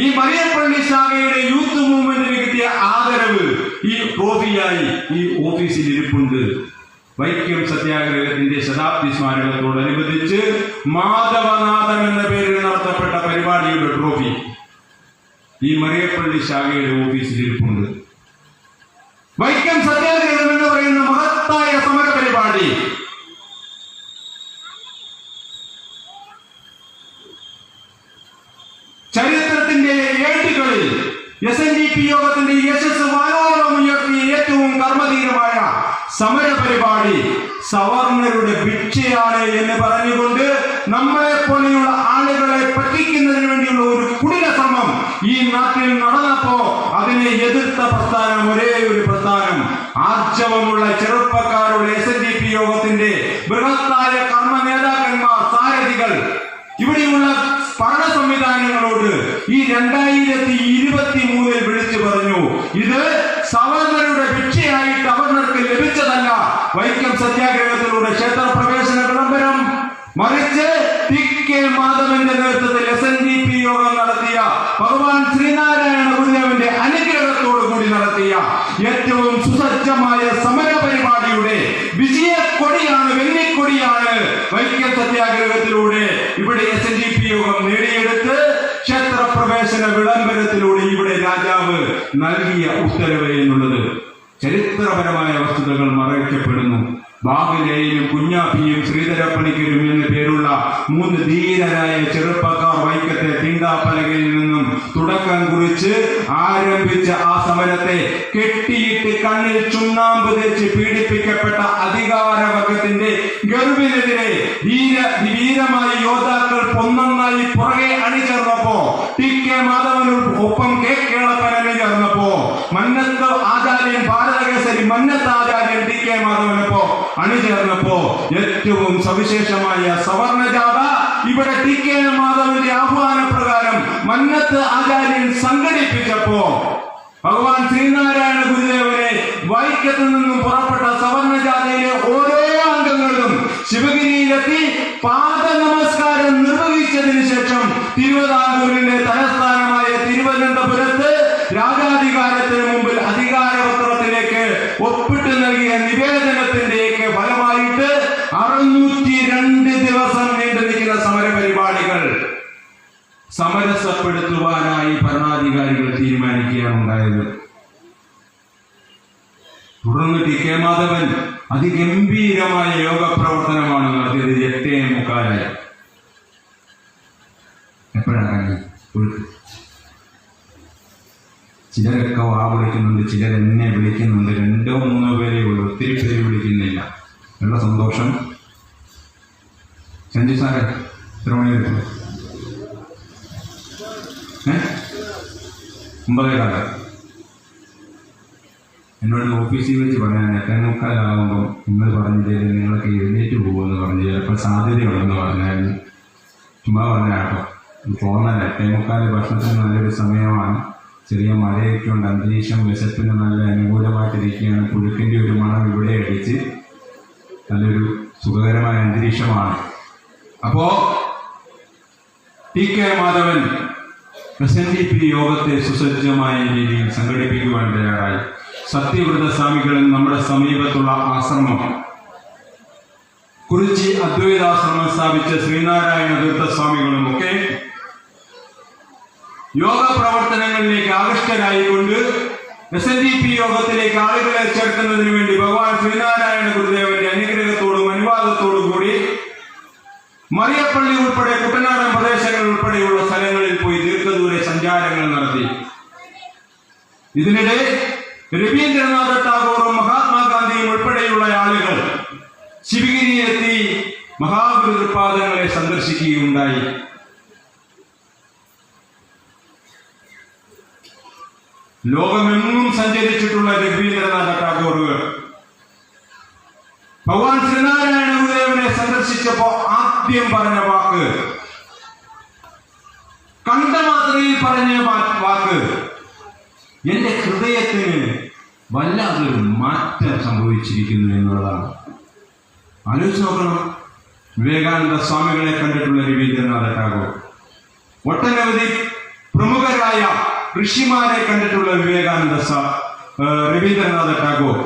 ഈ മറിയപ്പള്ളി ശാഖയുടെ യൂത്ത് മൂവ്മെന്റിന് കിട്ടിയ ആദരവ് ഈ ട്രോഫിയായി ഈ ഓഫീസിൽ ഇരിപ്പുണ്ട്. വൈക്കം സത്യാഗ്രഹത്തിന്റെ ശതാബ്ദി സ്മാരകത്തോടനുബന്ധിച്ച് മാധവനാഥൻ എന്ന പേരിൽ നടത്തപ്പെട്ട പരിപാടിയുടെ ട്രോഫി ഈ മറിയപ്പള്ളി ശാഖയുടെ ഓഫീസിൽ ഇരിപ്പുണ്ട്. വൈക്കം സത്യാഗ്രഹം എന്ന് പറയുന്ന മഹത്തായ സമര പരിപാടി ചരിത്രത്തിന്റെ ഏടുകളിൽ SNDP യോഗത്തിന്റെ യശസ് വാനോളം ഉയർത്തിയ ഏറ്റവും കർമ്മധീരമായ സമര പരിപാടി സവർണരുടെ ഭിക്ഷയാണ് എന്ന് പറഞ്ഞുകൊണ്ട് നമ്മളെ പോലെയുള്ള ആളുകളെ പറ്റിക്കുന്നതിന് വേണ്ടിയുള്ള ഒരു കുടില ശ്രമം ഈ നാട്ടിൽ നടന്നപ്പോ അതിനെ എതിർത്ത പ്രസ്ഥാനം ഒരേ ഒരു പ്രസ്ഥാനം ആർജവമുള്ള ചെറുപ്പക്കാരുടെ SNDP യോഗത്തിന്റെ ബൃഹത്തായ കർമ്മ നേതാക്കന്മാർ സാരഥികൾ ഇവിടെയുള്ള ഭരണ സംവിധാനങ്ങളോട് ഈ 2023 വിളിച്ചു പറഞ്ഞു, ഇത് സവർണരുടെ ഭിക്ഷയായിട്ട് അവർണർക്ക് ലഭിച്ചതല്ല വൈക്കം സത്യാഗ്രഹത്തിലൂടെ ക്ഷേത്രപ്രവേശന വിളംബരം, മറിച്ച് ടി കെ മാധവന്റെ നേതൃത്വത്തിൽ SNDP യോഗം നടത്തിയ ഭഗവാൻ ശ്രീനാരായണ ഗുരുദേവന്റെ അനുഗ്രഹത്തോടു കൂടി നടത്തിയ ഏറ്റവും സുസജ്ജമായ സമര പരിപാടിയുടെ വിജയക്കൊടിയാണ്, വെള്ളിക്കൊടിയാണ് വൈക്കം സത്യാഗ്രഹത്തിലൂടെ ഇവിടെ SNDP യോഗം നേടിയെടുത്ത് ക്ഷേത്രപ്രവേശന വിളംബരത്തിലൂടെ ഇവിടെ രാജാവ് നൽകിയ ഉത്തരവ് എന്നുള്ളത്. ചരിത്രപരമായ വസ്തുതകൾ മറയ്ക്കപ്പെടുന്നു. ബാഗുലയിലും കുഞ്ഞാപ്പിയും ശ്രീധരപ്പണിക്കരും എന്ന് പേരുള്ള 3 ധീരരായ ചെറുപ്പക്കാർ വൈക്കത്തെ തീണ്ടാപ്പലകയിൽ നിന്നും തുടക്കം കുറിച്ച് ആരംഭിച്ച ആ സമരത്തെ കെട്ടിയിട്ട് കണ്ണിൽ ചുണ്ണാമ്പ് തേച്ച് പീഡിപ്പിക്കപ്പെട്ട അധികാരവർഗത്തിന്റെ ഗർവിനെതിരെ ധീരമായ യോദ്ധാക്കൾ ഒന്നൊന്നായി പുറകെ അണിചേർന്നപ്പോ ടി കെ മാധവനൊപ്പം കെ കേളപ്പൻ അണിചേർന്നപ്പോ മന്നത്ത് ആചാര്യൻ ഭാരതകേസരി മന്നത്ത് ആചാര്യൻ ടി കെ മാധവനൊപ്പോ അണിചേർന്നപ്പോ ഏറ്റവും സവിശേഷമായ സവർണജാഥ ഇവിടെ ടി കെ മാധവന്റെ ആഹ്വാന പ്രകാരം മന്നത്ത് ആചാര്യൻ സംഘടിപ്പിച്ചപ്പോ ഭഗവാൻ ശ്രീനാരായണ ഗുരുദേവനെ വൈക്കത്ത് നിന്നും പുറപ്പെട്ട സവർണജാഥയിലെ ഓരോ അംഗങ്ങളും ശിവഗിരിയിലെത്തി പാദ നമസ്കാരം നിർവഹിച്ചതിന് ശേഷം തിരുവിതാംകൂറിന്റെ തലസ്ഥാനമായ ഒപ്പിട്ട് നൽകിയ നിവേദനത്തിന്റെയൊക്കെ ഫലമായിട്ട് 602 ദിവസം നീണ്ടു നിൽക്കുന്ന സമര പരിപാടികൾ സമരസപ്പെടുത്തുവാനായി ഭരണാധികാരികൾ തീരുമാനിക്കുകയാണ് ഉണ്ടായത്. തുടർന്ന് ടി കെ മാധവൻ അതിഗംഭീരമായ യോഗ പ്രവർത്തനമാണ് നടത്തിയത്. 8:45 എപ്പോഴാണ് ചിലരൊക്കെ വാ വിളിക്കുന്നുണ്ട്, ചിലരെന്നെ വിളിക്കുന്നുണ്ട്. 2-3 പേരേ ഉള്ളൂ, ഒത്തിരി പേര് വിളിക്കുന്നില്ല. നല്ല സന്തോഷം. സഞ്ജു സാറെ എത്ര മണി വരും? 9:15. എന്നോട് ഓഫീസിൽ വെച്ച് പറയാൻ 8:45 നിങ്ങൾ പറഞ്ഞില്ലേ നിങ്ങളൊക്കെ എഴുന്നേറ്റ് പോകുമെന്ന് പറഞ്ഞു. ചിലപ്പോൾ സാധ്യതയുണ്ടെന്ന് പറഞ്ഞായിരുന്നു. ചുമ്മാ പറഞ്ഞാട്ടോ, തോന്നല. 8:45 ഭക്ഷണത്തിന് നല്ലൊരു സമയമാണ്. ചെറിയ മഴയൊക്കെ ഉണ്ട്, അന്തരീക്ഷം വിശപ്പിന് നല്ല അനുകൂലമായിട്ടിരിക്കുകയാണ്. പുഴുക്കിൻ്റെ ഒരു മണം ഇവിടെ അടിച്ച് നല്ലൊരു സുഖകരമായ അന്തരീക്ഷമാണ്. അപ്പോ ടി കെ മാധവൻ SNDP യോഗത്തെ സുസജ്ജമായ രീതിയിൽ സംഘടിപ്പിക്കുവാൻ തയ്യാറായി. സത്യവ്രത സ്വാമികളും നമ്മുടെ സമീപത്തുള്ള ആശ്രമം കുറിച്ചി അദ്വൈതാശ്രമം സ്ഥാപിച്ച ശ്രീനാരായണ തീർത്ഥസ്വാമികളും ഒക്കെ യോഗ പ്രവർത്തനങ്ങളിലേക്ക് ആകൃഷ്ടരായിക്കൊണ്ട് SNDP യോഗത്തിലേക്ക് ആളുകളെ ചേർക്കുന്നതിന് വേണ്ടി ഭഗവാൻ ശ്രീനാരായണ ഗുരുദേവന്റെ അനുഗ്രഹത്തോടും അനുവാദത്തോടും കൂടി മറിയപ്പള്ളി ഉൾപ്പെടെ കുട്ടനാടൻ പ്രദേശങ്ങൾ ഉൾപ്പെടെയുള്ള സ്ഥലങ്ങളിൽ പോയി ദീർഘദൂര സഞ്ചാരങ്ങൾ നടത്തി. ഇതിനിടെ രവീന്ദ്രനാഥ ടാഗോറും മഹാത്മാഗാന്ധിയും ഉൾപ്പെടെയുള്ള ആളുകൾ ശിവഗിരിയിലെത്തി മഹാഗുരുപാദങ്ങളെ സന്ദർശിക്കുകയുണ്ടായി. ലോകമെങ്ങും സഞ്ചരിച്ചിട്ടുള്ള രവീന്ദ്രനാഥ ടാഗോർ ഭഗവാൻ ശ്രീനാരായണ ഗുരുദേവനെ സന്ദർശിച്ചപ്പോ ആദ്യം പറഞ്ഞ വാക്ക്, കണ്ട മാത്രയിൽ പറഞ്ഞ വാക്ക്, എന്റെ ഹൃദയത്തിന് വല്ലാതൊരു മാറ്റം സംഭവിച്ചിരിക്കുന്നു എന്നുള്ളതാണ്. ആലോചിച്ച് നോക്കണം. വിവേകാനന്ദ സ്വാമികളെ കണ്ടിട്ടുള്ള രവീന്ദ്രനാഥ ടാഗോർ, ഒട്ടനവധി പ്രമുഖരായ ഋഷിമാരെ കണ്ടിട്ടുള്ള രവീന്ദ്രനാഥ ടാഗോർ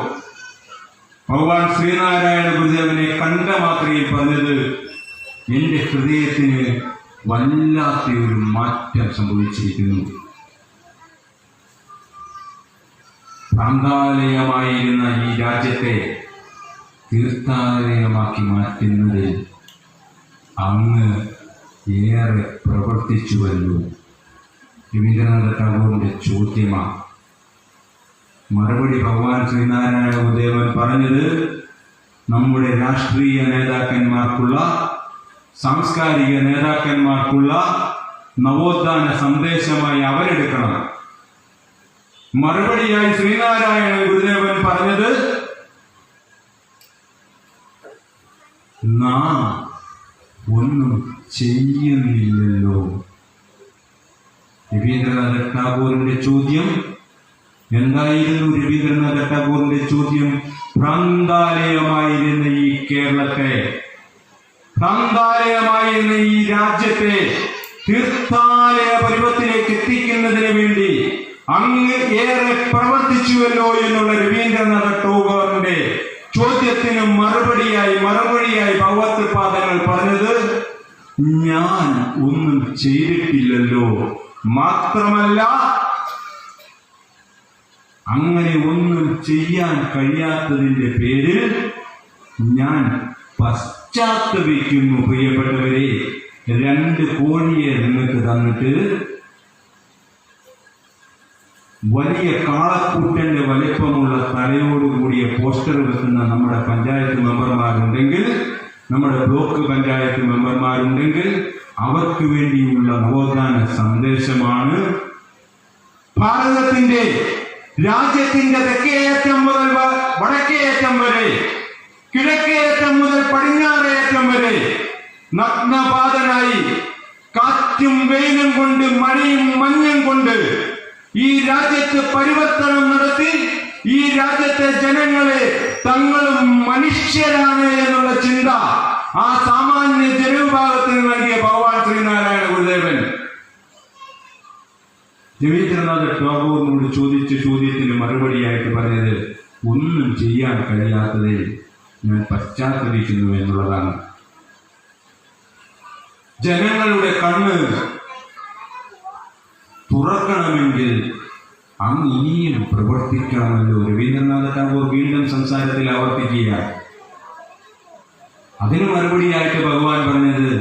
ഭഗവാൻ ശ്രീനാരായണ ഗുരുദേവനെ കണ്ട മാത്രയിൽ പറഞ്ഞത്, എന്റെ ഹൃദയത്തിന് വല്ലാത്തൊരു മാറ്റം സംഭവിച്ചിരിക്കുന്നു. പ്രാന്താലയമായിരുന്ന ഈ രാജ്യത്തെ തീർത്ഥാലയമാക്കി മാറ്റുന്നതിൽ അങ്ങ് ഏറെ പ്രവർത്തിച്ചുവല്ലോ. രവീന്ദ്രനാഥ ടാഗോറിന്റെ ചോദ്യമാണ്. മറുപടി ഭഗവാൻ ശ്രീനാരായണ ഗുരുദേവൻ പറഞ്ഞത്, നമ്മുടെ രാഷ്ട്രീയ നേതാക്കന്മാർക്കുള്ള, സാംസ്കാരിക നേതാക്കന്മാർക്കുള്ള നവോത്ഥാന സന്ദേശമായി അവരെടുക്കണം. മറുപടിയായി ശ്രീനാരായണ ഗുരുദേവൻ പറഞ്ഞത്, നാം ഒന്നും ചെയ്യുന്നില്ലല്ലോ. രവീന്ദ്രനാഥ ടാഗോറിന്റെ ചോദ്യം എന്തായിരുന്നു? രവീന്ദ്രനാഥ ടാഗോറിന്റെ ചോദ്യം, ഭ്രാന്താലയമായിരുന്ന ഈ കേരളത്തെ, ഭ്രാന്താലയമായിരുന്ന ഈ രാജ്യത്തെ തീർത്ഥാലയ പരുവത്തിലേക്ക് എത്തിക്കുന്നതിന് വേണ്ടി അങ്ങ് ഏറെ പ്രവർത്തിച്ചുവല്ലോ എന്നുള്ള രവീന്ദ്രനാഥ ടാഗോറിന്റെ ചോദ്യത്തിന് മറുപടിയായി ഭഗവത് പാദങ്ങൾ പറഞ്ഞത്, ഞാൻ ഒന്നും ചെയ്തിട്ടില്ലല്ലോ. മാത്രമല്ല, അങ്ങനെ ഒന്നും ചെയ്യാൻ കഴിയാത്തതിന്റെ പേരിൽ ഞാൻ പശ്ചാത്തപിക്കുന്നു. പ്രിയപ്പെട്ടവരെ, 2 കോഴിയെ നിങ്ങൾക്ക് തന്നിട്ട് വലിയ കാളക്കൂട്ടന്റെ വലിപ്പമുള്ള തലയോടുകൂടിയ പോസ്റ്റർ വെക്കുന്ന നമ്മുടെ പഞ്ചായത്ത് മെമ്പർമാരുണ്ടെങ്കിൽ, നമ്മുടെ ബ്ലോക്ക് പഞ്ചായത്ത് മെമ്പർമാരുണ്ടെങ്കിൽ, അവർക്ക് വേണ്ടിയുള്ള നവോത്ഥാന സന്ദേശമാണ്. ഭാരതത്തിന്റെ, രാജ്യത്തിന്റെ തെക്കേയറ്റം മുതൽ വടക്കേയറ്റം വരെ, കിഴക്കേയറ്റം മുതൽ പടിഞ്ഞാറേയറ്റം വരെ നഗ്നപാതനായി കാറ്റും വെയിലും കൊണ്ട്, മഴയും മഞ്ഞും കൊണ്ട് ഈ രാജ്യത്ത് പരിവർത്തനം നടത്തി ഈ രാജ്യത്തെ ജനങ്ങളെ തങ്ങളും മനുഷ്യരാണ് എന്നുള്ള ചിന്ത ആ സാമാന്യ ജനവിഭാഗത്തിന് നൽകിയ ഭഗവാൻ ശ്രീനാരായണ ഗുരുദേവൻ രവീന്ദ്രനാഥ ടാഗോറിനോട് ചോദിച്ച ചോദ്യത്തിന് മറുപടിയായിട്ട് പറഞ്ഞത്, ഒന്നും ചെയ്യാൻ കഴിയാത്തതിൽ ഞാൻ പശ്ചാത്തപിക്കുന്നു എന്നുള്ളതാണ്. ജനങ്ങളുടെ കണ്ണ് തുറക്കണമെങ്കിൽ അങ്ങ് ഇനിയും പ്രവർത്തിക്കണമല്ലോ. രവീന്ദ്രനാഥ ടാഗോർ വീണ്ടും സംസാരത്തിൽ ആവർത്തിക്കുക. അതിന് മറുപടിയായിട്ട് ഭഗവാൻ പറഞ്ഞത്,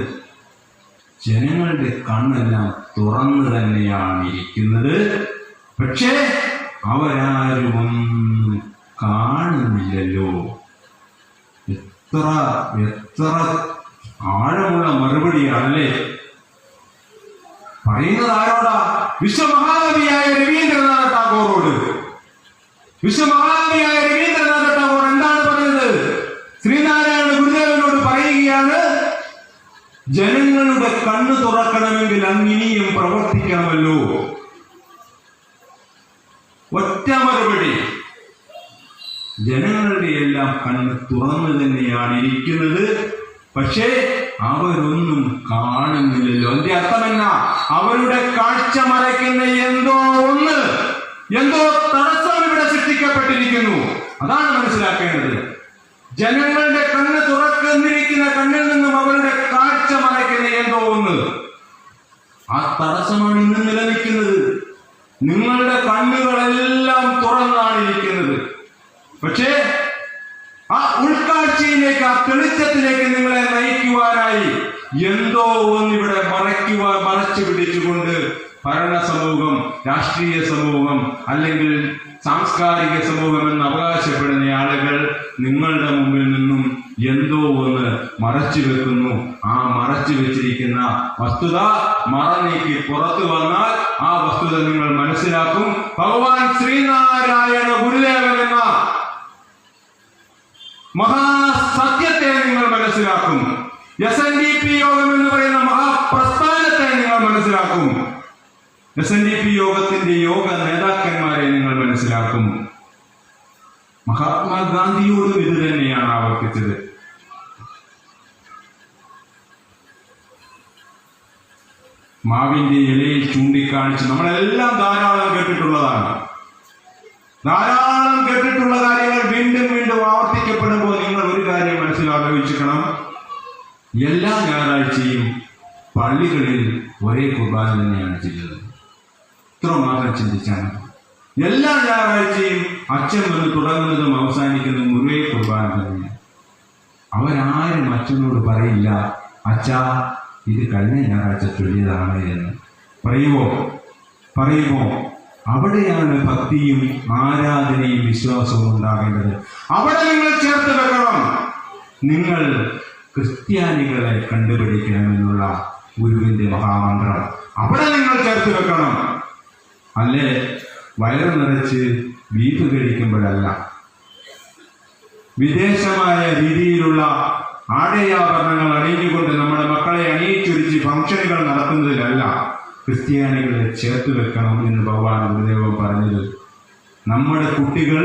ജനങ്ങളുടെ കണ്ണെല്ലാം തുറന്നു തന്നെയാണ് ഇരിക്കുന്നത്, പക്ഷേ അവരാരും ഒന്നും കാണുന്നില്ലല്ലോ. എത്ര ആഴമുള്ള മറുപടിയാണല്ലേ പറയുന്നത്. ആരോടാ? വിശ്വമഹാകവിയായ രവീന്ദ്രനാഥ ടാഗോറോട്. വിശ്വമഹാകവിയായ രവീന്ദ്രനാഥ ടാഗോർ എന്താണ് പറഞ്ഞത്? ശ്രീനാരായണ ഗുരുദേവനോട് പറയുകയാണ്, ജനങ്ങളുടെ കണ്ണ് തുറക്കണമെങ്കിൽ അങ്ങിനിയും പ്രവർത്തിക്കണമല്ലോ. ഒറ്റ മറുപടി, ജനങ്ങളുടെ എല്ലാം കണ്ണ് തുറന്നു തന്നെയാണ് ഇരിക്കുന്നത്, പക്ഷേ അവരൊന്നും കാണുന്നില്ലല്ലോ. അതിന്റെ അർത്ഥമെന്ന? അവരുടെ കാഴ്ച മറയ്ക്കുന്ന എന്തോ തടസ്സം ഇവിടെ സൃഷ്ടിക്കപ്പെട്ടിരിക്കുന്നു. അതാണ് മനസ്സിലാക്കേണ്ടത്. ജനങ്ങളുടെ കണ്ണ് തുറന്നിരിക്കുന്ന കണ്ണിൽ നിന്നും അവരുടെ കാഴ്ച മറയ്ക്കുന്ന എന്തോ ആ തടസ്സമാണ് ഇന്ന് നിലനിൽക്കുന്നത്. നിങ്ങളുടെ കണ്ണുകളെല്ലാം തുറന്നാണ് ഇരിക്കുന്നത്, പക്ഷേ ആ ഉൾക്കാഴ്ചയിലേക്ക്, ആ തെളിച്ചത്തിലേക്ക് നിങ്ങളെ നയിക്കുവാനായി എന്തോ ഇവിടെ മറച്ചു പിടിച്ചുകൊണ്ട് ഭരണ സമൂഹം, രാഷ്ട്രീയ സമൂഹം, അല്ലെങ്കിൽ സാംസ്കാരിക സമൂഹം എന്ന് അവകാശപ്പെടുന്ന ആളുകൾ നിങ്ങളുടെ മുമ്പിൽ നിന്നും എന്തോ മറച്ചു വെക്കുന്നു. ആ മറച്ചു വെച്ചിരിക്കുന്ന വസ്തുത മറനീക്കി പുറത്തു വന്നാൽ ആ വസ്തുത നിങ്ങൾ മനസ്സിലാക്കും. ഭഗവാൻ ശ്രീനാരായണ ഗുരുദേവൻ എന്ന മഹാസത്യത്തെ നിങ്ങൾ മനസ്സിലാക്കും. SNDP യോഗം എന്ന് പറയുന്ന മഹാപ്രസ്ഥാനത്തെ നിങ്ങൾ മനസ്സിലാക്കും. SNDP യോഗത്തിന്റെ യോഗ നേതാക്കന്മാരെ നിങ്ങൾ മനസ്സിലാക്കും. മഹാത്മാഗാന്ധിയോടും ഇത് തന്നെയാണ് ആവർത്തിച്ചത്. മാവിന്റെ ഇലയിൽ ചൂണ്ടിക്കാണിച്ച് നമ്മളെല്ലാം ധാരാളം കേട്ടിട്ടുള്ളതാണ്. ധാരാളം കേട്ടിട്ടുള്ള കാര്യങ്ങൾ വീണ്ടും വീണ്ടും ആവർത്തിക്കപ്പെടുമ്പോൾ നിങ്ങൾ ഒരു കാര്യം മനസ്സിലാലോചിക്കണം. എല്ലാ ഞായറാഴ്ചയും പള്ളികളിൽ ഒരേ കുർബാന തന്നെയാണ് ചെയ്യുന്നത്. ഇത്ര മാത്രം ചിന്തിച്ചാണ്. എല്ലാ ഞായറാഴ്ചയും അച്ഛൻ വന്ന് തുടങ്ങുന്നതും അവസാനിക്കുന്നതും ഒരേ കുർബാന തന്നെയാണ്. അവരാരും അച്ഛനോട് പറയില്ല, അച്ഛാ ഇത് കഴിഞ്ഞ ഞായറാഴ്ച ചൊല്ലിയതാണ് എന്ന്. പറയുമോ? അവിടെയാണ് ഭക്തിയും ആരാധനയും വിശ്വാസവും ഉണ്ടാകേണ്ടത്. അവിടെ നിങ്ങൾ ചേർത്ത് വെക്കണം. നിങ്ങൾ ക്രിസ്ത്യാനികളെ കണ്ടുപിടിക്കണമെന്നുള്ള ഗുരുവിന്റെ മഹാമന്ത്രം അവിടെ നിങ്ങൾ ചേർത്ത് വെക്കണം. അല്ലേ വയറ് നിറച്ച് ബീഫ് കഴിക്കുമ്പോഴല്ല, വിദേശമായ രീതിയിലുള്ള ആടയാഭരണങ്ങൾ അണിഞ്ഞുകൊണ്ട് നമ്മുടെ മക്കളെ അണിയിച്ചൊരിച്ച് ഫംഗ്ഷനുകൾ നടത്തുന്നതിലല്ല ക്രിസ്ത്യാനികളെ ചേർത്ത് വെക്കണം എന്ന് ഭഗവാൻ ഗുരുദേവൻ പറഞ്ഞത്. നമ്മുടെ കുട്ടികൾ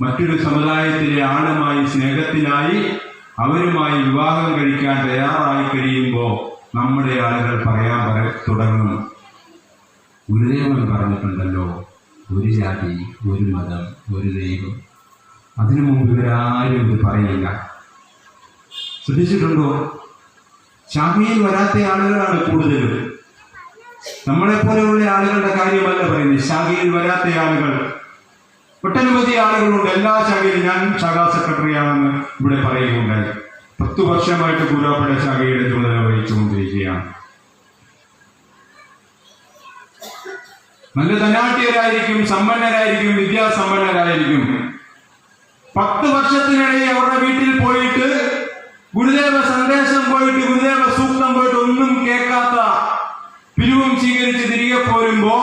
മറ്റൊരു സമുദായത്തിലെ ആളുമായി സ്നേഹത്തിലായി അവരുമായി വിവാഹം കഴിക്കാൻ തയ്യാറായി കഴിയുമ്പോൾ നമ്മുടെ ആളുകൾ പറയാൻ തുടങ്ങും, ഗുരുദേവൻ പറഞ്ഞിട്ടുണ്ടല്ലോ, ഒരു ജാതി, ഒരു മതം, ഒരു ദൈവം. അതിനു മുമ്പ് ഇവരാരും ഇത് പറയില്ല. ശ്രദ്ധിച്ചിട്ടുണ്ടോ? ശാഖയിൽ വരാത്ത ആളുകളാണ് കൂടുതലും. നമ്മളെപ്പോലെയുള്ള ആളുകളുടെ കാര്യമല്ല പറയുന്നത്. ശാഖയിൽ വരാത്ത ആളുകൾ ഒട്ടനവധി ആളുകളുണ്ട്. എല്ലാ ശാഖയിലും ഞാൻ ശാഖാ സെക്രട്ടറിയാണെന്ന് ഇവിടെ പറയുകയുണ്ടായി. 10 വർഷമായിട്ട് കൂരാപ്പുഴ ശാഖയുടെ ചുമതല വഹിച്ചുകൊണ്ടിരിക്കുകയാണ്. നല്ല ധനാഢ്യരായിരിക്കും, സമ്പന്നരായിരിക്കും, വിദ്യാസമ്പന്നരായിരിക്കും. 10 വർഷത്തിനിടയിൽ അവരുടെ വീട്ടിൽ പോയിട്ട് ഗുരുദേവ സന്ദേശം പോയിട്ട് ഗുരുദേവ സൂക്തം പോയിട്ട് ഒന്നും കേൾക്കാത്ത, പിരിവും സ്വീകരിച്ച് തിരികെ പോരുമ്പോ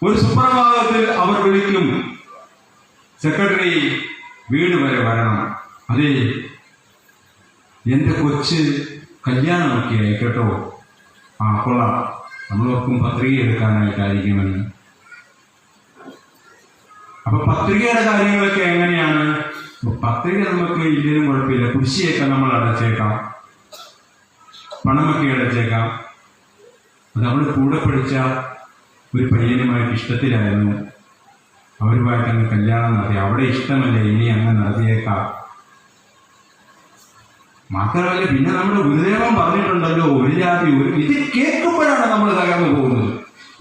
ഒരു സുപ്രഭാതത്തിൽ അവർ വിളിക്കും, സെക്രട്ടറി വീട് വരെ വരണം. അതെ, എന്റെ കൊച്ച് കല്യാണമൊക്കെയായി കേട്ടോ. കൊള്ളാം, നമ്മളൊക്കെ പത്രിക എടുക്കാനായിട്ടായിരിക്കുമെന്ന്. അപ്പൊ പത്രികയുടെ കാര്യങ്ങളൊക്കെ എങ്ങനെയാണ്? പത്രിക നമുക്ക് ഇതിനും കുഴപ്പമില്ല, കുടിശ്ശിയൊക്കെ നമ്മൾ അടച്ചേക്കാം, പണമൊക്കെ അടച്ചേക്കാം. അത് അവൾ കൂടെ പഠിച്ച ഒരു പയ്യനുമായിട്ട് ഇഷ്ടത്തിലായിരുന്നു. അവരുമായിട്ട് അങ്ങ് കല്യാണം നടത്തി. അവിടെ ഇഷ്ടമല്ല, ഇനി അങ്ങ് നടത്തിയേക്കാം. മാത്രമല്ല, പിന്നെ നമ്മുടെ ഗുരുദേവൻ പറഞ്ഞിട്ടുണ്ടല്ലോ, ഒരു ജാതി ഒരു, ഇത് കേൾക്കുമ്പോഴാണ് നമ്മൾ തകർന്നു പോകുന്നത്.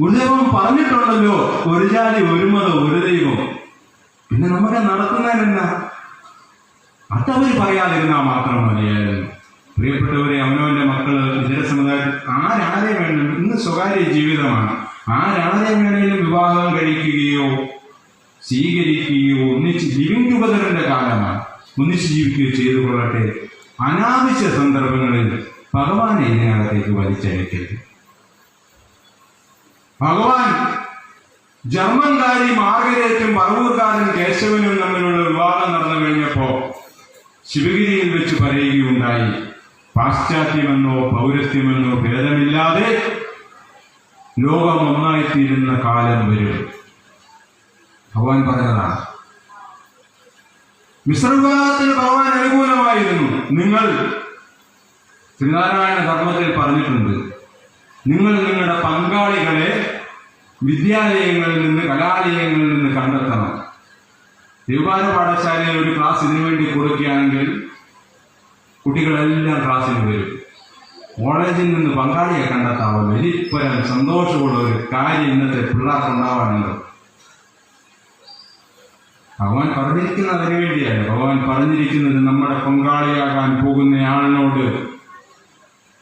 ഗുരുദേവൻ പറഞ്ഞിട്ടുണ്ടല്ലോ, ഒരു ജാതി ഒരു മതം ഒരു ദൈവം. പിന്നെ നമുക്ക് നടത്തുന്നതിനെന്നാ? അതവർ പറയാതിരുന്നാൽ മാത്രം മതിയായിരുന്നു. പ്രിയപ്പെട്ടവരെ, അവനവന്റെ മക്കള് ഇതര സമുദായത്തിൽ ആരാരെ വേണം, ഇന്ന് സ്വകാര്യ ജീവിതമാണ്. ആരാരെ വേണമെങ്കിലും വിവാഹം കഴിക്കുകയോ സ്വീകരിക്കുകയോ ഒന്നിച്ച് ലിവിങ് ടുഗദറിന്റെ കാലമാണ്. ഒന്നിച്ച് ജീവിക്കുകയോ ചെയ്തു കൊള്ളട്ടെ. അനാവശ്യ സന്ദർഭങ്ങളിൽ ഭഗവാനെ ഇതിനകത്തേക്ക് വലിച്ചയക്കരുത്. ഭഗവാൻ ജർമ്മൻകാരി മാർഗരേറ്റും പറവൂർക്കാരൻ കേശവനും തമ്മിലുള്ള വിവാഹം നടന്നു കഴിഞ്ഞപ്പോ ശിവഗിരിയിൽ വെച്ച് പറയുകയുണ്ടായി, പാശ്ചാത്യമെന്നോ പൗരസ്ത്യമെന്നോ ഭേദമില്ലാതെ ലോകം ഒന്നായിത്തീരുന്ന കാലം വരും. ഭഗവാൻ പറഞ്ഞതാണ്. മിശ്രവിഭാഗത്തിന് ഭഗവാൻ അനുകൂലമായിരുന്നു. നിങ്ങൾ ശ്രീനാരായണ ധർമ്മത്തിൽ പറഞ്ഞിട്ടുണ്ട്, നിങ്ങൾ നിങ്ങളുടെ പങ്കാളികളെ വിദ്യാലയങ്ങളിൽ നിന്ന് കലാലയങ്ങളിൽ നിന്ന് കണ്ടെത്തണം. ദേവപാല പാഠശാലയിൽ ഒരു ക്ലാസ് ഇതിനു വേണ്ടി കൊടുക്കുകയാണെങ്കിൽ കുട്ടികളെല്ലാം ക്ലാസ്സിന് വരും. കോളേജിൽ നിന്ന് പങ്കാളിയെ കണ്ടെത്താവുന്ന വലിപ്പരം സന്തോഷമുള്ള ഒരു കാര്യം ഇന്നത്തെ പിള്ളേർക്ക് ഉണ്ടാവാനുണ്ട്. ഭഗവാൻ പറഞ്ഞിരിക്കുന്നത് അതിനു വേണ്ടിയല്ല. ഭഗവാൻ പറഞ്ഞിരിക്കുന്നത് നമ്മുടെ പങ്കാളിയാകാൻ പോകുന്ന ആളിനോട്,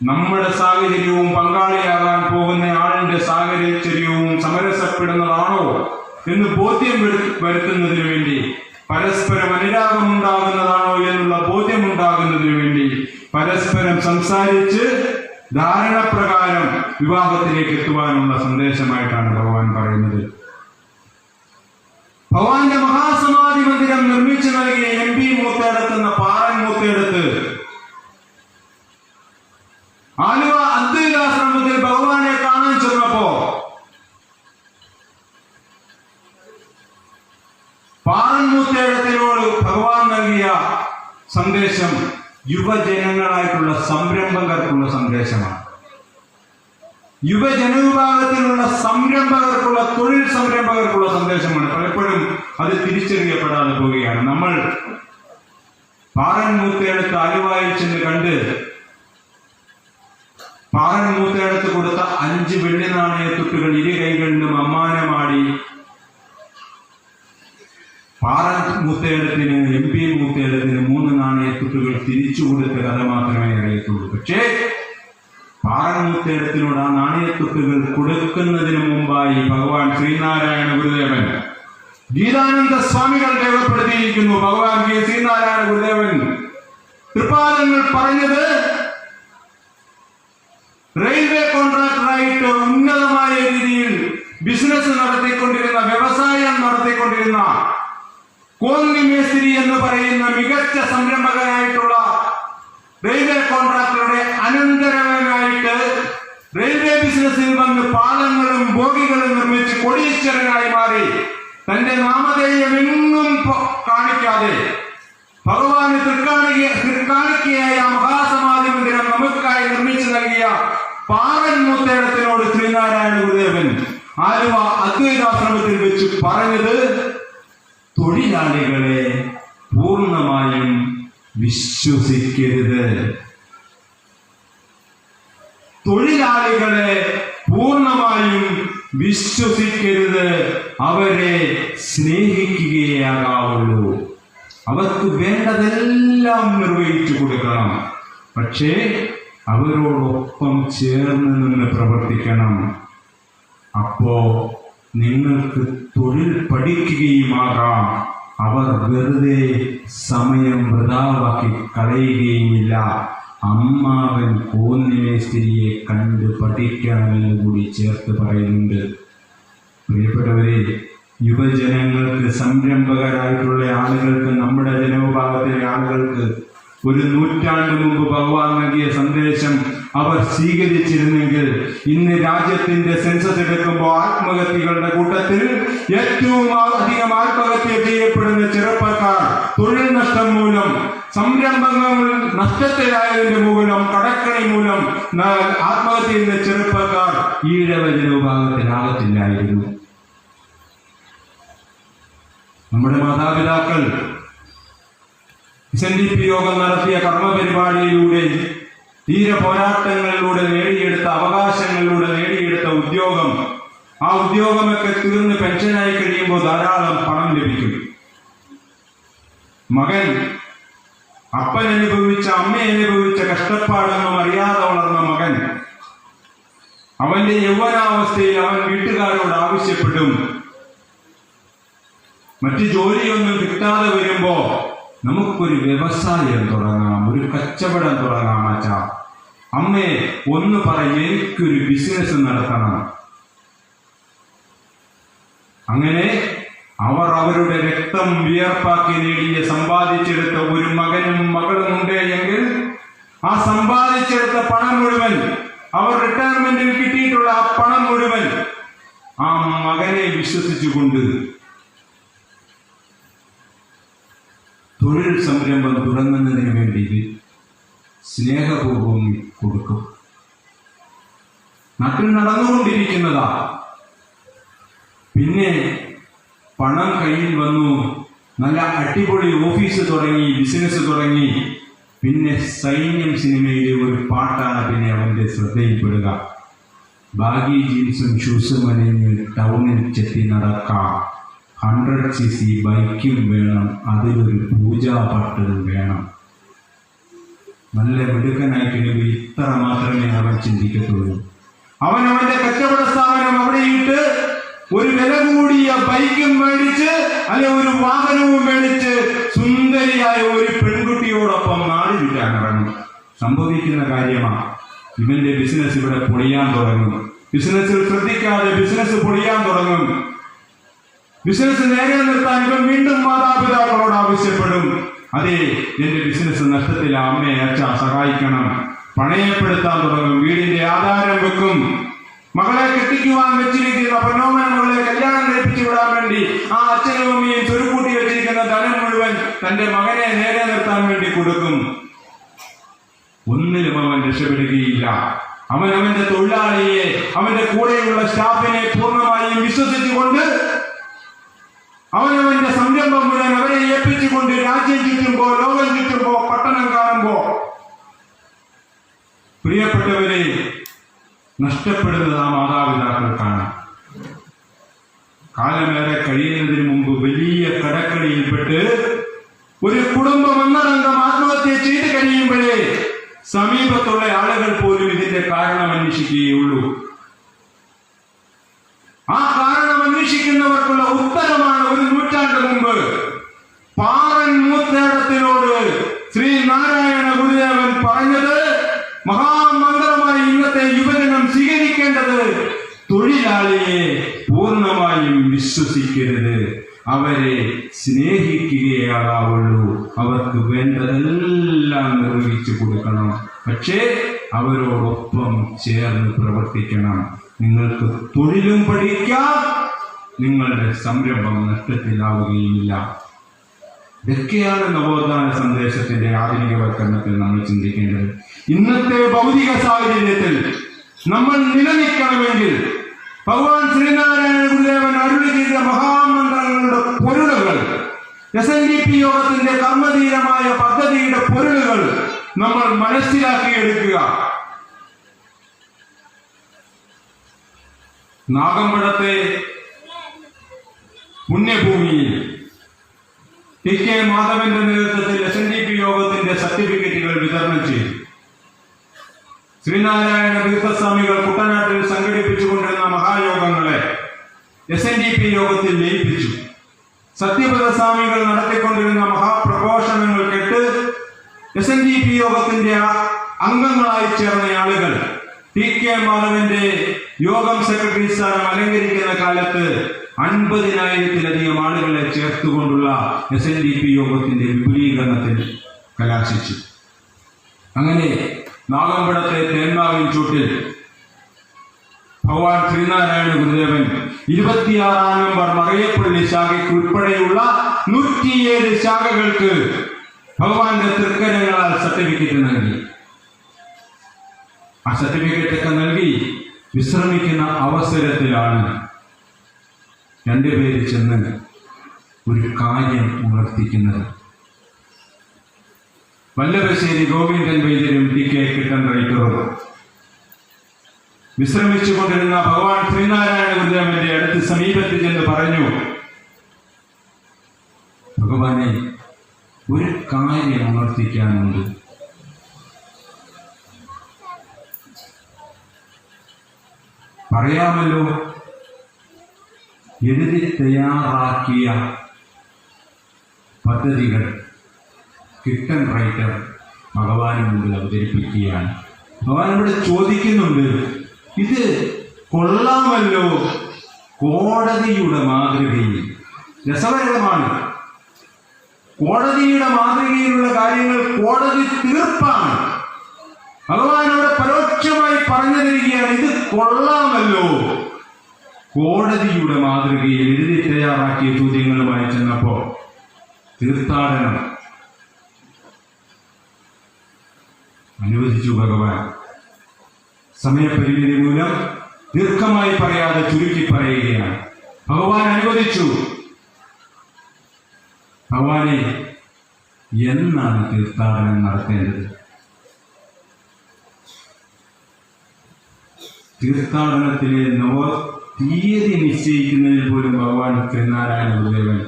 നമ്മുടെ സാഹചര്യവും പങ്കാളിയാകാൻ പോകുന്ന ആളിന്റെ സാഹചര്യവും സമരസപ്പെടുന്നതാണോ എന്ന് ബോധ്യം വരുത്തുന്നതിന് വേണ്ടി, പരസ്പരം അനുരാഗമുണ്ടാകുന്നതാണോ എന്നുള്ള ബോധ്യമുണ്ടാകുന്നതിന് വേണ്ടി പരസ്പരം സംസാരിച്ച് ധാരണപ്രകാരം വിവാഹത്തിലേക്ക് എത്തുവാനുള്ള സന്ദേശമായിട്ടാണ് ഭഗവാൻ പറയുന്നത്. ഭഗവാന്റെ മഹാസമാധി മന്ദിരം നിർമ്മിച്ചു നൽകിയ MP മൂത്തേടത്ത് പാറൻ മൂത്തേടത്ത് ആലുവ അദ്വൈതാശ്രമത്തിൽ ഭഗവാനെ കാണാൻ ചെന്നപ്പോ പാറൻ മൂത്തേടത്തിനോട് ഭഗവാൻ നൽകിയ സന്ദേശം യുവജനങ്ങളായിട്ടുള്ള സംരംഭകർക്കുള്ള സന്ദേശമാണ്. യുവജനവിഭാഗത്തിലുള്ള സംരംഭകർക്കുള്ള, തൊഴിൽ സംരംഭകർക്കുള്ള സന്ദേശമാണ്. പലപ്പോഴും അത് തിരിച്ചറിയപ്പെടാതെ പോവുകയാണ്. നമ്മൾ പാറൻ മൂത്തേടത്ത് ആലുവായിൽ ചെന്ന് കണ്ട് പാറൻ മൂത്തേടത്ത് കൊടുത്ത 5 വെള്ളി നാണയത്തുട്ടുകൾ ഇരു കൈകളിലും അമ്മാനമാടി പാറൻ മൂത്തേടത്തിന്, MP മൂത്തേടത്തിന് 3 നാണയത്തുട്ടുകൾ തിരിച്ചു കൊടുത്ത കഥ മാത്രമേ അറിയത്തുള്ളൂ. പക്ഷേ പാറൻ മൂത്തേടത്തിനോട് ആ നാണയത്തുട്ടുകൾ കൊടുക്കുന്നതിന് മുമ്പായി ഭഗവാൻ ശ്രീനാരായണ ഗുരുദേവൻ, ഗീതാനന്ദ സ്വാമികൾ രേഖപ്പെടുത്തിയിരിക്കുന്നു. ഭഗവാൻ ശ്രീനാരായണ ഗുരുദേവൻ തൃപ്പാദങ്ങൾ പറഞ്ഞത്, റെയിൽവേ കോൺട്രാക്ടറായിട്ട് ഉന്നതമായ രീതിയിൽ ബിസിനസ് നടത്തിക്കൊണ്ടിരുന്ന, വ്യവസായം നടത്തിക്കൊണ്ടിരുന്ന കോന്നി മേസ്തിരി എന്ന് പറയുന്ന മികച്ച സംരംഭകനായിട്ടുള്ള റെയിൽവേ കോൺട്രാക്ടറുടെ അനന്തരവനായിട്ട് റെയിൽവേ ബിസിനസ്സിൽ വന്ന് പാലങ്ങളും ബോഗികളും നിർമ്മിച്ച് കോടീശ്വരനായി മാറി, തന്റെ നാമധേയമെങ്ങും കാണിക്കാതെ ഭഗവാന് തൃക്കാണിക്കയായ മഹാസമാധി മന്ദിരം നമുക്കായി നിർമ്മിച്ചു നൽകിയ പാറൻ മൂത്തേടത്തിനോട് ശ്രീനാരായണ ഗുരുദേവൻ ആലുവ അദ്വൈതാശ്രമത്തിൽ വെച്ച് പറഞ്ഞത്, തൊഴിലാളികളെ പൂർണ്ണമായും വിശ്വസിക്കരുത്. തൊഴിലാളികളെ പൂർണ്ണമായും വിശ്വസിക്കരുത്. അവരെ സ്നേഹിക്കുകയാകാവുള്ളൂ. അവർക്ക് വേണ്ടതെല്ലാം നിർവഹിച്ചു കൊടുക്കണം. പക്ഷേ അവരോടൊപ്പം ചേർന്ന് നിന്ന് പ്രവർത്തിക്കണം. അപ്പോ നിങ്ങൾക്ക് തൊഴിൽ പഠിക്കുകയുമാകാം. അവർ വെറുതെ സമയം വൃഥാവാക്കി കളയുകയുമില്ല. അമ്മാവൻ കോന്നിമേസ്തിരിയെ കണ്ട് പഠിക്കണമെന്ന് കൂടി ചേർത്ത് പറയുന്നുണ്ട്. പ്രിയപ്പെട്ടവരെ, യുവജനങ്ങൾക്ക്, സംരംഭകരായിട്ടുള്ള ആളുകൾക്ക്, നമ്മുടെ ജനവിഭാഗത്തിലെ ആളുകൾക്ക് 1 നൂറ്റാണ്ട് മുമ്പ് ഭഗവാൻ നൽകിയ സന്ദേശം അവർ സ്വീകരിച്ചിരുന്നെങ്കിൽ ഇന്ന് രാജ്യത്തിന്റെ സെൻസസ് എടുക്കുമ്പോൾ ആത്മഹത്യകളുടെ കൂട്ടത്തിൽ ഏറ്റവും അധികം ആത്മഹത്യ ചെയ്യപ്പെടുന്ന ചെറുപ്പക്കാർ തൊഴിൽ നഷ്ടം മൂലം, സംരംഭങ്ങൾ നഷ്ടത്തിലായതിന്റെ മൂലം, കടക്കണി മൂലം ആത്മഹത്യ ചെയ്യുന്ന ചെറുപ്പക്കാർ ഈഴവ ജനവിഭാഗത്തിലാകത്തില്ലായിരുന്നു. നമ്മുടെ മാതാപിതാക്കൾ SNDP യോഗം നടത്തിയ കർമ്മപരിപാടിയിലൂടെ ധീര പോരാട്ടങ്ങളിലൂടെ നേടിയെടുത്ത അവകാശങ്ങളിലൂടെ നേടിയെടുത്ത ഉദ്യോഗം, ആ ഉദ്യോഗമൊക്കെ തീർന്ന് പെൻഷനായി കഴിയുമ്പോൾ ധാരാളം പണം ലഭിക്കും. മകൻ അപ്പൻ അനുഭവിച്ച, അമ്മ അനുഭവിച്ച കഷ്ടപ്പാടൊന്നും അറിയാതെ വളർന്ന മകൻ അവന്റെ യൗവനാവസ്ഥയിൽ അവൻ വീട്ടുകാരോട് ആവശ്യപ്പെടും, മറ്റു ജോലിയൊന്നും കിട്ടാതെ വരുമ്പോ നമുക്കൊരു വ്യവസായം തുടങ്ങാം, ഒരു കച്ചവടം തുടങ്ങാം അച്ഛാ, അമ്മേ ഒന്ന് പറയും, എനിക്കൊരു ബിസിനസ് നടത്തണം. അങ്ങനെ അവർ അവരുടെ രക്തം വിയർപ്പാക്കി നേടിയ സമ്പാദിച്ചെടുത്ത ഒരു മകനും മകളും ഉണ്ട് എങ്കിൽ ആ സമ്പാദിച്ചെടുത്ത പണം മുഴുവൻ, അവർ റിട്ടയർമെന്റിൽ കിട്ടിയിട്ടുള്ള ആ പണം മുഴുവൻ ആ മകനെ വിശ്വസിച്ചുകൊണ്ട് തൊഴിൽ സംരംഭം തുടങ്ങുന്നതിന് വേണ്ടി സ്നേഹപൂർവം കൊടുക്കും. നാട്ടിൽ നടന്നുകൊണ്ടിരിക്കുന്നതാ. പിന്നെ പണം കയ്യിൽ വന്നു, നല്ല അടിപൊളി ഓഫീസ് തുടങ്ങി, ബിസിനസ് തുടങ്ങി. പിന്നെ സൈന്യം സിനിമയിലെ ഒരു പാട്ടാണ് പിന്നെ അവന്റെ ശ്രദ്ധയിൽപ്പെടുക. ബാഗി ജീൻസും ഷൂസും അണിഞ്ഞ് ടൗണിൽ ചെത്തി നടക്കാം, 100cc ബൈക്കും വേണം, അതിലൊരു പൂജാപട്ടും വേണം. നല്ല മിടുക്കനായിട്ട് ഇത്ര മാത്രമേ അവൻ ചിന്തിക്കത്തുള്ളൂ. അവൻ അവന്റെ കച്ചവട സ്ഥാപനം അവിടെയിട്ട് ഒരു വില കൂടിയ ബൈക്കും മേടിച്ച്, അല്ലെ ഒരു വാഹനവും മേടിച്ച് സുന്ദരിയായ ഒരു പെൺകുട്ടിയോടൊപ്പം നാട് വിട്ടാൻ ഇറങ്ങും. സംഭവിക്കുന്ന കാര്യമാണ്, ഇവന്റെ ബിസിനസ് ഇവിടെ പൊളിയാൻ തുടങ്ങും. ബിസിനസ്സിൽ ശ്രദ്ധിക്കാതെ ബിസിനസ് പൊളിയാൻ തുടങ്ങും. ബിസിനസ് നേരെ നിർത്താൻ ഇവൻ വീണ്ടും മാതാപിതാക്കളോട് ആവശ്യപ്പെടും, അതെ എന്റെ ബിസിനസ് നഷ്ടത്തില, അമ്മയെ അച്ഛാ സഹായിക്കണം. പണയപ്പെടുത്താൻ തുടങ്ങും, വീടിന്റെ ആധാരം വെക്കും. മകളെ കെട്ടിക്കുവാൻ വെച്ചിരിക്കുന്ന പൊന്നോമന മകളെ കല്യാണം കഴിപ്പിച്ചു വിടാൻ വേണ്ടി ആ അച്ഛനും അമ്മയും ചുരുക്കൂട്ടി വെച്ചിരിക്കുന്ന ധനം മുഴുവൻ തന്റെ മകനെ നേരെ നിർത്താൻ വേണ്ടി കൊടുക്കും. ഒന്നിലും അവൻ രക്ഷപ്പെടുകയില്ല. അവൻ അവന്റെ തൊഴിലാളിയെ, അവന്റെ കൂടെയുള്ള സ്റ്റാഫിനെ പൂർണ്ണമായും വിശ്വസിച്ചുകൊണ്ട് അവനവന്റെ സംരംഭം മുഴുവൻ അവരെ ഏൽപ്പിച്ചുകൊണ്ട് രാജ്യം ചുറ്റുമ്പോ, ലോകം ചുറ്റുമ്പോ, പട്ടണം കാണുമ്പോ പ്രിയപ്പെട്ടവരെ നഷ്ടപ്പെടുന്നത് ആ മാതാപിതാക്കൾക്കാണ്. കാലമേറെ കഴിയുന്നതിന് മുമ്പ് വലിയ കടക്കണിയിൽപ്പെട്ട് ഒരു കുടുംബം ഒന്നടങ്കം ആത്മഹത്യ ചെയ്ത് കഴിയുമ്പോഴേ സമീപത്തുള്ള ആളുകൾ പോലും ഇതിന്റെ കാരണം അന്വേഷിക്കുകയുള്ളൂ. ആ കാരണം അന്വേഷിക്കുന്നവർക്കുള്ള ഉത്തരമാണ് ഒരു നൂറ്റാണ്ട് മുമ്പ് പാറൻ മൂത്തേടത്തിനോട് ശ്രീനാരായണ ഗുരുദേവൻ പറഞ്ഞത്. മഹാമന്ത്രമായി ഇന്നത്തെ യുവജനം സ്വീകരിക്കേണ്ടത് തൊഴിലാളിയെ പൂർണ്ണമായും വിശ്വസിക്കരുത്, അവരെ സ്നേഹിക്കുകയാവുള്ളൂ, അവർക്ക് വേണ്ടതെല്ലാം നിർവഹിച്ചു കൊടുക്കണം, പക്ഷേ അവരോടൊപ്പം ചേർന്ന് പ്രവർത്തിക്കണം. നിങ്ങൾക്ക് തൊഴിലും പഠിക്കാം, നിങ്ങളുടെ സംരംഭം നഷ്ടത്തിലാവുകയില്ല. ഇതൊക്കെയാണ് നവോത്ഥാന സന്ദേശത്തിന്റെ ആധുനികവൽക്കരണത്തിൽ നമ്മൾ ചിന്തിക്കേണ്ടത്. ഇന്നത്തെ ഭൗതിക സാഹചര്യത്തിൽ നമ്മൾ നിലനിൽക്കണമെങ്കിൽ ഭഗവാൻ ശ്രീനാരായണ ഗുരുദേവൻ അരുളി ചെയ്ത മഹാമന്ത്രങ്ങളുടെ പൊരുളുകൾ, SNDP യോഗത്തിന്റെ കർമ്മധീരമായ പദ്ധതിയുടെ പൊരുളുകൾ നമ്മൾ മനസ്സിലാക്കിയെടുക്കുക. നാഗമ്പടത്തെ പുണ്യഭൂമിയിൽ TK മാധവന്റെ നേതൃത്വത്തിൽ SNDP യോഗത്തിന്റെ സർട്ടിഫിക്കറ്റുകൾ വിതരണം ചെയ്തു. ശ്രീനാരായണ തീർത്ഥസ്വാമികൾ കുട്ടനാട്ടിൽ സംഘടിപ്പിച്ചുകൊണ്ടിരുന്ന മഹായോഗങ്ങളെ SNDP യോഗത്തിൽ ലയിപ്പിച്ചു. സത്യവ്രത സ്വാമികൾ നടത്തിക്കൊണ്ടിരുന്ന മഹാപ്രഘോഷണങ്ങൾ കേട്ട് SNDP യോഗത്തിന്റെ അംഗങ്ങളായി ചേർന്ന ആളുകൾ TK മാധവന്റെ യോഗം സെക്രട്ടറി സ്ഥാനം അലങ്കരിക്കുന്ന കാലത്ത് 50,000-ലധികം ആളുകളെ ചേർത്തുകൊണ്ടുള്ള SNDP യോഗത്തിന്റെ വിപുലീകരണത്തിൽ കലാശിച്ചു. അങ്ങനെ നാഗമ്പടത്തെ തേന്മാവിൻ ചൂട്ടിൽ ഭഗവാൻ ശ്രീനാരായണ ഗുരുദേവൻ 26 നമ്പർ മറയപ്പള്ളി ശാഖയ്ക്ക് ഉൾപ്പെടെയുള്ള 107 ശാഖകൾക്ക് ഭഗവാന്റെ തൃക്കരങ്ങളാൽ സർട്ടിഫിക്കറ്റ് നൽകി. ആ സർട്ടിഫിക്കറ്റ് ഒക്കെ നൽകി വിശ്രമിക്കുന്ന അവസരത്തിലാണ് രണ്ടുപേര് ചെന്ന് ഒരു കാര്യം ഉണർത്തിക്കുന്നത്. വല്ലഭശ്ശേരി ഗോവിന്ദൻ വൈദ്യരും ടി കെ കിട്ടൻ റൈറ്ററും വിശ്രമിച്ചുകൊണ്ടിരുന്ന ഭഗവാൻ ശ്രീനാരായണ ഗുരുദേവന്റെ അടുത്ത് സമീപത്ത് ചെന്ന് പറഞ്ഞു, ഭഗവാനെ, ഒരു കാര്യം ഉണർത്തിക്കാനുണ്ട്. പറയാമല്ലോ. എഴുതി തയ്യാറാക്കിയ പദ്ധതികൾ കിട്ടൻ റൈറ്റർ ഭഗവാന് മുമ്പിൽ അവതരിപ്പിക്കുകയാണ്. ഭഗവാൻ ഇവിടെ ചോദിക്കുന്നുണ്ട്, ഇത് കൊള്ളാമല്ലോ, കോടതിയുടെ മാതൃകയിൽ. രസകരമാണ്. കോടതിയുടെ മാതൃകയിലുള്ള കാര്യങ്ങൾ കോടതി തീർപ്പാണ്. ഭഗവാനോട് പരോക്ഷമായി പറഞ്ഞു തരികയാണ്, ഇത് കൊള്ളാമല്ലോ. കോടതിയുടെ മാതൃകയിൽ എഴുതി തയ്യാറാക്കിയ ചോദ്യങ്ങളുമായി ചെന്നപ്പോ തീർത്ഥാടനം അനുവദിച്ചു ഭഗവാൻ. സമയപരിമിതി മൂലം ദീർഘമായി പറയാതെ ചുരുക്കി പറയുകയാണ്. ഭഗവാൻ അനുവദിച്ചു. ഭഗവാനെ, എന്നാണ് തീർത്ഥാടനം നടത്തേണ്ടത്? തീർത്ഥാടനത്തിലെ തീയതി നിശ്ചയിക്കുന്നതിൽ പോലും ഭഗവാൻ ശ്രീനാരായണ ഗുരുദേവൻ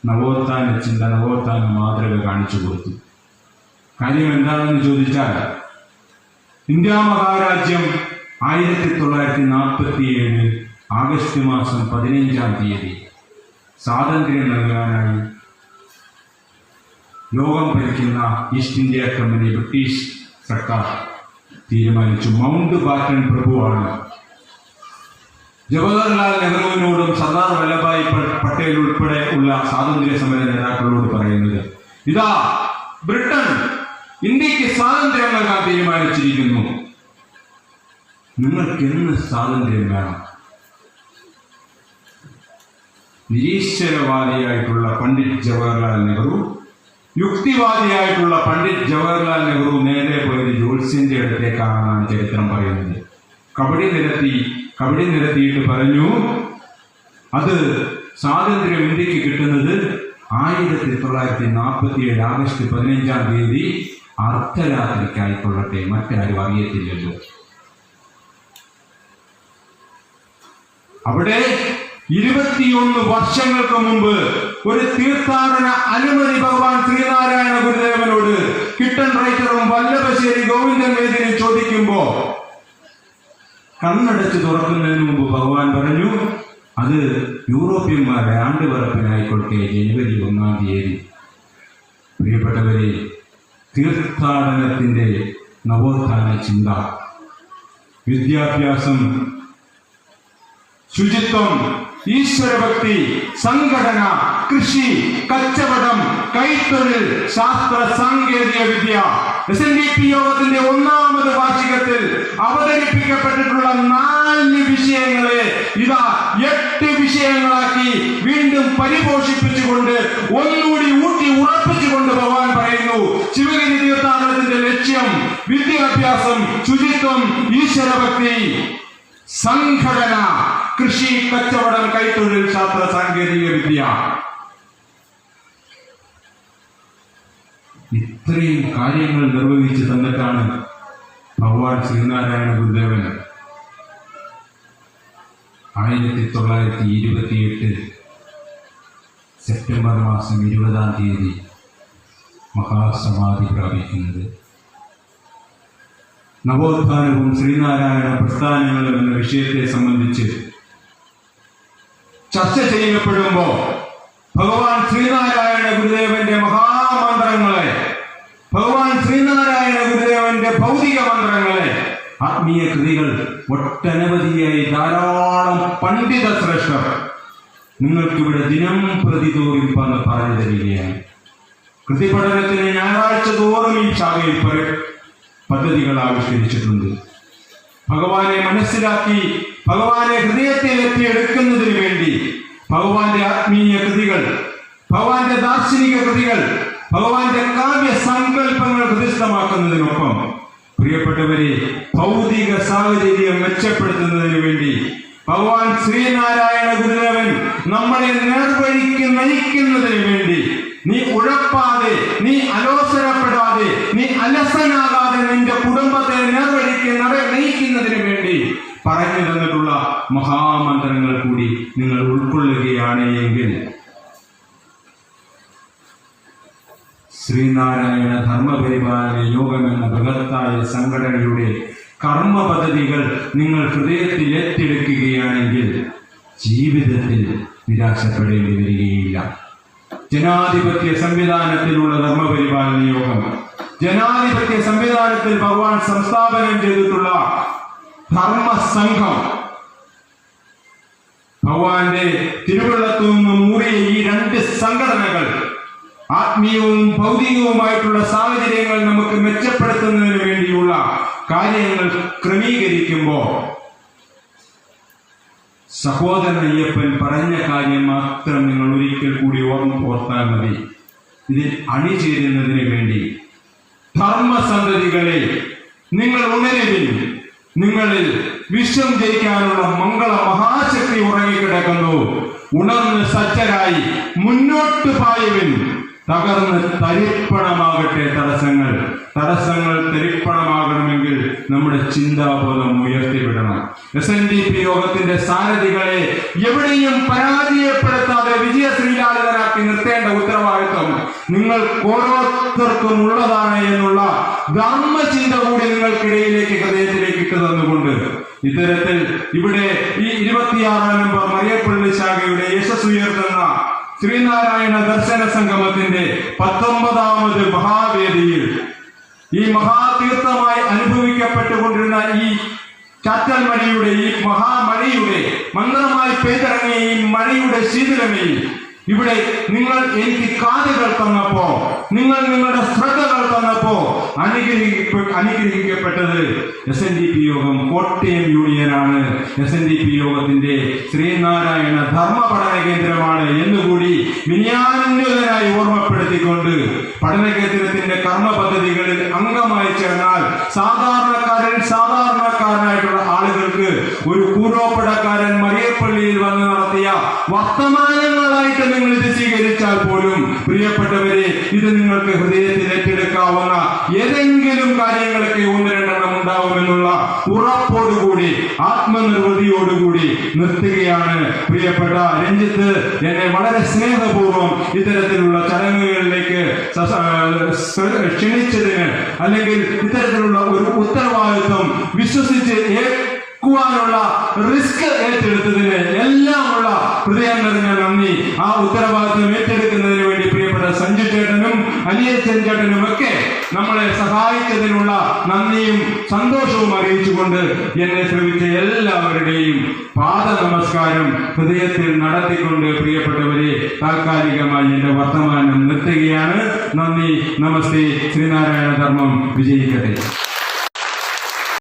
നവോത്ഥാന ചിന്ത, നവോത്ഥാന മാതൃക കാണിച്ചു കൊടുത്തു. കാര്യം എന്താണെന്ന് ചോദിച്ചാൽ, ഇന്ത്യ മഹാരാജ്യം 1947 ആഗസ്റ്റ് മാസം 15-ാം തീയതി സ്വാതന്ത്ര്യം നൽകാനായി ലോകം ഭരിക്കുന്ന ഈസ്റ്റ് ഇന്ത്യ കമ്പനി, ബ്രിട്ടീഷ് സർക്കാർ തീരുമാനിച്ചു. മൗണ്ട് ബാറ്റൺ പ്രഭുവാണ് ജവഹർലാൽ നെഹ്റുവിനോടും സർദാർ വല്ലഭായ് പട്ടേൽ ഉൾപ്പെടെ ഉള്ള സ്വാതന്ത്ര്യ സമര നേതാക്കളോട് പറയുന്നത്, ഇതാ ബ്രിട്ടൻ ഇന്ത്യക്ക് സ്വാതന്ത്ര്യം നൽകാൻ തീരുമാനിച്ചിരിക്കുന്നു. നിങ്ങൾക്ക് എന്ന് സ്വാതന്ത്ര്യം വേണം? നിരീശ്വരവാദിയായിട്ടുള്ള പണ്ഡിറ്റ് ജവഹർലാൽ നെഹ്റു, യുക്തിവാദിയായിട്ടുള്ള പണ്ഡിറ്റ് ജവഹർലാൽ നെഹ്റു നേരെ പോയത് ജോത്സ്യന്റെ അടുത്തേക്കാണെന്നാണ് ചരിത്രം പറയുന്നത്. കബഡി നിരത്തിയിട്ട് പറഞ്ഞു, അത് സ്വാതന്ത്ര്യം ഇന്ത്യക്ക് കിട്ടുന്നത് 1947 ആഗസ്റ്റ് 15-ാം തീയതി അർദ്ധരാത്രിക്കായിക്കൊള്ളട്ടെ, മറ്റാരും അറിയത്തില്ലല്ലോ. അവിടെ 21 വർഷങ്ങൾക്ക് മുമ്പ് ഒരു തീർത്ഥാടന അനുമതി ഭഗവാൻ ശ്രീനാരായണ ഗുരുദേവനോട് കിട്ടൻ റൈറ്ററും വല്ലഭശ്ശേരി ഗോവിന്ദൻ വൈദ്യരും ചോദിക്കുമ്പോ കണ്ണടച്ച് തുറക്കുന്നതിന് മുമ്പ് ഭഗവാൻ പറഞ്ഞു, അത് യൂറോപ്യന്മാരുടെ ആണ്ടുപിറപ്പിനായിക്കൊള്ളട്ടെ, ജനുവരി 1-ാം തീയതി. പ്രിയപ്പെട്ടവരെ, തീർത്ഥാടനത്തിന്റെ നവോത്ഥാന ചിന്ത, വിദ്യാഭ്യാസം, ശുചിത്വം, ഈശ്വരഭക്തി, സംഘടന, കൃഷി, കച്ചവടം, കൈത്തൊഴിൽ, ശാസ്ത്ര സാങ്കേതിക വിദ്യ, SNDP യോഗത്തിന്റെ 1ാമത് വാർഷികത്തിൽ അവതരിപ്പിക്കപ്പെട്ടിട്ടുള്ള 4 വിഷയങ്ങളെ ഇതാ 8 വിഷയങ്ങളാക്കി വീണ്ടും പരിപോഷിപ്പിച്ചുകൊണ്ട് ഒന്നുകൂടി ഊട്ടി ഉറപ്പിച്ചുകൊണ്ട് ഭഗവാൻ പറയുന്നു, ശിവഗിരി തീർത്ഥാടനത്തിന്റെ ലക്ഷ്യം വിദ്യാഭ്യാസം, ശുചിത്വം, ഈശ്വരഭക്തി, സംഘടന, കൃഷി, കച്ചവടം, കൈത്തൊഴിൽ, ശാസ്ത്ര സാങ്കേതിക വിദ്യ. ഇത്രയും കാര്യങ്ങൾ നിർവഹിച്ചു തന്നിട്ടാണ് ഭഗവാൻ ശ്രീനാരായണ ഗുരുദേവൻ 1928 സെപ്റ്റംബർ മാസം 20-ാം തീയതി മഹാസമാധി പ്രാപിക്കുന്നത്. നവോത്ഥാനവും ശ്രീനാരായണ പ്രസ്ഥാനങ്ങളും എന്ന വിഷയത്തെ സംബന്ധിച്ച് ചർച്ച ചെയ്യപ്പെടുമ്പോ ഭഗവാൻ ശ്രീനാരായണ ഗുരുദേവന്റെ മഹാമന്ത്രങ്ങളെ, ഭഗവാൻ ശ്രീനാരായണ ഗുരുദേവന്റെ ഭൗതിക മന്ത്രങ്ങളെ, ആത്മീയ കൃതികൾ ഒട്ടനവധിയായി ധാരാളം പണ്ഡിത ശ്രേഷ്ഠർ നിങ്ങൾക്കിവിടെ ദിനം പ്രതിതോറും പറഞ്ഞു തരികയാണ്. കൃതിപഠനത്തിന് ഞായറാഴ്ച തോറും ഈ ശാഖയിൽ പദ്ധതികൾ ആവിഷ്കരിച്ചിട്ടുണ്ട്. ഭഗവാനെ മനസ്സിലാക്കി ഭഗവാനെ ഹൃദയത്തിൽ എത്തിയെടുക്കുന്നതിന് വേണ്ടി ഭഗവാന്റെ ആത്മീയ കൃതികൾ, ഭഗവാന്റെ ദാർശനിക കൃതികൾ, ഭഗവാന്റെ കാവ്യ സങ്കല്പങ്ങൾ ഹൃദയസ്ഥമാക്കുന്നതിനൊപ്പം പ്രിയപ്പെട്ടവരെ ഭൗതിക സാഹചര്യം മെച്ചപ്പെടുത്തുന്നതിന് വേണ്ടി ഭഗവാൻ ശ്രീനാരായണ ഗുരുദേവൻ നമ്മളെ നേർവഴിക്ക് നയിക്കുന്നതിന് വേണ്ടി നീ ഉഴപ്പാതെ, നീ അലോസരപ്പെടാതെ, നീ അലസനാകാതെ നിന്റെ കുടുംബത്തെ നേർവഴിക്ക് നയിക്കുന്നതിന് വേണ്ടി പറഞ്ഞു തന്നിട്ടുള്ള മഹാമന്ത്രങ്ങൾ കൂടി നിങ്ങൾ ഉൾക്കൊള്ളുകയാണ് എങ്കിൽ ശ്രീനാരായണ ധർമ്മപരിപാലന യോഗം എന്ന ബൃഹത്തായ സംഘടനയുടെ കർമ്മ പദ്ധതികൾ നിങ്ങൾ ഹൃദയത്തിൽ ഏറ്റെടുക്കുകയാണെങ്കിൽ ജീവിതത്തിൽ നിരാശപ്പെടേണ്ടി വരികയില്ല. ജനാധിപത്യ സംവിധാനത്തിലുള്ള ധർമ്മപരിപാലന യോഗം, ജനാധിപത്യ സംവിധാനത്തിൽ ഭഗവാൻ സംസ്ഥാപനം ചെയ്തിട്ടുള്ള ധർമ്മസംഘം, ഭഗവാന്റെ തിരുവള്ളത്തു നിന്നും മൂറിയ ഈ രണ്ട് സംഘടനകൾ ആത്മീയവും ഭൗതികവുമായിട്ടുള്ള സാഹചര്യങ്ങൾ നമുക്ക് മെച്ചപ്പെടുത്തുന്നതിന് വേണ്ടിയുള്ള കാര്യങ്ങൾ ക്രമീകരിക്കുമ്പോൾ സഹോദരൻ അയ്യപ്പൻ പറഞ്ഞ കാര്യം മാത്രം നിങ്ങൾ ഒരിക്കൽ കൂടി ഓർത്താൽ മതി. ഇതിൽ അണിചേരുന്നതിന് വേണ്ടി ധർമ്മസന്തതികളെ നിങ്ങൾ ഉണരുവിൻ. നിങ്ങളിൽ വിശ്വം ജയിക്കാനുള്ള മംഗള മഹാശക്തി ഉറങ്ങിക്കിടക്കുന്നു. ഉണർന്ന് സജ്ജരായി മുന്നോട്ട് പായുവിൻ. തകർന്ന് തരിപ്പണമാകട്ടെ തടസ്സങ്ങൾ. തടസ്സങ്ങൾ തരിപ്പണമാകണമെങ്കിൽ നമ്മുടെ ചിന്താബോധം ഉയർത്തിവിടണം. SNDP യോഗത്തിന്റെ സാരഥികളെ എവിടെയും പരാജയപ്പെടുത്താതെ വിജയശ്രീലാളിതനാക്കി നിർത്തേണ്ട ഉത്തരവാദിത്വം നിങ്ങൾ ഓരോരുത്തർക്കും ഉള്ളതാണ് എന്നുള്ള ധർമ്മചിന്ത കൂടി നിങ്ങൾക്കിടയിലേക്ക് ഹൃദയത്തിലേക്ക് ഇട്ടു തന്നുകൊണ്ട് ഇത്തരത്തിൽ ഇവിടെ ഈ 26 നമ്പർ മറിയപ്പള്ളി ശാഖയുടെ യശസ്സുയർത്തുന്ന ശ്രീനാരായണ ദർശന സംഗമത്തിന്റെ 19ാമത് മഹാവേദിയിൽ ഈ മഹാതീർത്ഥമായി അനുഭവിക്കപ്പെട്ടുകൊണ്ടിരുന്ന ഈ ചാറ്റൽ മഴയുടെ, ഈ മഹാമഴയുടെ മന്ത്രമായി പെയ്തിറങ്ങിയ ഈ മഴയുടെ ശീതളമയിൽ ഇവിടെ നിങ്ങൾ എനിക്ക് കാതുകൾ തന്നപ്പോ, നിങ്ങൾ നിങ്ങളുടെ ശ്രദ്ധകൾ തന്നപ്പോ അനുഗ്രഹിക്കപ്പെട്ടത് SNDP യോഗം കോട്ടയം യൂണിയനാണ്. SNDP യോഗത്തിന്റെ ശ്രീനാരായണ ധർമ്മ പഠന കേന്ദ്രമാണ് എന്നുകൂടി വിനയാന്വിതനായി ഓർമ്മപ്പെടുത്തിക്കൊണ്ട് പഠന കേന്ദ്രത്തിന്റെ കർമ്മ പദ്ധതികളിൽ അംഗമായി ചേർന്നാൽ സാധാരണക്കാരനായിട്ടുള്ള ആളുകൾക്ക് ഒരു കൂരോപ്പടക്കാരൻ മറിയപ്പള്ളിയിൽ വന്ന് നടത്തിയ വർത്തമാനങ്ങളായിട്ട് നിങ്ങൾ ഇത് സ്വീകരിച്ചാൽ പോലും പ്രിയപ്പെട്ടവരെ, ഇത് നിങ്ങൾക്ക് ഹൃദയത്തിൽ ഏറ്റെടുക്കാവുന്ന ഏതെങ്കിലും കാര്യങ്ങളൊക്കെ 1-2 ഉണ്ടാവുമെന്നുള്ള ഉറപ്പോടുകൂടി ആത്മനിർവൃതിയോടുകൂടി നിർത്തുകയാണ്. പ്രിയപ്പെട്ട രഞ്ജിത്ത് എന്നെ വളരെ സ്നേഹപൂർവ്വം ഇത്തരത്തിലുള്ള ചടങ്ങുകളിലേക്ക് ക്ഷണിച്ചതിന്, അല്ലെങ്കിൽ ഇത്തരത്തിലുള്ള ഒരു ഉത്തരവാദിത്വം വിശ്വസിച്ച് ക്കുവാനുള്ള റിസ്ക് ഏറ്റെടുത്തതിന് എല്ലാമുള്ള ഹൃദയം നിറഞ്ഞ നന്ദി. ആ ഉത്തരവാദിത്വം ഏറ്റെടുക്കുന്നതിന് വേണ്ടി പ്രിയപ്പെട്ട സഞ്ജു ചേട്ടനും അനിയച്ചൻ ചേട്ടനും ഒക്കെ നമ്മളെ സഹായിച്ചതിനുള്ള നന്ദിയും സന്തോഷവും അറിയിച്ചുകൊണ്ട് എന്നെ ശ്രമിച്ച എല്ലാവരുടെയും പാദ നമസ്കാരം ഹൃദയത്തിൽ നടത്തിക്കൊണ്ട് പ്രിയപ്പെട്ടവരെ താൽക്കാലികമായി എന്റെ വർത്തമാനം നിർത്തുകയാണ്. നന്ദി, നമസ്തേ. ശ്രീനാരായണ ധർമ്മം വിജയിക്കട്ടെ.